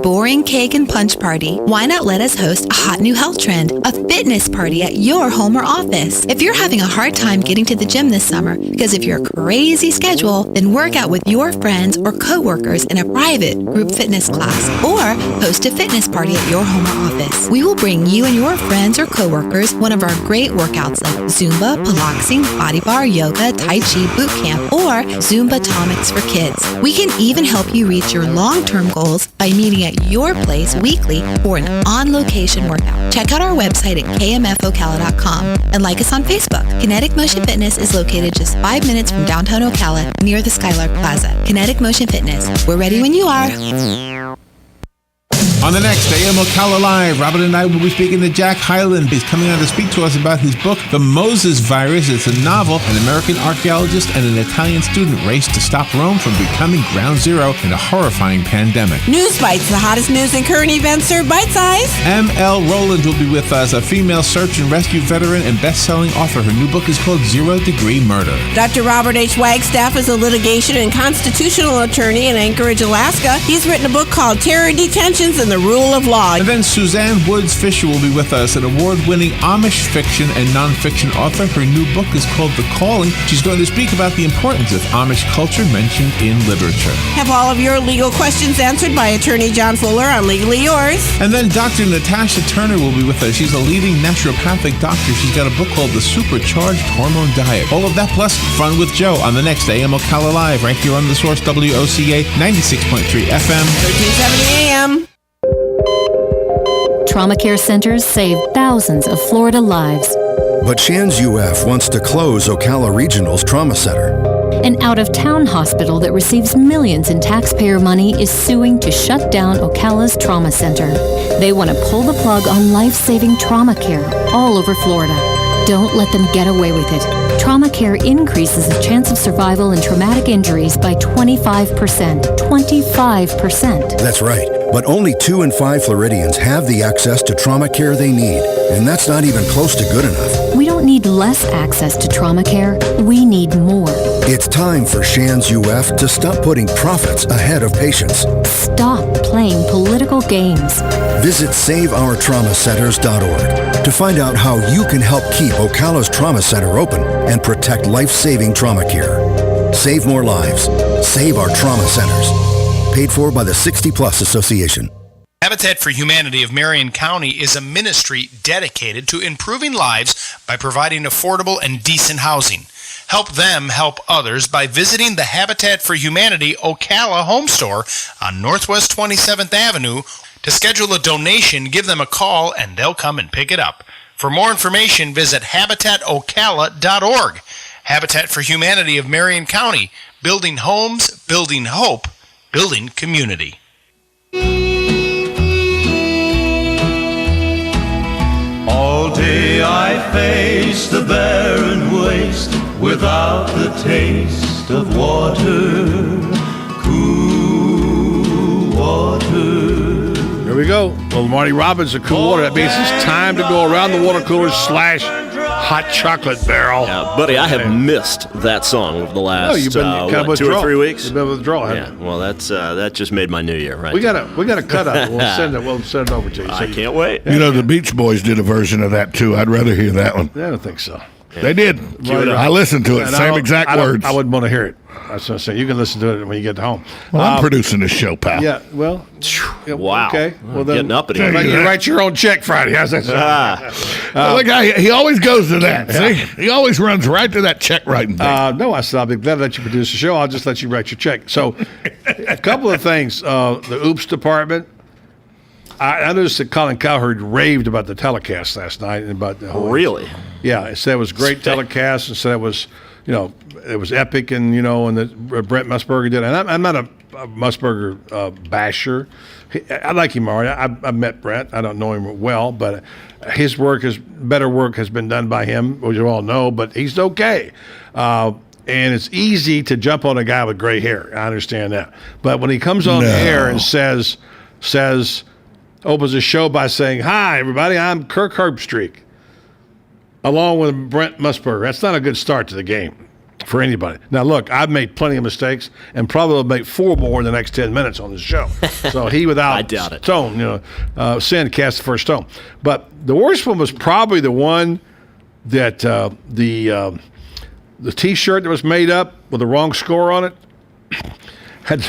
boring cake and punch party, why not let us host a hot new health trend, a fitness party at your home or office? If you're having a hard time getting to the gym this summer, because of your crazy schedule, then work out with your friends or coworkers in a private group fitness class or host a fitness party at your home or office. We will bring you and your friends or coworkers one of our great workouts like Zumba, Pilates, Body Bar, Yoga, Tai Chi Boot Camp, or Zumba Tonics for kids. We can even help you reach your long-term goals by meeting at your place weekly for an on-location workout. Check out our website at kmfocala.com and like us on Facebook. Kinetic Motion Fitness is located just 5 minutes from downtown Ocala near the Skylark Plaza. Kinetic Motion Fitness. We're ready when you are. On the next AM Ocala Live, Robert and I will be speaking to Jack Hyland. He's coming on to speak to us about his book, The Moses Virus. It's a novel. An American archaeologist and an Italian student race to stop Rome from becoming ground zero in a horrifying pandemic. News Bites, the hottest news and current events served bite-size. M.L. Rowland will be with us, a female search and rescue veteran and best-selling author. Her new book is called 0 Degree Murder. Dr. Robert H. Wagstaff is a litigation and constitutional attorney in Anchorage, Alaska. He's written a book called Terror Detentions and the Rule of Law. And then Suzanne Woods Fisher will be with us, an award-winning Amish fiction and nonfiction author. Her new book is called The Calling. She's going to speak about the importance of Amish culture mentioned in literature. Have all of your legal questions answered by attorney John Fuller on Legally Yours. And then Dr. Natasha Turner will be with us. She's a leading naturopathic doctor. She's got a book called The Supercharged Hormone Diet. All of that plus Fun with Joe on the next AM Ocala Live right here on The Source, WOCA 96.3 FM. 1370 AM. Trauma care centers save thousands of Florida lives. But Shands UF wants to close Ocala Regional's trauma center. An out-of-town hospital that receives millions in taxpayer money is suing to shut down Ocala's trauma center. They want to pull the plug on life-saving trauma care all over Florida. Don't let them get away with it. Trauma care increases the chance of survival in traumatic injuries by 25%. 25%. That's right. But only 2 in 5 Floridians have the access to trauma care they need, and that's not even close to good enough. We don't need less access to trauma care. We need more. It's time for Shands UF to stop putting profits ahead of patients. Stop playing political games. Visit SaveOurTraumaCenters.org to find out how you can help keep Ocala's Trauma Center open and protect life-saving trauma care. Save more lives. Save our trauma centers. Paid for by the 60 Plus Association. Habitat for Humanity of Marion County is a ministry dedicated to improving lives by providing affordable and decent housing. Help them help others by visiting the Habitat for Humanity Ocala home store on Northwest 27th Avenue. To schedule a donation, give them a call and they'll come and pick it up. For more information, visit habitatocala.org. Habitat for Humanity of Marion County, building homes, building hope, building community. All day I face the barren waste without the taste of water, cool water. Here we go. Well, Marty Robbins of Cool Water. That means it's time to go around the water cooler / hot chocolate barrel. Yeah, buddy, I have missed that song over the last you've been kind of 2 or 3 weeks. You've been withdrawal. Yeah, well, that's that just made my new year, right? We got a cut up. We'll send it over to you. I can't wait. You know, the Beach Boys did a version of that too. I'd rather hear that one. I don't think so. They did. I listened to it. Same exact words. I wouldn't want to hear it. That's what I'm saying. You can listen to it when you get home. Well, I'm producing this show, pal. Yeah, well. Wow. Okay. Well, then, getting up at you write your own check Friday. How's that sound? The guy, he always goes to that. See? He always runs right to that check writing thing. No, I said I'll be glad to let you produce the show. I'll just let you write your check. So, a couple of things. The Oops department. I noticed that Colin Cowherd raved about the telecast last night. And about the whole, really? Yeah, he said it was a great telecast and said it was, it was epic and, and that Brent Musburger did. And I'm not a Musburger basher. I like him already. I met Brent. I don't know him well, but his better work has been done by him, which you all know, but he's okay. And it's easy to jump on a guy with gray hair. I understand that. But when he comes on the air and opens the show by saying, "Hi, everybody, I'm Kirk Herbstreit," along with Brent Musburger. That's not a good start to the game for anybody. Now, look, I've made plenty of mistakes and probably will make 4 more in the next 10 minutes on this show. So he without I doubt it. stone, sin cast the first stone. But the worst one was probably the one that the T-shirt that was made up with the wrong score on it had.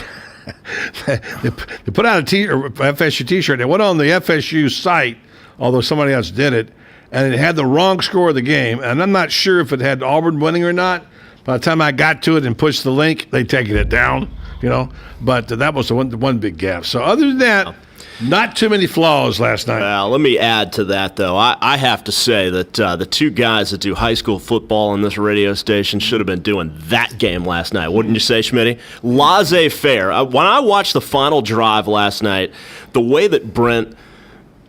They put out a FSU T-shirt. It went on the FSU site, although somebody else did it, and it had the wrong score of the game. And I'm not sure if it had Auburn winning or not. By the time I got to it and pushed the link, they'd taken it down, But that was the one big gaffe. So other than that, not too many flaws last night. Well, let me add to that, though. I have to say that the 2 guys that do high school football on this radio station should have been doing that game last night. Wouldn't you say, Schmitty? Laissez-faire. When I watched the final drive last night, the way that Brent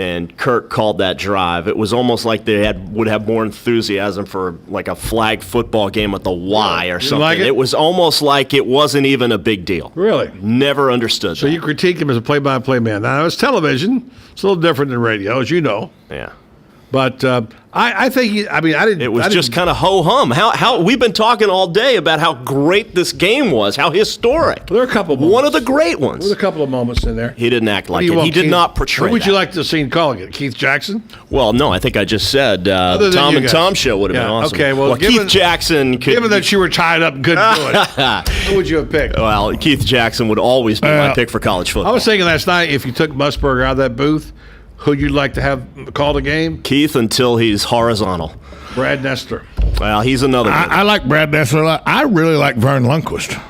and Kirk called that drive, it was almost like they would have more enthusiasm for like a flag football game at the Y or something. Like it? It was almost like it wasn't even a big deal. Really? Never understood So that. you critique him as a play-by-play man. Now, it's television. It's a little different than radio, as you know. Yeah. But I think I didn't. It was just kind of ho-hum. How we've been talking all day about how great this game was, how historic. There are a couple of moments. One of the great ones. There were a couple of moments in there. He didn't act like What do it. you He want, did Keith? not portray Who would that. you like to see calling it? Keith Jackson? Well, no, I think I just said Other than Tom you and guys. Tom show would have been awesome. Okay, well, given, Keith Jackson could. Given that you were tied up and couldn't do it, who would you have picked? Well, Keith Jackson would always be my pick for college football. I was thinking last night, if you took Musburger out of that booth, who'd you like to have call the game? Keith until he's horizontal. Brad Nestor. Well, he's another one. I like Brad Nestor a lot. I really like Vern Lundquist.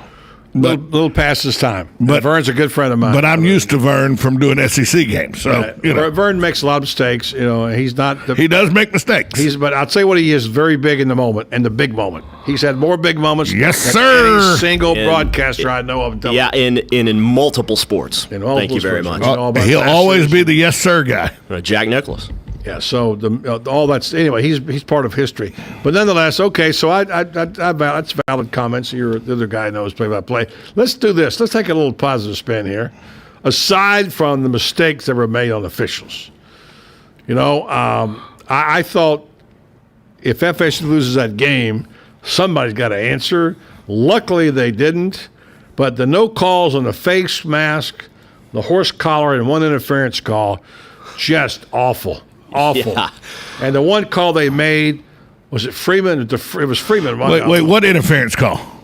Little past his time. But Vern's a good friend of mine. But I'm used to Vern from doing SEC games. So, Vern makes a lot of mistakes. He's not. He does make mistakes. But I'll tell you what, he is very big in the moment, in the big moment. He's had more big moments yes, than sir. any single broadcaster I know of. Yeah, in multiple sports. Thank you very much. He'll always be the yes, sir guy. Jack Nicklaus. Yeah, so all that's anyway. He's part of history, but nonetheless, okay. So that's valid comments. The other guy knows play by play. Let's do this. Let's take a little positive spin here. aside from the mistakes that were made on officials. I thought if FSU loses that game, somebody's got to answer. Luckily, they didn't. But the no calls on the face mask, the horse collar, and one interference call, just awful. Awful. Yeah. And the one call they made, was it Freeman? It was Freeman. Wait, what interference call?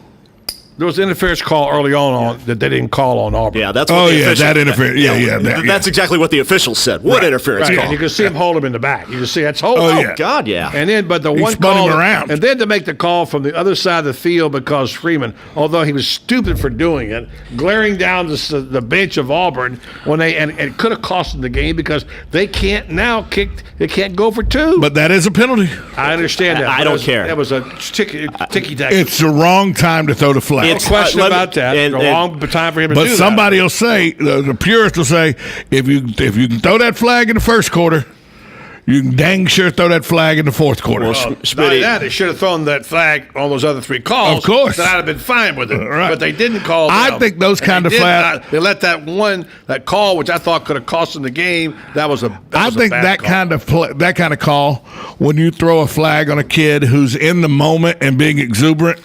There was an interference call early on that they didn't call on Auburn. Yeah, that's what that interference. That's exactly what the officials said. What interference Right. call? And you can see him hold him in the back. You can see that's holding. Oh, God, yeah. And then, but the He one spun call him around. and then to make the call from the other side of the field because Freeman, although he was stupid for doing it, glaring down the bench of Auburn when and it could have cost them the game because they can't now kick. They can't go for two. But that is a penalty. I understand that. I don't care. That was a ticky-tack. It's the wrong time to throw the flag. No question about that. The wrong time for him to do that. But somebody will say, the purist will say, if you can throw that flag in the first quarter, you can dang sure throw that flag in the fourth quarter. Not only that, they should have thrown that flag on those other three calls. Of course. Then I'd have been fine with it. Right. But they didn't call them. I think those kind of flags. They let that call, which I thought could have cost them the game, that was a bad call. That kind of call, when you throw a flag on a kid who's in the moment and being exuberant,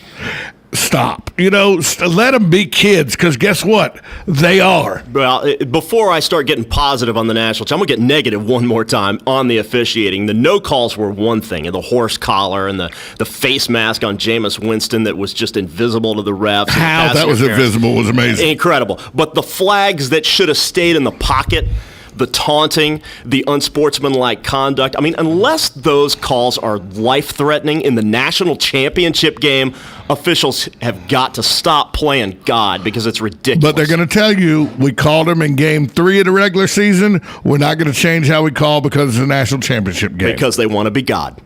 stop. Let them be kids, because guess what? They are. Well, before I start getting positive on the national team, I'm going to get negative one more time on the officiating. The no calls were one thing, and the horse collar and the face mask on Jameis Winston that was just invisible to the refs. How that was invisible was amazing. Incredible. But the flags that should have stayed in the pocket, the taunting, the unsportsmanlike conduct. I mean, unless those calls are life-threatening in the national championship game, officials have got to stop playing God because it's ridiculous. But they're going to tell you, we called them in game 3 of the regular season. We're not going to change how we call because it's a national championship game. Because they want to be God.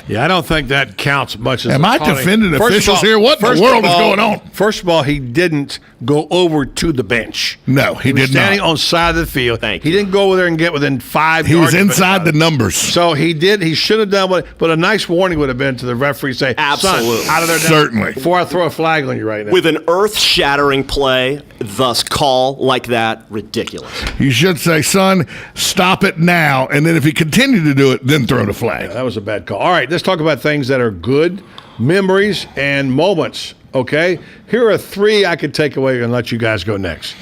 Yeah, I don't think that counts much as Am I defending officials here? What in the world is going on? First of all, he didn't go over to the bench. No, he did not. Standing on side of the field. He didn't go over there and get within 5 yards. He was inside the numbers. So he did. He should have done what. But a nice warning would have been to the referee, say, Absolutely. Son, out of there now, Certainly. before I throw a flag on you right now. With an earth-shattering play, thus call like that, ridiculous. You should say, son, stop it now. And then if he continued to do it, then throw the flag. Yeah, that was a bad call. All right, let's talk about things that are good, memories and moments, okay? Here are 3 I could take away and let you guys go next.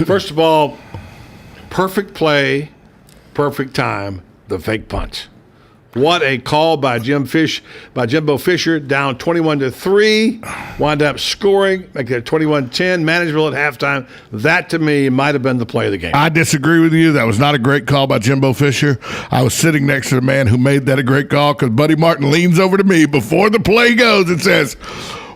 First of all, perfect play, perfect time, the fake punt. What a call by Jimbo Fisher, down 21-3, wound up scoring, make it 21-10, manageable at halftime. That, to me, might have been the play of the game. I disagree with you. That was not a great call by Jimbo Fisher. I was sitting next to the man who made that a great call because Buddy Martin leans over to me before the play goes and says,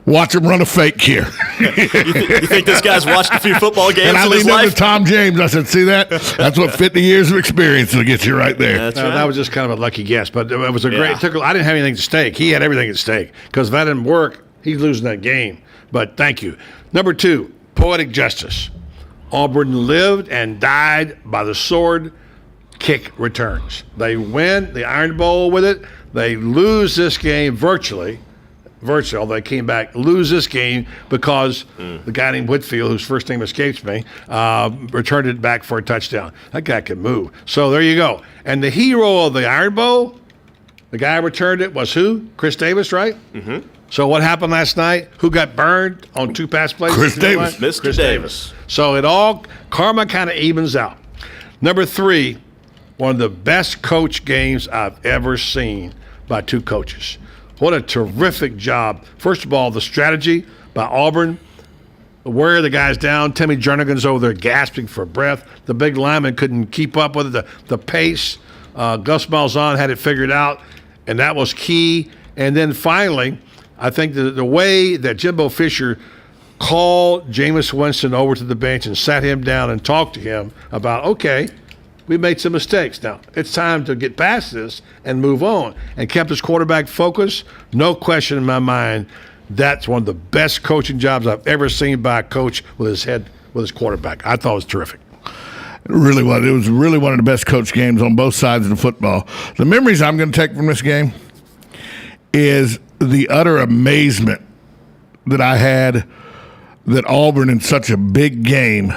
watch him run a fake here. You think this guy's watched a few football games and I in his leaned over life? to Tom James. I said, see that? That's what 50 years of experience will get you right there. That's right. That was just kind of a lucky guess, but it was a great. I didn't have anything at stake. He had everything at stake because if that didn't work, he's losing that game. But thank you. Number 2, poetic justice. Auburn lived and died by the sword kick returns. They win the Iron Bowl with it. They lose this game virtually, although they came back, lose this game because the guy named Whitfield, whose first name escapes me, returned it back for a touchdown. That guy can move. So there you go. And the hero of the Iron Bowl, the guy who returned it was who? Chris Davis, right? Mm-hmm. So what happened last night? Who got burned on 2 pass plays? Chris Davis. Mr. Davis. So karma kind of evens out. Number 3, one of the best coach games I've ever seen by 2 coaches. What a terrific job. First of all, the strategy by Auburn, wear the guys down. Timmy Jernigan's over there gasping for breath. The big lineman couldn't keep up with it. The pace, Gus Malzahn had it figured out, and that was key. And then finally, I think the way that Jimbo Fisher called Jameis Winston over to the bench and sat him down and talked to him about, okay, we made some mistakes. Now, it's time to get past this and move on. And kept his quarterback focused. No question in my mind, that's one of the best coaching jobs I've ever seen by a coach with his quarterback. I thought it was terrific. It really was. It was really one of the best coach games on both sides of the football. The memories I'm going to take from this game is the utter amazement that I had that Auburn in such a big game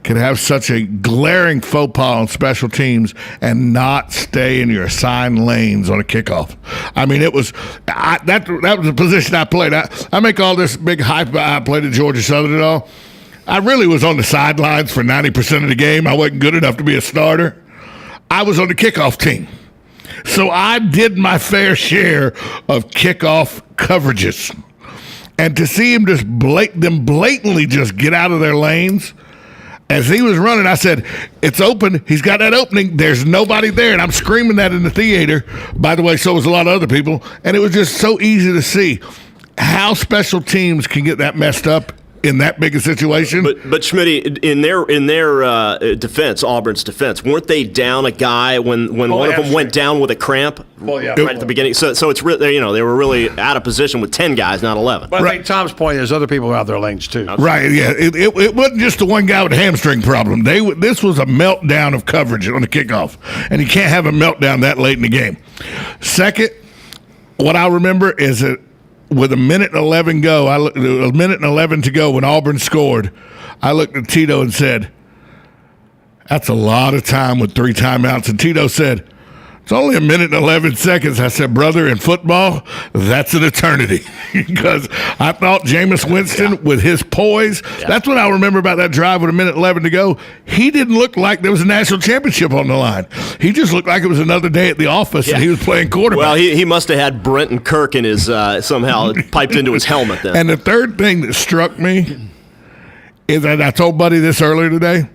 can have such a glaring faux pas on special teams and not stay in your assigned lanes on a kickoff. I mean, that was the position I played. I make all this big hype about I played at Georgia Southern and all. I really was on the sidelines for 90% of the game. I wasn't good enough to be a starter. I was on the kickoff team. So I did my fair share of kickoff coverages. And to see him just blatantly just get out of their lanes, as he was running, I said, it's open. He's got that opening. There's nobody there. And I'm screaming that in the theater. By the way, so was a lot of other people. And it was just so easy to see how special teams can get that messed up in that big a situation. But Schmitty, in their defense, Auburn's defense, weren't they down a guy when one of them went down with a cramp right at the beginning? So it's really, they were really out of position with 10 guys, not 11. But I think Tom's point is other people were out their lanes too. Right, yeah. It wasn't just the one guy with a hamstring problem. This was a meltdown of coverage on the kickoff, and you can't have a meltdown that late in the game. Second, what I remember is that with a minute and 11 to go when Auburn scored, I looked at Tito and said, that's a lot of time with 3 timeouts. And Tito said, it's only a minute and 11 seconds. I said, brother, in football, that's an eternity. Because I thought Jameis Winston, with his poise, that's what I remember about that drive with a minute 11 to go. He didn't look like there was a national championship on the line. He just looked like it was another day at the office and he was playing quarterback. Well, he must have had Brent and Kirk in his, somehow piped into his helmet then. And the third thing that struck me is that I told Buddy this earlier today.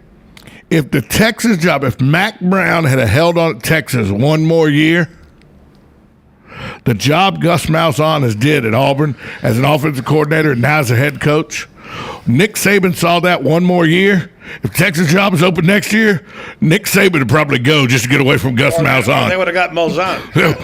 If the Texas job, if Mac Brown had held on at Texas one more year, the job Gus Malzahn has did at Auburn as an offensive coordinator and now as a head coach, Nick Saban saw that one more year. If Texas job is open next year, Nick Saban would probably go just to get away from Gus Malzahn. They would have got Malzahn. Yeah,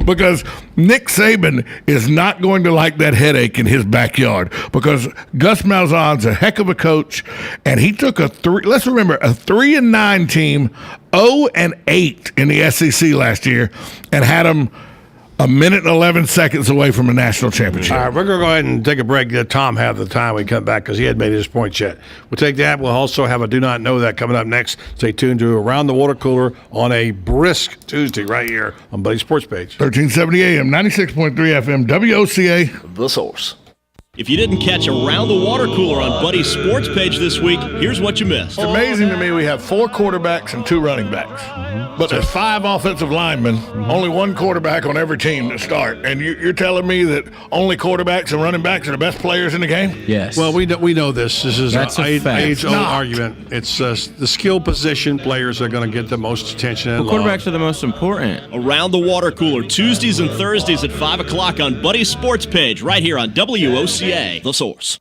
because Nick Saban is not going to like that headache in his backyard because Gus Malzahn's a heck of a coach, and he took let's remember, a 3-9 team, 0-8 in the SEC last year, and had them a minute and 11 seconds away from a national championship. All right, we're going to go ahead and take a break. Let Tom have the time we come back because he hadn't made his point yet. We'll take that. We'll also have a Do Not Know That coming up next. Stay tuned to Around the Water Cooler on a brisk Tuesday right here on Buddy Sports Page. 1370 AM, 96.3 FM, WOCA. The Source. If you didn't catch Around the Water Cooler on Buddy's Sports Page this week, here's what you missed. It's amazing to me we have 4 quarterbacks and 2 running backs. But there's 5 offensive linemen, only 1 quarterback on every team to start. And you're telling me that only quarterbacks and running backs are the best players in the game? Yes. Well, we know this. This is an fact. age-old argument. It's the skill position players are going to get the most attention and love. Quarterbacks are the most important. Around the Water Cooler, Tuesdays and Thursdays at 5 o'clock on Buddy's Sports Page, right here on WOCA, The Source.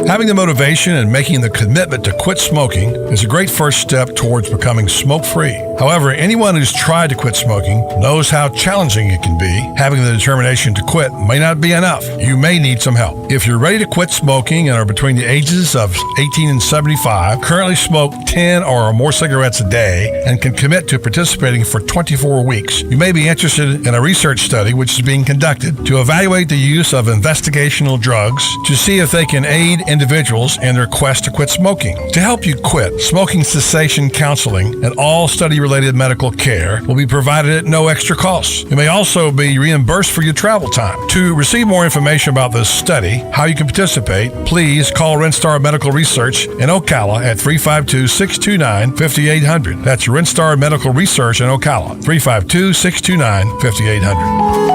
Having the motivation and making the commitment to quit smoking is a great first step towards becoming smoke-free. However, anyone who's tried to quit smoking knows how challenging it can be. Having the determination to quit may not be enough. You may need some help. If you're ready to quit smoking and are between the ages of 18 and 75, currently smoke 10 or more cigarettes a day, and can commit to participating for 24 weeks, you may be interested in a research study which is being conducted to evaluate the use of investigational drugs to see if they can aid individuals in their quest to quit smoking. To help you quit, smoking cessation counseling and all study-related medical care will be provided at no extra cost. You may also be reimbursed for your travel time. To receive more information about this study, how you can participate, please call Rinstar Medical Research in Ocala at 352-629-5800. That's Rinstar Medical Research in Ocala, 352-629-5800.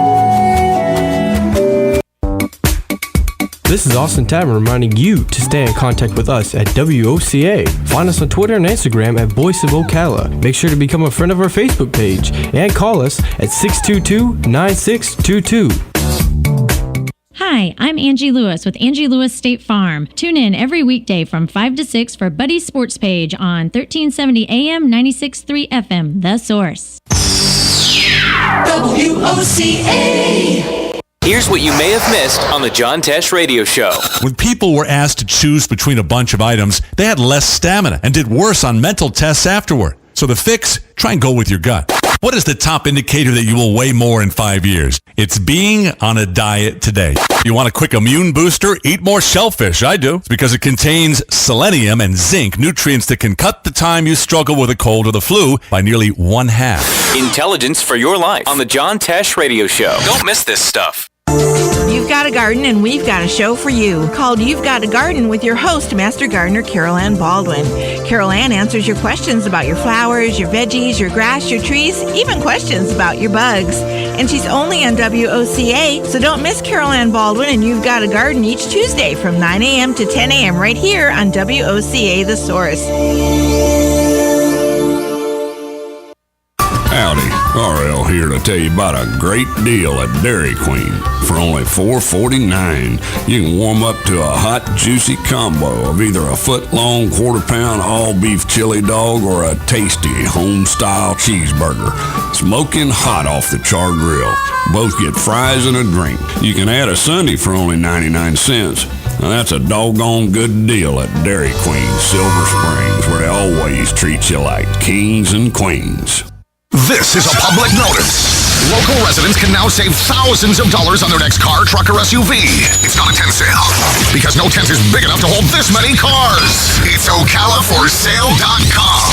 This is Austin Tavern reminding you to stay in contact with us at WOCA. Find us on Twitter and Instagram at Voice of Ocala. Make sure to become a friend of our Facebook page and call us at 622-9622. Hi, I'm Angie Lewis with Angie Lewis State Farm. Tune in every weekday from 5 to 6 for Buddy's Sports Page on 1370 AM, 96.3 FM, The Source. WOCA. Here's what you may have missed on the John Tesh Radio Show. When people were asked to choose between a bunch of items, they had less stamina and did worse on mental tests afterward. So the fix, try and go with your gut. What is the top indicator that you will weigh more in 5 years? It's being on a diet today. You want a quick immune booster? Eat more shellfish. I do. It's because it contains selenium and zinc, nutrients that can cut the time you struggle with a cold or the flu by nearly 1/2. Intelligence for your life on the John Tesh Radio Show. Don't miss this stuff. You've got a garden and we've got a show for you called You've Got a Garden with your host, Master Gardener Carol Ann Baldwin. Carol Ann answers your questions about your flowers, your veggies, your grass, your trees, even questions about your bugs. And she's only on WOCA, so don't miss Carol Ann Baldwin and You've Got a Garden each Tuesday from 9 a.m. to 10 a.m. right here on WOCA The Source. Howdy, RL here to tell you about a great deal at Dairy Queen. For only $4.49, you can warm up to a hot, juicy combo of either a foot-long, quarter-pound all-beef chili dog or a tasty home-style cheeseburger. Smoking hot off the char grill. Both get fries and a drink. You can add a sundae for only 99 cents. Now that's a doggone good deal at Dairy Queen, Silver Springs, where they always treat you like kings and queens. This is a public notice. Local residents can now save thousands of dollars on their next car, truck, or SUV. It's not a tent sale, because no tent is big enough to hold this many cars. It's OcalaForSale.com.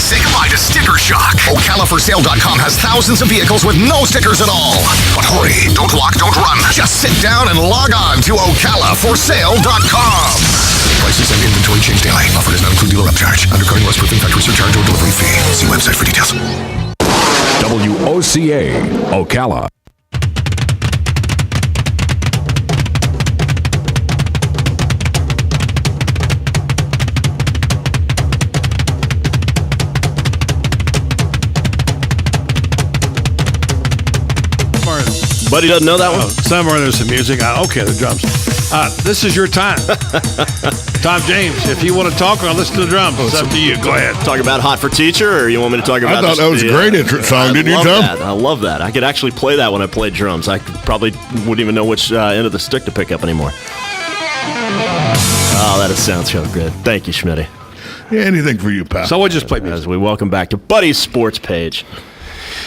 Say goodbye to sticker shock. OcalaForSale.com has thousands of vehicles with no stickers at all. But hurry, don't walk, don't run. Just sit down and log on to OcalaForSale.com. Prices and inventory change daily. Offer does not include dealer upcharge. Undercutting, less proofing, factory surcharge, or delivery fee. See website for details. WOCA, Ocala. Buddy doesn't know that one? Somewhere there's some music. Okay, the drums. This is your time. Tom James, if you want to talk or listen to the drums, it's up to you. Go ahead. Talk about Hot for Teacher, or you want me to talk about I thought that was a great entrance song, didn't you, Tom? I love that. I could actually play that when I played drums. I probably wouldn't even know which end of the stick to pick up anymore. Oh, that sounds so good. Thank you, Schmitty. Yeah, anything for you, pal. So we'll just play music. As we welcome back to Buddy's Sports Page.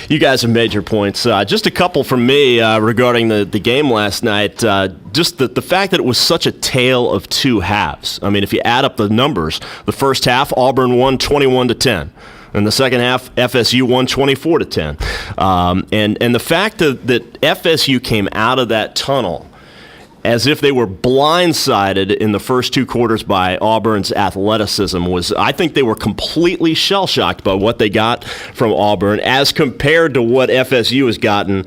You guys have made your points. Just a couple from me regarding the game last night. Just the fact that it was such a tale of two halves. I mean, if you add up the numbers, the first half, Auburn won 21-10. In the second half, FSU won 24-10. And the fact that FSU came out of that tunnel as if they were blindsided in the first two quarters by Auburn's athleticism was, I think they were completely shell-shocked by what they got from Auburn as compared to what FSU has gotten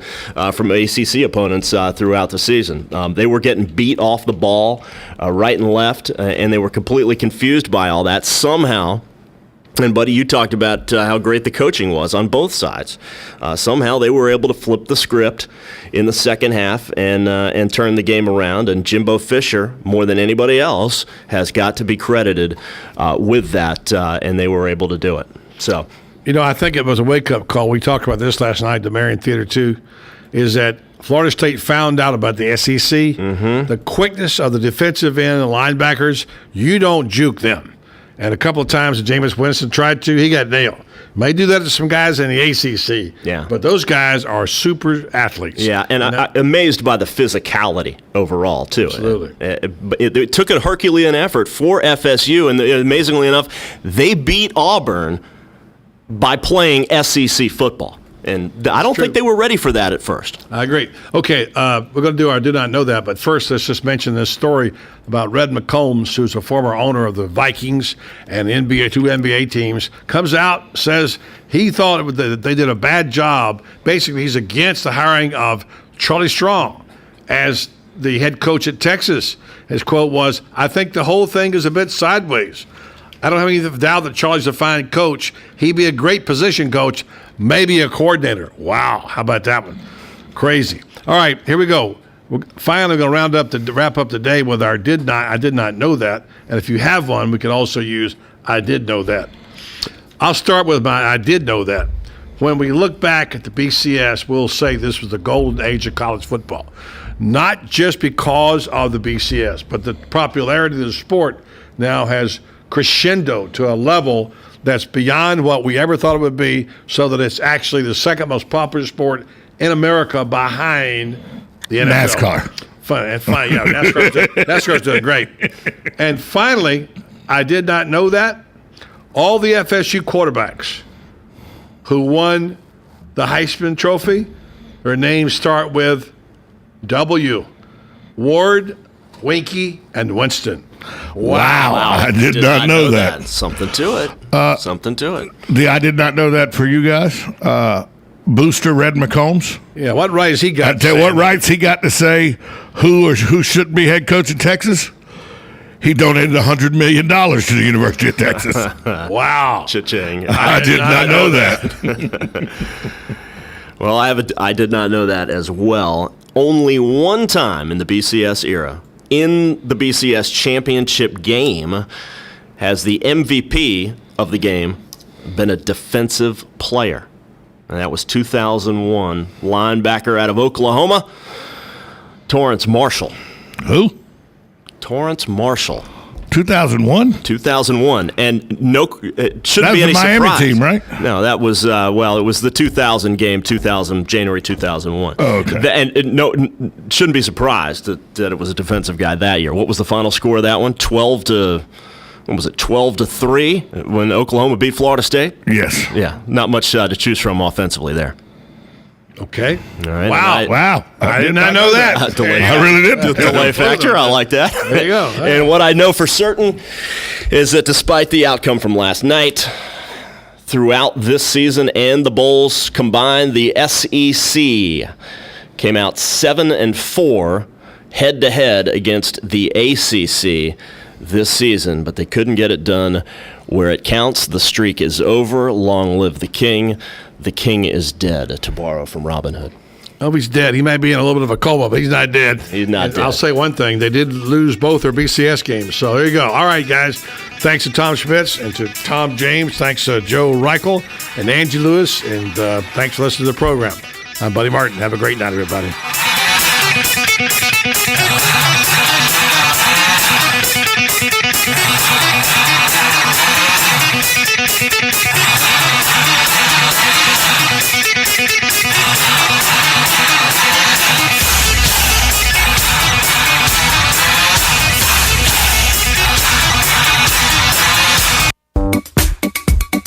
from ACC opponents throughout the season. They were getting beat off the ball right and left, and they were completely confused by all that. Somehow, and Buddy, you talked about how great the coaching was on both sides. Somehow they were able to flip the script in the second half and turn the game around. And Jimbo Fisher, more than anybody else, has got to be credited with that, and they were able to do it. So, you know, I think it was a wake-up call. We talked about this last night at the Marion Theater too. Is that Florida State found out about the SEC, the quickness of the defensive end and linebackers. You don't juke them. And a couple of times that Jameis Winston tried to, he got nailed. May do that to some guys in the ACC. Yeah. But those guys are super athletes. Yeah, and I'm amazed by the physicality overall, too. Absolutely. It took a Herculean effort for FSU, and amazingly enough, they beat Auburn by playing SEC football. And I don't think they were ready for that at first. I agree. Okay, we're going to do our Did Not Know That, but first let's just mention this story about Red McCombs, who's a former owner of the Vikings and NBA, two NBA teams, comes out, says he thought that they did a bad job. Basically, he's against the hiring of Charlie Strong as the head coach at Texas. His quote was, "I think the whole thing is a bit sideways. I don't have any doubt that Charlie's a fine coach. He'd be a great position coach, maybe a coordinator." Wow, how about that one? Crazy. All right, here we go. We're finally going to wrap up the day with our I did not know that. And if you have one, we can also use I did know that. I'll start with my I did know that. When we look back at the BCS, we'll say this was the golden age of college football. Not just because of the BCS, but the popularity of the sport now has crescendo to a level that's beyond what we ever thought it would be, so that it's actually the second most popular sport in America behind the NFL. NASCAR. Fine, yeah, NASCAR's doing great. And finally, I did not know that all the FSU quarterbacks who won the Heisman Trophy, their names start with W. Ward, Winky, and Winston. Wow. I did not know that. Something to it. Something to it. I did not know that for you guys. Booster Red McCombs. Yeah, what rights he got? I tell you what rights he got to say who shouldn't be head coach in Texas. He donated $100 million to the University of Texas. Wow. Cha-ching. I did not know that. Well, I did not know that as well. Only one time in the BCS era, in the BCS championship game, has the MVP of the game been a defensive player. And that was 2001 linebacker out of Oklahoma, Torrance Marshall. Who? Torrance Marshall. 2001? 2001. And it shouldn't be any Miami surprise. Team, right? No, that was, it was the 2000 game, January 2001. Oh, okay. And shouldn't be surprised that it was a defensive guy that year. What was the final score of that one? 12 to 3 when Oklahoma beat Florida State? Yes. Yeah, not much to choose from offensively there. Okay. All right. Wow. I did not know that. I really didn't. Delay factor. I like that. There you go. And what I know for certain is that despite the outcome from last night, throughout this season and the Bowls combined, the SEC came out 7-4 head-to-head against the ACC this season, but they couldn't get it done where it counts. The streak is over. Long live the king. The king is dead, to borrow from Robin Hood. Oh, he's dead. He might be in a little bit of a coma, but he's not dead. He's not dead. I'll say one thing. They did lose both their BCS games. So there you go. All right, guys. Thanks to Tom Schmitz and to Tom James. Thanks to Joe Reichel and Angie Lewis. And thanks for listening to the program. I'm Buddy Martin. Have a great night, everybody.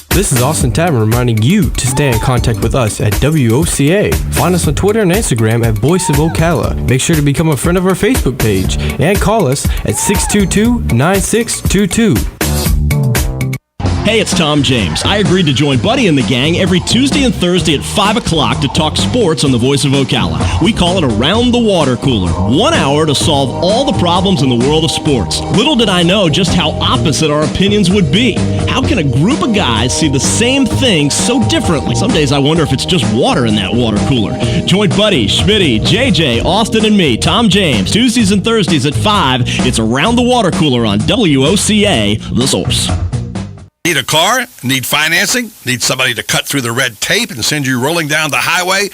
This is Austin Tavern reminding you to stay in contact with us at WOCA. Find us on Twitter and Instagram at Voice of Ocala. Make sure to become a friend of our Facebook page and call us at 622-9622. Hey, it's Tom James. I agreed to join Buddy and the gang every Tuesday and Thursday at 5 o'clock to talk sports on the Voice of Ocala. We call it Around the Water Cooler. 1 hour to solve all the problems in the world of sports. Little did I know just how opposite our opinions would be. How can a group of guys see the same thing so differently? Some days I wonder if it's just water in that water cooler. Join Buddy, Schmitty, JJ, Austin, and me, Tom James, Tuesdays and Thursdays at 5. It's Around the Water Cooler on WOCA, The Source. Need a car? Need financing? Need somebody to cut through the red tape and send you rolling down the highway?